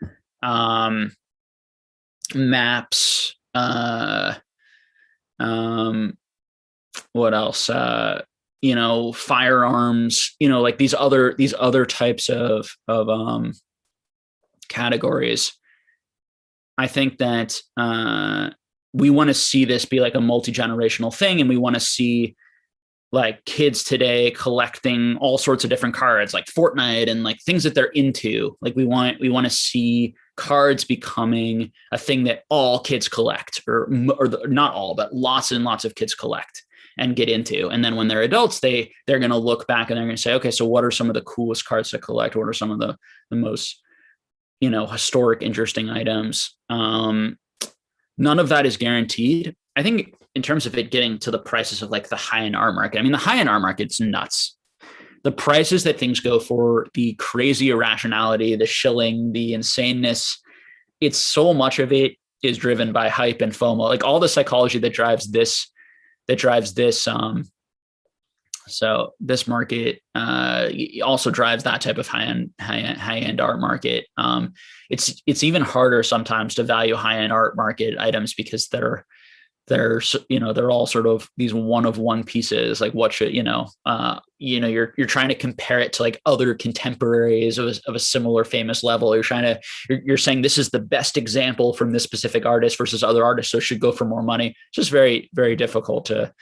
maps, what else? Firearms, like these other types of categories. I think that we want to see this be like a multi-generational thing, and we want to see like kids today collecting all sorts of different cards, like Fortnite and like things that they're into. Like we want to see cards becoming a thing that all kids collect, or not all, but lots and lots of kids collect and get into. And then when they're adults, they're going to look back and they're going to say, okay, so what are some of the coolest cards to collect? What are some of the most, historic, interesting items? None of that is guaranteed. I think in terms of it getting to the prices of like the high-end art market, I mean, the high-end art market's nuts. The prices that things go for, the crazy irrationality, the shilling, the insaneness, it's so much of it is driven by hype and FOMO, like all the psychology that drives this. So this market also drives that type of high-end art market. It's even harder sometimes to value high-end art market items because they're all sort of these one-of-one pieces. Like what should, you're trying to compare it to like other contemporaries of a similar famous level. You're saying this is the best example from this specific artist versus other artists, so it should go for more money. It's just very, very difficult to,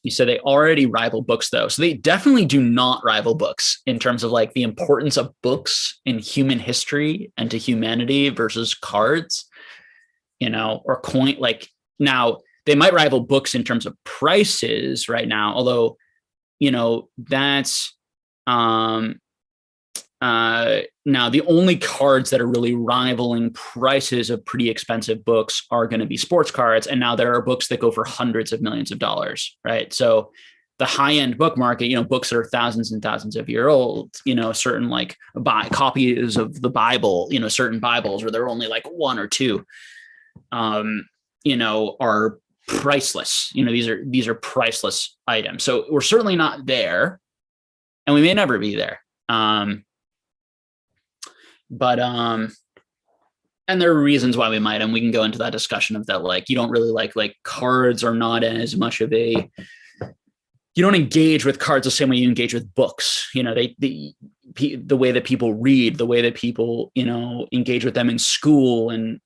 you said they already rival books though. So they definitely do not rival books in terms of like the importance of books in human history and to humanity versus cards. Or coin. Like now they might rival books in terms of prices right now, although, that's now the only cards that are really rivaling prices of pretty expensive books are going to be sports cards. And now there are books that go for hundreds of millions of dollars, right? So the high-end book market, books that are thousands and thousands of years old, certain like copies of the Bible, certain Bibles where there are only like one or two, are priceless. These are priceless items. So we're certainly not there, and we may never be there. But and there are reasons why we might, and we can go into that discussion of that. Like you don't really like cards are not as much of a, you don't engage with cards the same way you engage with books. The way that people read, the way that people, engage with them in school and,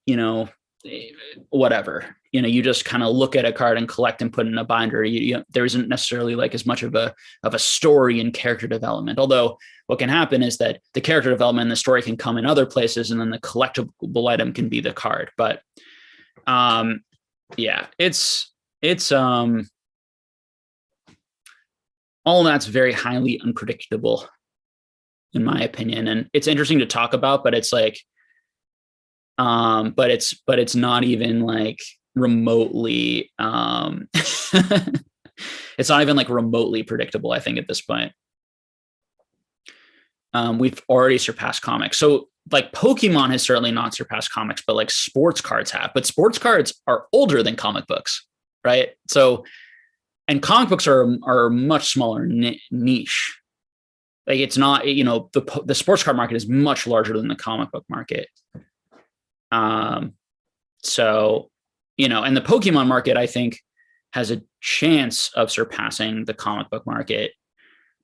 whatever, you just kind of look at a card and collect and put in a binder. There isn't necessarily like as much of a story and character development. Although what can happen is that the character development and the story can come in other places, and then the collectible item can be the card. But yeah, it's all that's very highly unpredictable in my opinion. And it's interesting to talk about, but it's like, but it's not even like remotely, it's not even like remotely predictable, I think, at this point. We've already surpassed comics. So like Pokemon has certainly not surpassed comics, but like sports cards have. But sports cards are older than comic books, right? So, and comic books are a much smaller niche. Like it's not, the sports card market is much larger than the comic book market. So, and the Pokemon market, I think, has a chance of surpassing the comic book market.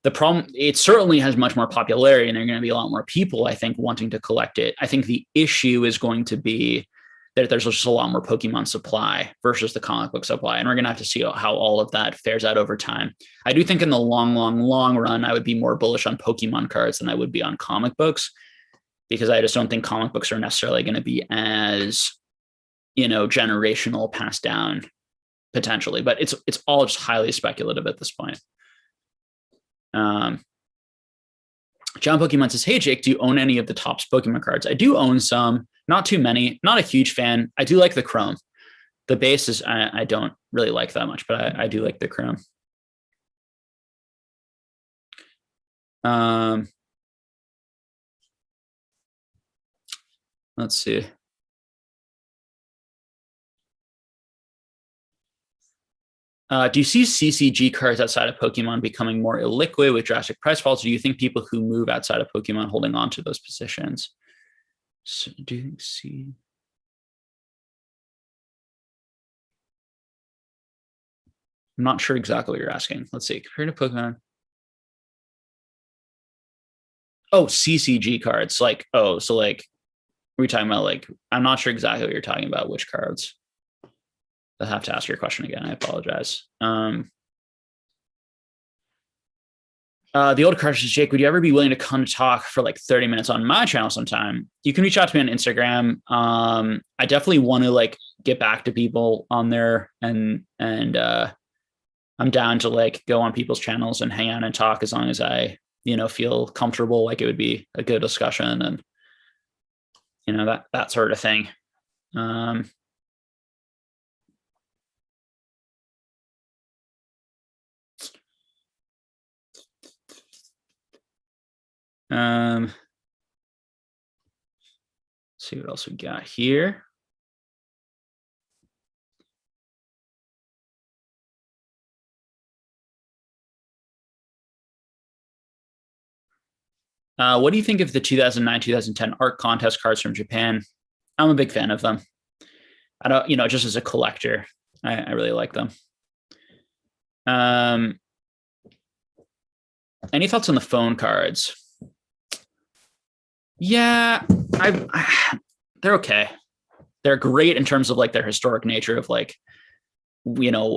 The problem, it certainly has much more popularity, and there are going to be a lot more people, I think, wanting to collect it. I think the issue is going to be that there's just a lot more Pokemon supply versus the comic book supply. And we're going to have to see how all of that fares out over time. I do think in the long run, I would be more bullish on Pokemon cards than I would be on comic books, because I just don't think comic books are necessarily going to be as, generational passed down potentially, but it's all just highly speculative at this point. John Pokemon says, hey, Jake, do you own any of the Topps Pokemon cards? I do own some, not too many, not a huge fan. I do like the chrome. The base is, I don't really like that much, but I do like the chrome. Let's see. Do you see CCG cards outside of Pokemon becoming more illiquid with drastic price falls? Or do you think people who move outside of Pokemon holding on to those positions? So do you see? I'm not sure exactly what you're asking. Let's see. Compared to Pokemon. Oh, CCG cards. Like, oh, so like, are we talking about like, I'm not sure exactly what you're talking about, which cards. I'll have to ask your question again. I apologize. The old card says, Jake, would you ever be willing to come to talk for like 30 minutes on my channel sometime? You can reach out to me on Instagram. I definitely want to like get back to people on there, and I'm down to like go on people's channels and hang out and talk as long as I, feel comfortable, like it would be a good discussion and, that sort of thing. Let's see what else we got here. What do you think of the 2009-2010 art contest cards from Japan? I'm a big fan of them. I don't, just as a collector, I really like them. Any thoughts on the phone cards? Yeah, they're okay. They're great in terms of like their historic nature of like,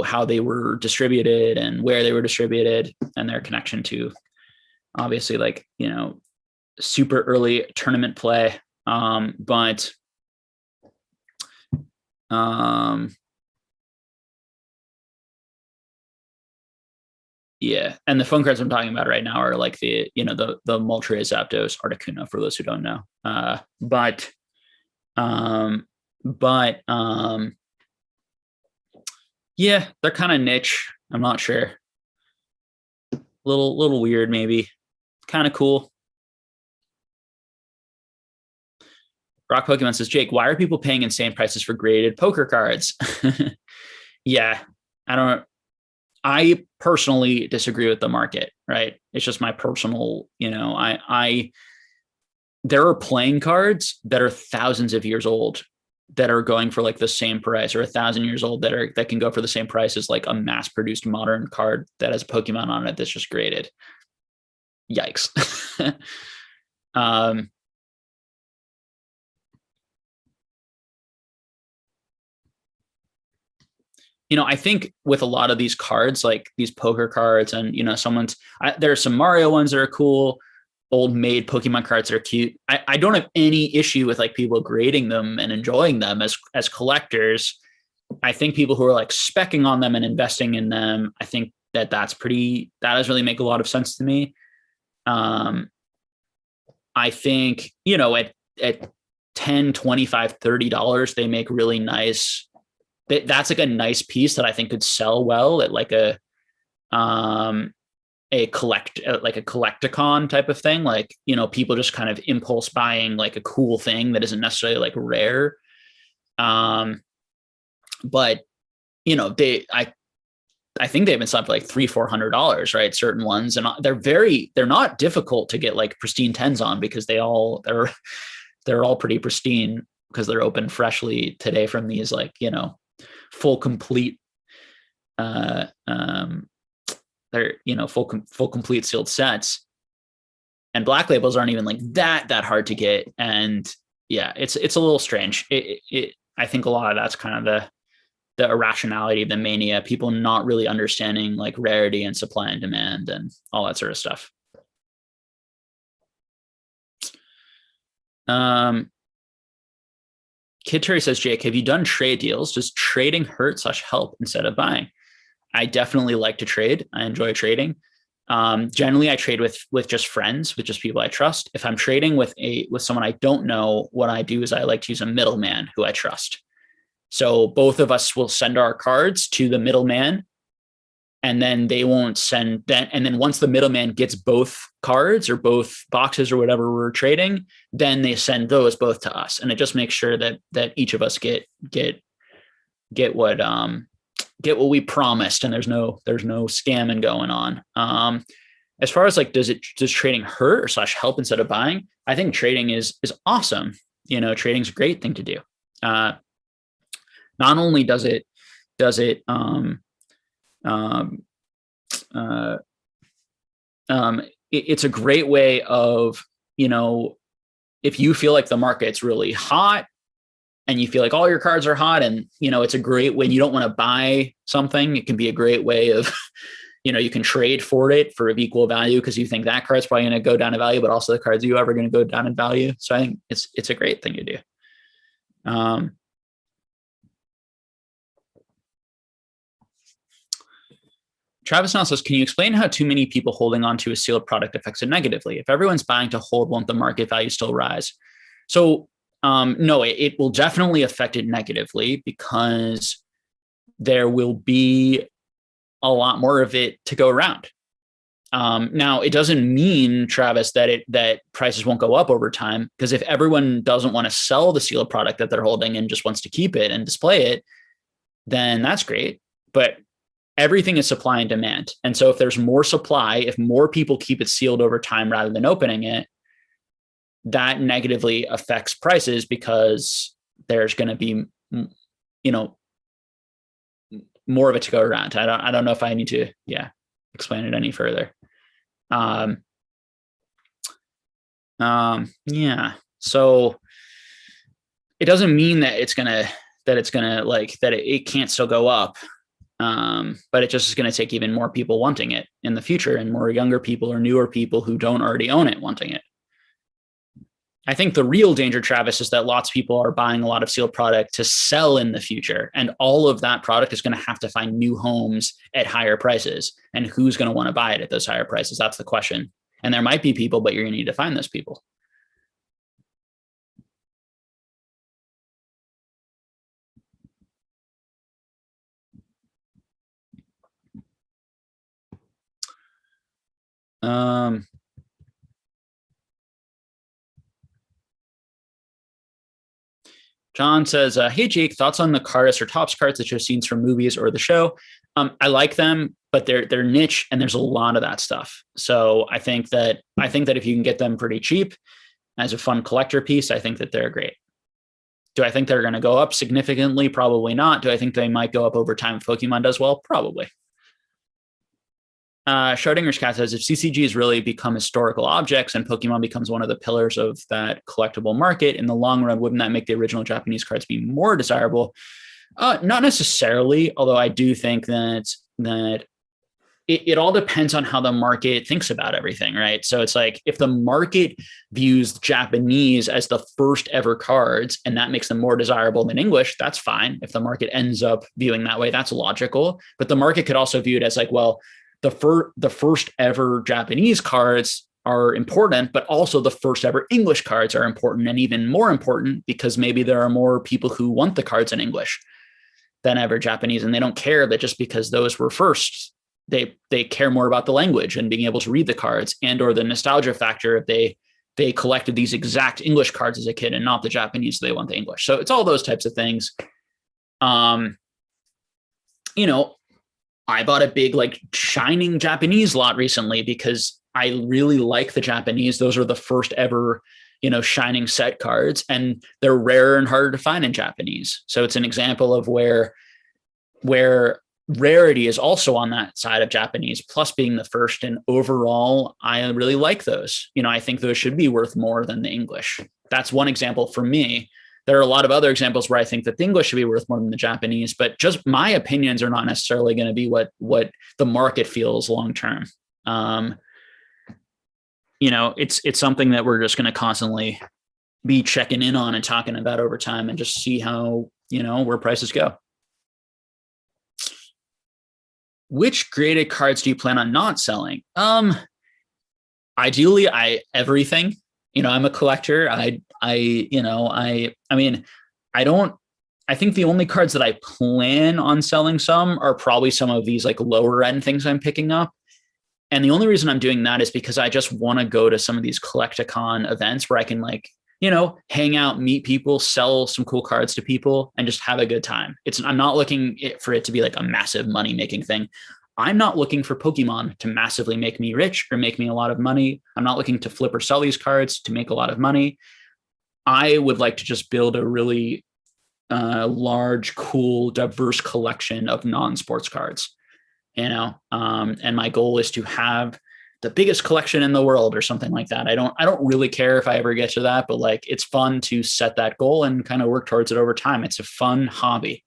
how they were distributed and where they were distributed and their connection to obviously like, super early tournament play. But yeah, and the phone cards I'm talking about right now are like the Moltres, Zapdos, Articuno, for those who don't know. But yeah, they're kind of niche. I'm not sure. Little weird, maybe. Kind of cool. Rock Pokemon says, Jake, why are people paying insane prices for graded poker cards? Yeah, I personally disagree with the market, right? It's just my personal, there are playing cards that are thousands of years old that are going for like the same price, or 1,000 years old that can go for the same price as like a mass produced modern card that has Pokemon on it that's just graded. Yikes. I think with a lot of these cards, like these poker cards and, there are some Mario ones that are cool, old made Pokemon cards that are cute. I don't have any issue with like people grading them and enjoying them as collectors. I think people who are like speccing on them and investing in them, I think that does really make a lot of sense to me. I think, at $10, $25, $30, they make really nice. That's like a nice piece that I think could sell well at like a collecticon type of thing. Like, people just kind of impulse buying like a cool thing that isn't necessarily like rare. But I think they've been selling for like $300-$400, right? Certain ones, and they're not difficult to get like pristine 10s on, because they're all pretty pristine because they're opened freshly today from these like, full complete they're full complete sealed sets, and black labels aren't even like that hard to get. And yeah, it's a little strange. I think a lot of that's kind of the irrationality, the mania, people not really understanding like rarity and supply and demand and all that sort of stuff. Kid Terry says, Jake, have you done trade deals? Does trading hurt/help instead of buying? I definitely like to trade. I enjoy trading. Generally, I trade with just friends, with just people I trust. If I'm trading with someone I don't know, what I do is I like to use a middleman who I trust. So both of us will send our cards to the middleman, and then they won't send that. And then once the middleman gets both cards or both boxes or whatever we're trading, then they send those both to us. And it just makes sure that each of us get get what we promised, and there's no scamming going on. As far as like, does trading hurt or / help instead of buying? I think trading is awesome. Trading's a great thing to do. Not only does it it's a great way of, if you feel like the market's really hot and you feel like all your cards are hot, and, it's a great way, you don't want to buy something, it can be a great way of, you can trade for it for equal value because you think that card's probably going to go down in value, but also the cards you are going to go down in value. So I think it's a great thing to do. Travis now says, can you explain how too many people holding on to a sealed product affects it negatively? If everyone's buying to hold, won't the market value still rise? So no, it will definitely affect it negatively because there will be a lot more of it to go around. Now, it doesn't mean, Travis, that prices won't go up over time, because if everyone doesn't want to sell the sealed product that they're holding and just wants to keep it and display it, then that's great. But everything is supply and demand. And so if there's more supply, if more people keep it sealed over time rather than opening it, that negatively affects prices because there's going to be, more of it to go around. I don't know if I need to, explain it any further. So it doesn't mean that it can't still go up. But it just is going to take even more people wanting it in the future, and more younger people or newer people who don't already own it wanting it. I think the real danger, Travis, is that lots of people are buying a lot of sealed product to sell in the future. And all of that product is going to have to find new homes at higher prices. And who's going to want to buy it at those higher prices? That's the question. And there might be people, but you're going to need to find those people. John says, hey, Jake, thoughts on the Cardist or Topps cards that you've seen from movies or the show? I like them, but they're niche, and there's a lot of that stuff. So I think that if you can get them pretty cheap as a fun collector piece, I think that they're great. Do I think they're going to go up significantly? Probably not. Do I think they might go up over time if Pokemon does well? Probably. Schrodinger's cat says, if CCGs really become historical objects and Pokemon becomes one of the pillars of that collectible market in the long run, wouldn't that make the original Japanese cards be more desirable? Not necessarily, although I do think that it all depends on how the market thinks about everything, right? So it's like, if the market views Japanese as the first ever cards and that makes them more desirable than English, that's fine. If the market ends up viewing that way, that's logical. But the market could also view it as like, well, the first ever Japanese cards are important, but also the first ever English cards are important, and even more important because maybe there are more people who want the cards in English than ever Japanese. And they don't care that just because those were first, they care more about the language and being able to read the cards, and or the nostalgia factor if they collected these exact English cards as a kid and not the Japanese, so they want the English. So it's all those types of things. I bought a big like shining Japanese lot recently because I really like the Japanese. Those are the first ever, shining set cards, and they're rarer and harder to find in Japanese. So it's an example of where rarity is also on that side of Japanese, plus being the first. And overall, I really like those. I think those should be worth more than the English. That's one example for me. There are a lot of other examples where I think that the English should be worth more than the Japanese, but just my opinions are not necessarily going to be what the market feels long term. It's something that we're just going to constantly be checking in on and talking about over time, and just see how, where prices go. Which graded cards do you plan on not selling? Ideally, everything. I'm a collector. I think the only cards that I plan on selling some are probably some of these like lower end things I'm picking up. And the only reason I'm doing that is because I just want to go to some of these Collecticon events where I can like hang out, meet people, sell some cool cards to people, and just have a good time. I'm not looking for it to be like a massive money making thing. I'm not looking for Pokemon to massively make me rich or make me a lot of money. I'm not looking to flip or sell these cards to make a lot of money. I would like to just build a really large, cool, diverse collection of non-sports cards, and my goal is to have the biggest collection in the world or something like that. I don't really care if I ever get to that, but like, it's fun to set that goal and kind of work towards it over time. It's a fun hobby.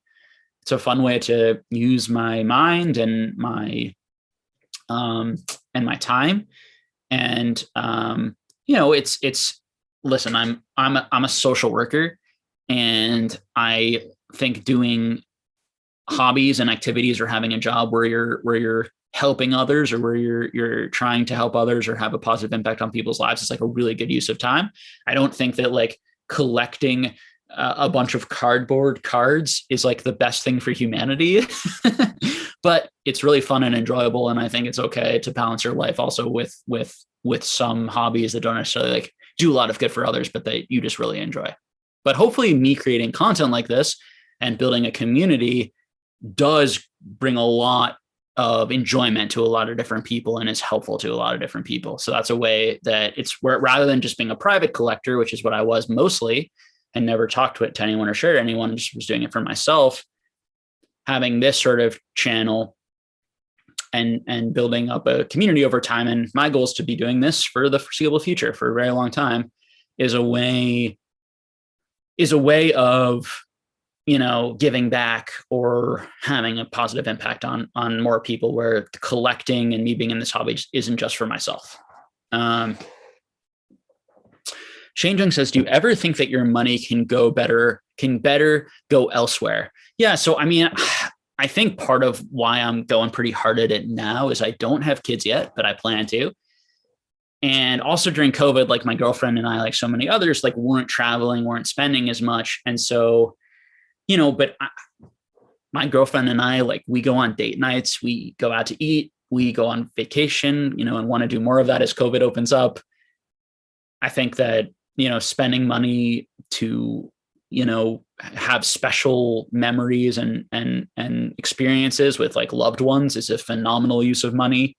It's a fun way to use my mind and my time. And it's listen, I'm a social worker, and I think doing hobbies and activities or having a job where you're helping others, or where you're trying to help others or have a positive impact on people's lives is like a really good use of time. I don't think that like collecting a bunch of cardboard cards is like the best thing for humanity, but it's really fun and enjoyable. And I think it's okay to balance your life also with some hobbies that don't necessarily like do a lot of good for others, but that you just really enjoy. But hopefully me creating content like this and building a community does bring a lot of enjoyment to a lot of different people and is helpful to a lot of different people. So that's a way that it's where, rather than just being a private collector, which is what I was mostly, and never talked to anyone or shared anyone, just was doing it for myself, having this sort of channel and building up a community over time. And my goal is to be doing this for the foreseeable future for a very long time, is a way of, giving back or having a positive impact on more people, where collecting and me being in this hobby isn't just for myself. Changing says, do you ever think that your money can better go elsewhere? Yeah. So, I mean, I think part of why I'm going pretty hard at it now is I don't have kids yet, but I plan to. And also during COVID, like my girlfriend and I, like so many others, like weren't traveling, weren't spending as much. And so, my girlfriend and I, like, we go on date nights, we go out to eat, we go on vacation, and want to do more of that as COVID opens up. I think that, spending money to, have special memories and experiences with like loved ones is a phenomenal use of money.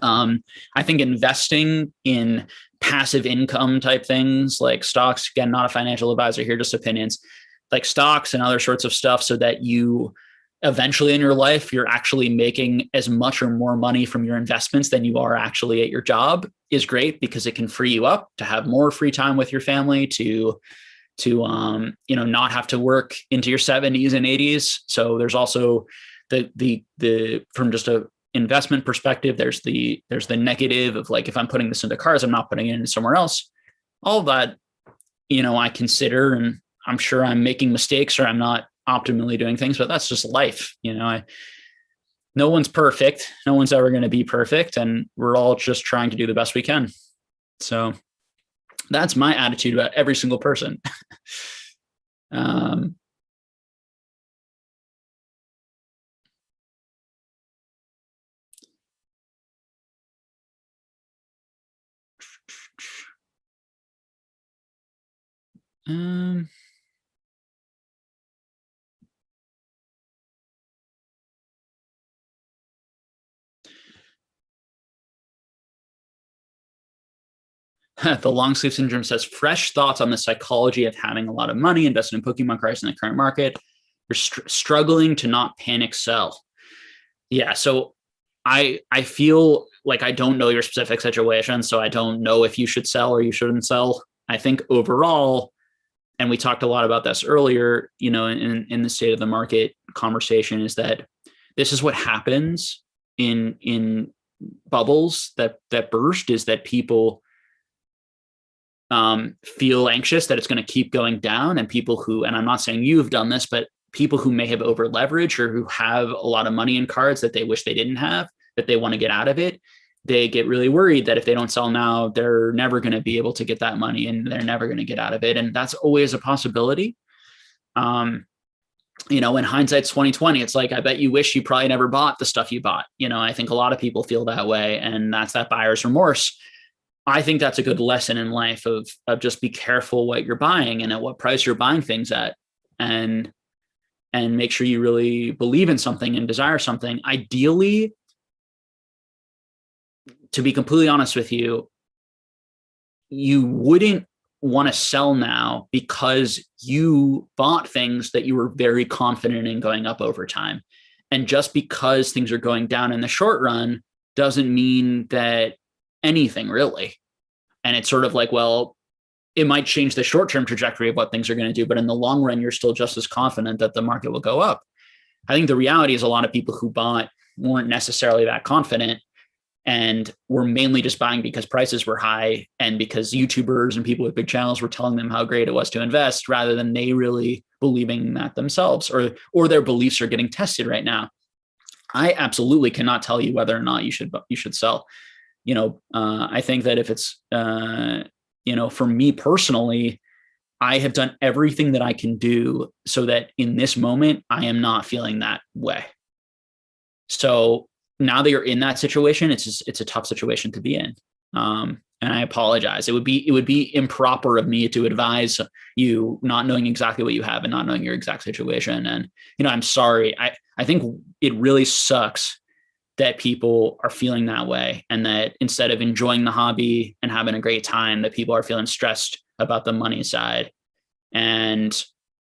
I think investing in passive income type things like stocks, again, not a financial advisor here, just opinions, like stocks and other sorts of stuff, so that you eventually in your life, you're actually making as much or more money from your investments than you are actually at your job, is great, because it can free you up to have more free time with your family, to not have to work into your 70s and 80s. So there's also the from just a investment perspective, there's the negative of like, if I'm putting this into cars, I'm not putting it into somewhere else. All of that, I consider, and I'm sure I'm making mistakes or I'm not optimally doing things, but that's just life. No one's perfect. No one's ever going to be perfect. And we're all just trying to do the best we can. So that's my attitude about every single person. The long sleeve syndrome says, fresh thoughts on the psychology of having a lot of money invested in Pokemon cards in the current market. You're struggling to not panic sell. Yeah. So I feel like I don't know your specific situation, so I don't know if you should sell or you shouldn't sell. I think overall, and we talked a lot about this earlier, in the state of the market conversation, is that this is what happens in bubbles that burst, is that people feel anxious that it's going to keep going down, and people who, and I'm not saying you've done this, but people who may have over leveraged or who have a lot of money in cards that they wish they didn't have, that they want to get out of it, they get really worried that if they don't sell now, they're never going to be able to get that money and they're never going to get out of it. And that's always a possibility. In hindsight's 2020, it's like, I bet you wish you probably never bought the stuff you bought. I think a lot of people feel that way, and that's that buyer's remorse. I think that's a good lesson in life of just be careful what you're buying and at what price you're buying things at, and make sure you really believe in something and desire something. Ideally, to be completely honest with you, you wouldn't want to sell now because you bought things that you were very confident in going up over time. And just because things are going down in the short run doesn't mean that anything really. And it's sort of like, well, it might change the short-term trajectory of what things are going to do, but in the long run, you're still just as confident that the market will go up. I think the reality is a lot of people who bought weren't necessarily that confident and were mainly just buying because prices were high and because YouTubers and people with big channels were telling them how great it was to invest, rather than they really believing that themselves, or their beliefs are getting tested right now. I absolutely cannot tell you whether or not you should sell. I think that if it's, for me personally, I have done everything that I can do so that in this moment, I am not feeling that way. So now that you're in that situation, it's a tough situation to be in. And I apologize. It would be improper of me to advise you not knowing exactly what you have and not knowing your exact situation. And, I'm sorry. I think it really sucks that people are feeling that way, and that instead of enjoying the hobby and having a great time, that people are feeling stressed about the money side. And,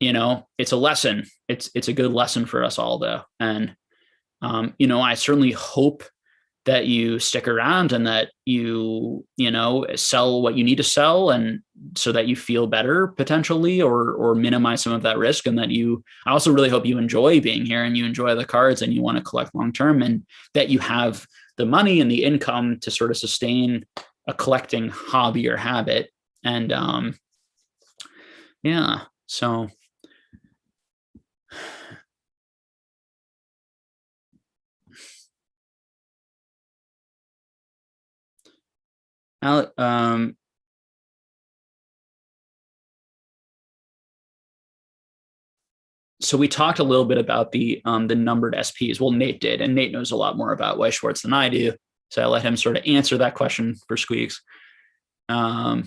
it's a lesson. It's a good lesson for us all though. And, I certainly hope that you stick around and that you sell what you need to sell, and so that you feel better potentially, or minimize some of that risk. And that I also really hope you enjoy being here and you enjoy the cards and you want to collect long-term, and that you have the money and the income to sort of sustain a collecting hobby or habit. And, so so we talked a little bit about the numbered SPs. Well, Nate did, and Nate knows a lot more about Weiss Schwarz than I do. So I let him sort of answer that question for Squeaks. So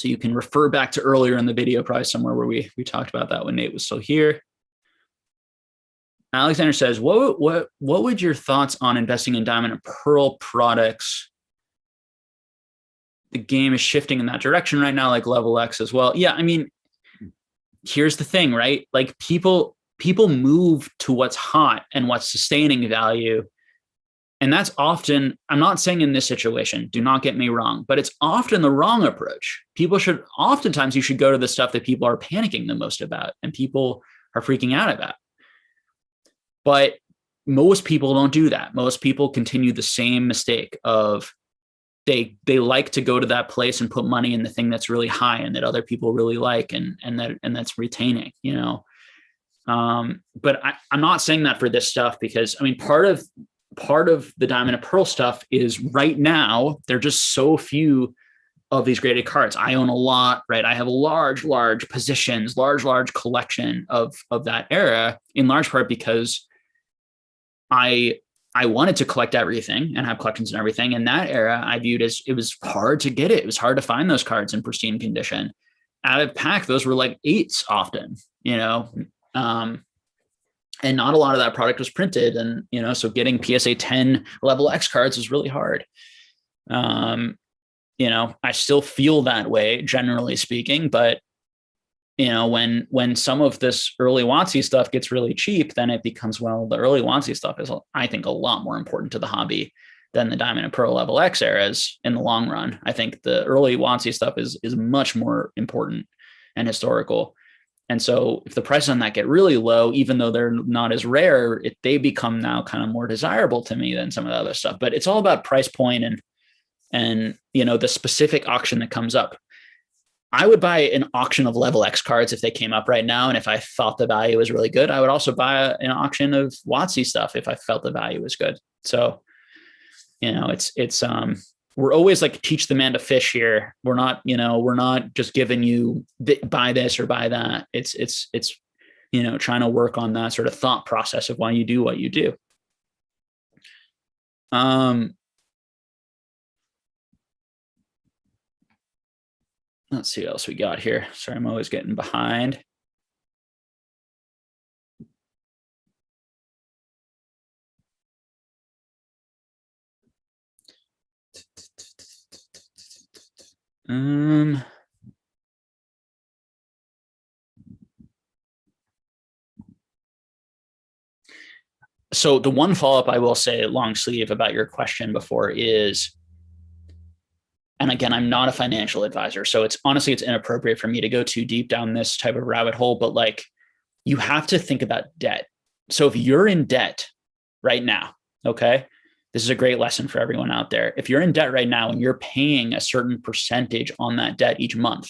you can refer back to earlier in the video, probably somewhere where we talked about that when Nate was still here. Alexander says, what would your thoughts on investing in diamond and pearl products? The game is shifting in that direction right now, like level X as well. Yeah, I mean, here's the thing, right? Like people move to what's hot and what's sustaining value. And that's often, I'm not saying in this situation, do not get me wrong, but it's often the wrong approach. Oftentimes you should go to the stuff that people are panicking the most about and people are freaking out about. But most people don't do that. Most people continue the same mistake of they like to go to that place and put money in the thing that's really high and that other people really like, and that's retaining, But I'm not saying that for this stuff, because I mean, part of the diamond and pearl stuff is right now, there are just so few of these graded cards. I own a lot, right? I have a large positions, large collection of that era, in large part because I wanted to collect everything and have collections and everything. In that era, I viewed as it was hard to get it. It was hard to find those cards in pristine condition. Out of pack, those were like 8s often, and not a lot of that product was printed. And, so getting PSA 10 level X cards was really hard. I still feel that way, generally speaking, but when some of this early WotC stuff gets really cheap, then it becomes, well, the early WotC stuff is, I think, a lot more important to the hobby than the diamond and pearl level X eras in the long run. I think the early WotC stuff is much more important and historical. And so if the prices on that get really low, even though they're not as rare, they become now kind of more desirable to me than some of the other stuff. But it's all about price point and the specific auction that comes up. I would buy an auction of level X cards if they came up right now. And if I thought the value was really good, I would also buy an auction of WotC stuff if I felt the value was good. So, we're always like teach the man to fish here. We're not just giving you buy this or buy that. It's trying to work on that sort of thought process of why you do what you do. Let's see what else we got here. Sorry, I'm always getting behind. So the one follow-up I will say, long sleeve, about your question before is, and again, I'm not a financial advisor, so it's honestly, it's inappropriate for me to go too deep down this type of rabbit hole, but like, you have to think about debt. So if you're in debt right now, okay, this is a great lesson for everyone out there. If you're in debt right now and you're paying a certain percentage on that debt each month,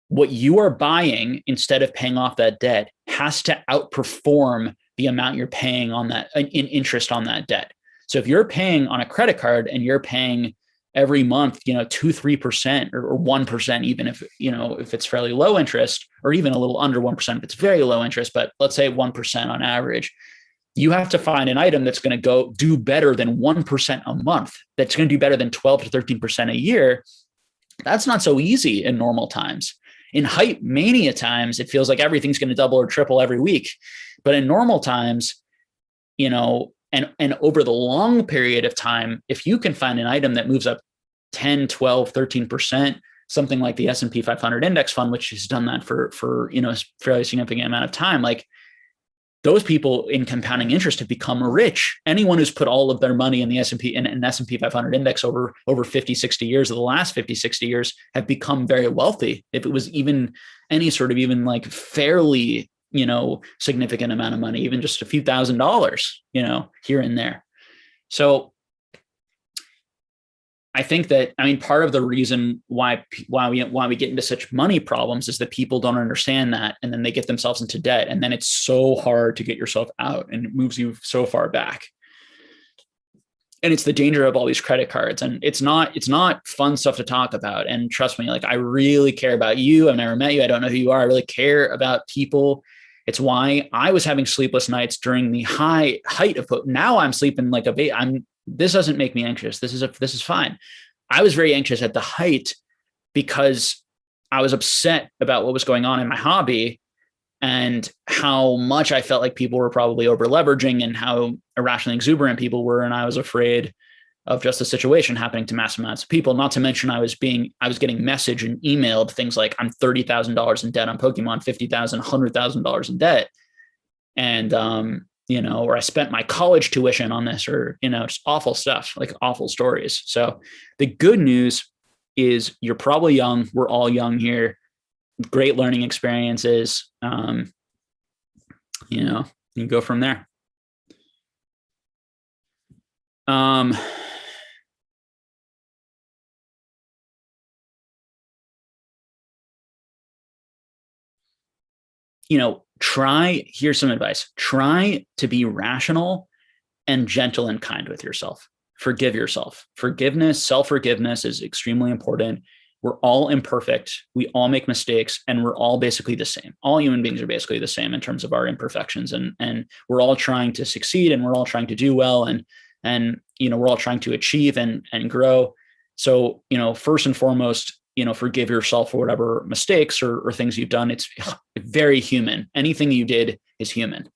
what you are buying instead of paying off that debt has to outperform the amount you're paying on that in interest on that debt. So if you're paying on a credit card and you're paying every month, 2-3% or 1%, even if if it's fairly low interest, or even a little under 1% if it's very low interest, but let's say 1% on average, you have to find an item that's going to go do better than 1% a month, that's going to do better than 12 to 13% a year. That's not so easy in normal times. In hype mania times, it feels like everything's going to double or triple every week. But in normal times, and over the long period of time, if you can find an item that moves up 10, 12, 13%, something like the S&P 500 index fund, which has done that for a fairly significant amount of time, like, those people in compounding interest have become rich. Anyone who's put all of their money in the S&P and S&P 500 index over 50, 60 years, of the last 50, 60 years, have become very wealthy. If it was even any sort of even like fairly, significant amount of money, even just a few $1,000s, here and there. So I think that, part of the reason why we get into such money problems is that people don't understand that, and then they get themselves into debt, and then it's so hard to get yourself out, and it moves you so far back. And it's the danger of all these credit cards, and it's not fun stuff to talk about. And trust me, like, I really care about you. I've never met you. I don't know who you are. I really care about people. It's why I was having sleepless nights during the height of now I'm sleeping like this doesn't make me anxious. This is fine. I was very anxious at the height because I was upset about what was going on in my hobby and how much I felt like people were probably over leveraging and how irrationally exuberant people were. And I was afraid of just the situation happening to mass amounts of people. Not to mention I was getting messaged and emailed things like, I'm $30,000 in debt on Pokemon, $50,000, $100,000 in debt. And, or I spent my college tuition on this, or, just awful stuff, like awful stories. So the good news is you're probably young. We're all young here. Great learning experiences. You go from there. Here's some advice. Try to be rational and gentle and kind with yourself. Forgive yourself. Forgiveness, self-forgiveness is extremely important. We're all imperfect. We all make mistakes, and we're all basically the same. All human beings are basically the same in terms of our imperfections, and we're all trying to succeed, and we're all trying to do well, and we're all trying to achieve and grow. So, first and foremost, forgive yourself for whatever mistakes or things you've done. It's very human. Anything you did is human.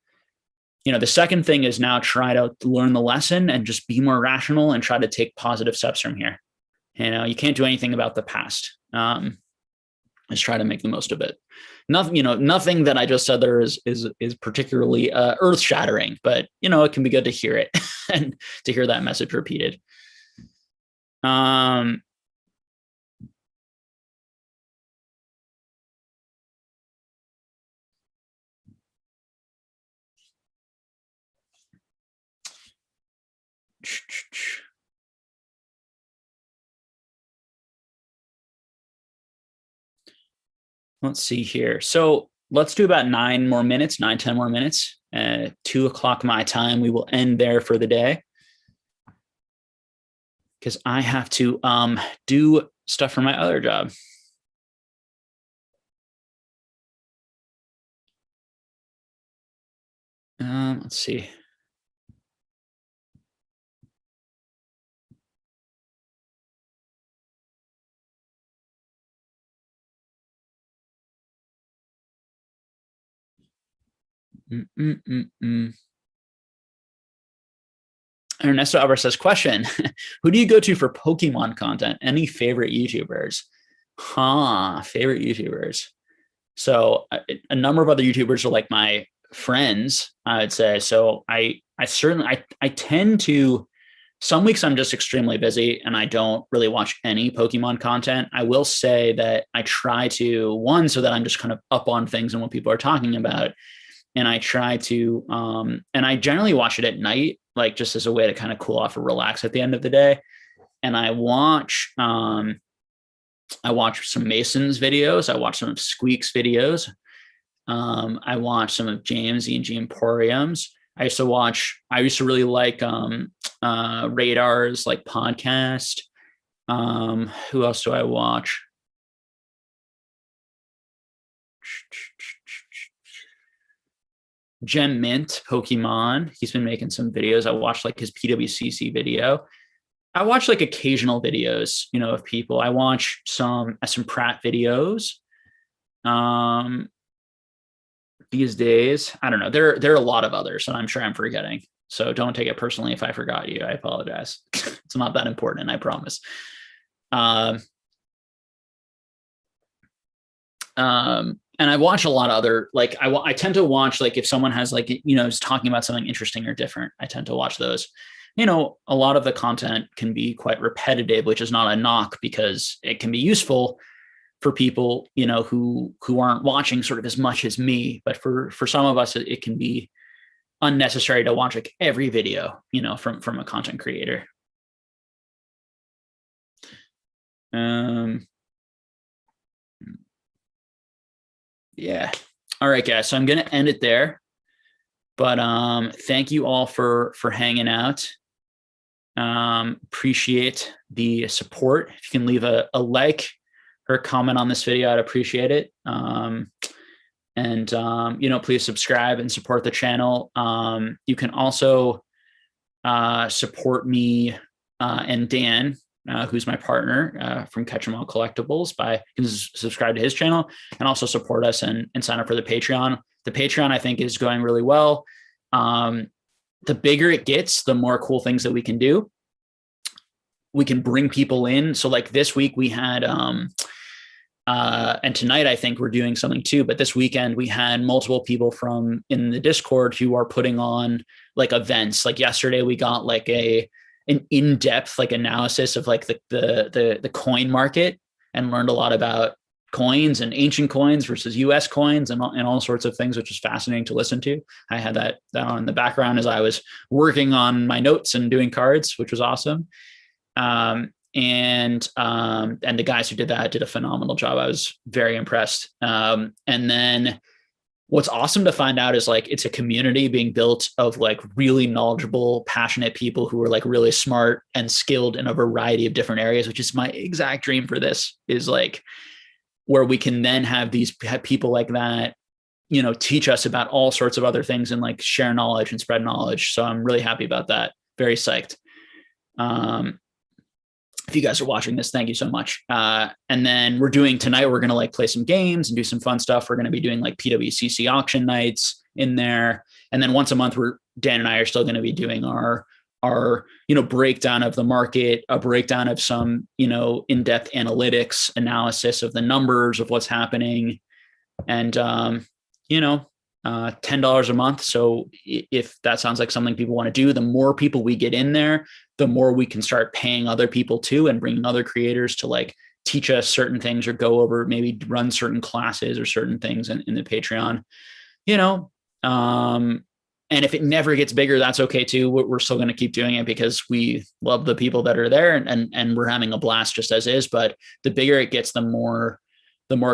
The second thing is now try to learn the lesson and just be more rational and try to take positive steps from here. You can't do anything about the past. Just try to make the most of it. Nothing that I just said there is particularly earth shattering, but it can be good to hear it and to hear that message repeated. Let's see here. So let's do about 10 more minutes. 2 o'clock my time. We will end there for the day, because I have to do stuff for my other job. Let's see. Ernesto Alvarez says, question, who do you go to for Pokemon content? Any favorite YouTubers? Favorite YouTubers. So a number of other YouTubers are like my friends, I would say. So I certainly, I tend to, some weeks I'm just extremely busy and I don't really watch any Pokemon content. I will say that I try to, one, so that I'm just kind of up on things and what people are talking about. And I try to, and I generally watch it at night, like just as a way to kind of cool off or relax at the end of the day. And I watch some Mason's videos. I watch some of Squeak's videos. I watch some of James E&G Emporium's. I used to really like Radar's like podcast. Who else do I watch? Gem Mint Pokemon. He's been making some videos. I watched like his Pwcc video. I watch like occasional videos, of people. I watch some Pratt videos. These days, I don't know. There are a lot of others, and I'm sure I'm forgetting. So don't take it personally if I forgot you. I apologize. It's not that important, I promise. And I watch a lot of other, like I tend to watch, like if someone has like, is talking about something interesting or different, I tend to watch those. A lot of the content can be quite repetitive, which is not a knock because it can be useful for people, who aren't watching sort of as much as me. But for some of us, it can be unnecessary to watch like every video, from a content creator. Yeah. All right, guys. So I'm going to end it there. But thank you all for hanging out. Appreciate the support. If you can leave a like or comment on this video, I'd appreciate it. Please subscribe and support the channel. You can also support me and Dan, who's my partner from Catch 'em All Collectibles, you can subscribe to his channel and also support us and sign up for the Patreon. The Patreon, I think, is going really well. The bigger it gets, the more cool things that we can do. We can bring people in. So like this week we had, and tonight I think we're doing something too, but this weekend we had multiple people from in the Discord who are putting on like events. Like yesterday we got like an in-depth like analysis of like the coin market and learned a lot about coins and ancient coins versus US coins and all sorts of things, which is fascinating to listen to. I had that on in the background as I was working on my notes and doing cards, which was awesome. And the guys who did that did a phenomenal job. I was very impressed. And then what's awesome to find out is like, it's a community being built of like really knowledgeable, passionate people who are like really smart and skilled in a variety of different areas, which is my exact dream for this, is like where we can then have people like that, teach us about all sorts of other things and like share knowledge and spread knowledge. So I'm really happy about that. Very psyched. If you guys are watching this, thank you so much. And then we're going to like play some games and do some fun stuff. We're going to be doing like Pwcc auction nights in there. And then once a month, Dan and I are still going to be doing our breakdown of the market, a breakdown of some, in-depth analytics analysis of the numbers of what's happening. And, $10 a month. So if that sounds like something people want to do, the more people we get in there, the more we can start paying other people too, and bringing other creators to like teach us certain things or go over, maybe run certain classes or certain things in the Patreon, and if it never gets bigger, that's okay too. We're still going to keep doing it because we love the people that are there and we're having a blast just as is. But the bigger it gets, the more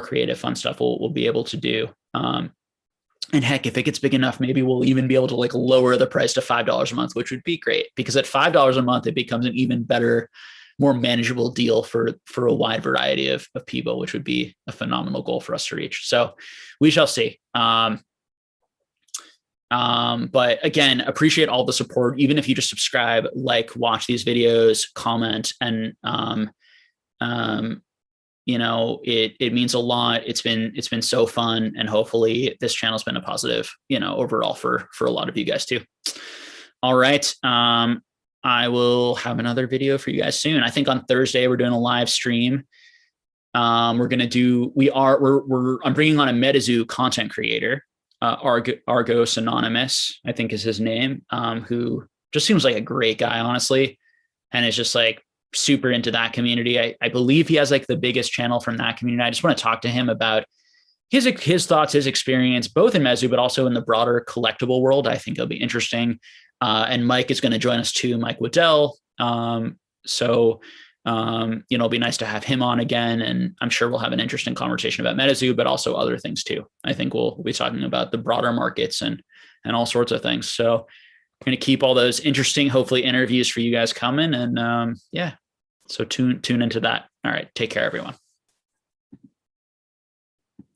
creative, fun stuff we'll be able to do. And heck, if it gets big enough, maybe we'll even be able to like lower the price to $5 a month, which would be great, because at $5 a month, it becomes an even better, more manageable deal for a wide variety of people, which would be a phenomenal goal for us to reach. So we shall see. But again, appreciate all the support. Even if you just subscribe, like, watch these videos, comment, and it means a lot. It's been so fun, and hopefully this channel's been a positive, overall for a lot of you guys too. All right. I will have another video for you guys soon. I think on Thursday we're doing a live stream. I'm bringing on a MetaZoo content creator, Argos Anonymous, I think is his name, who just seems like a great guy, honestly, and is just like super into that community. I believe he has like the biggest channel from that community. I just want to talk to him about his thoughts, his experience, both in Mezu, but also in the broader collectible world. I think it'll be interesting. And Mike is going to join us too, Mike Waddell. It'll be nice to have him on again. And I'm sure we'll have an interesting conversation about MetaZoo, but also other things too. I think we'll be talking about the broader markets and all sorts of things. So we're going to keep all those interesting, hopefully, interviews for you guys coming. And so tune into that. All right. Take care, everyone.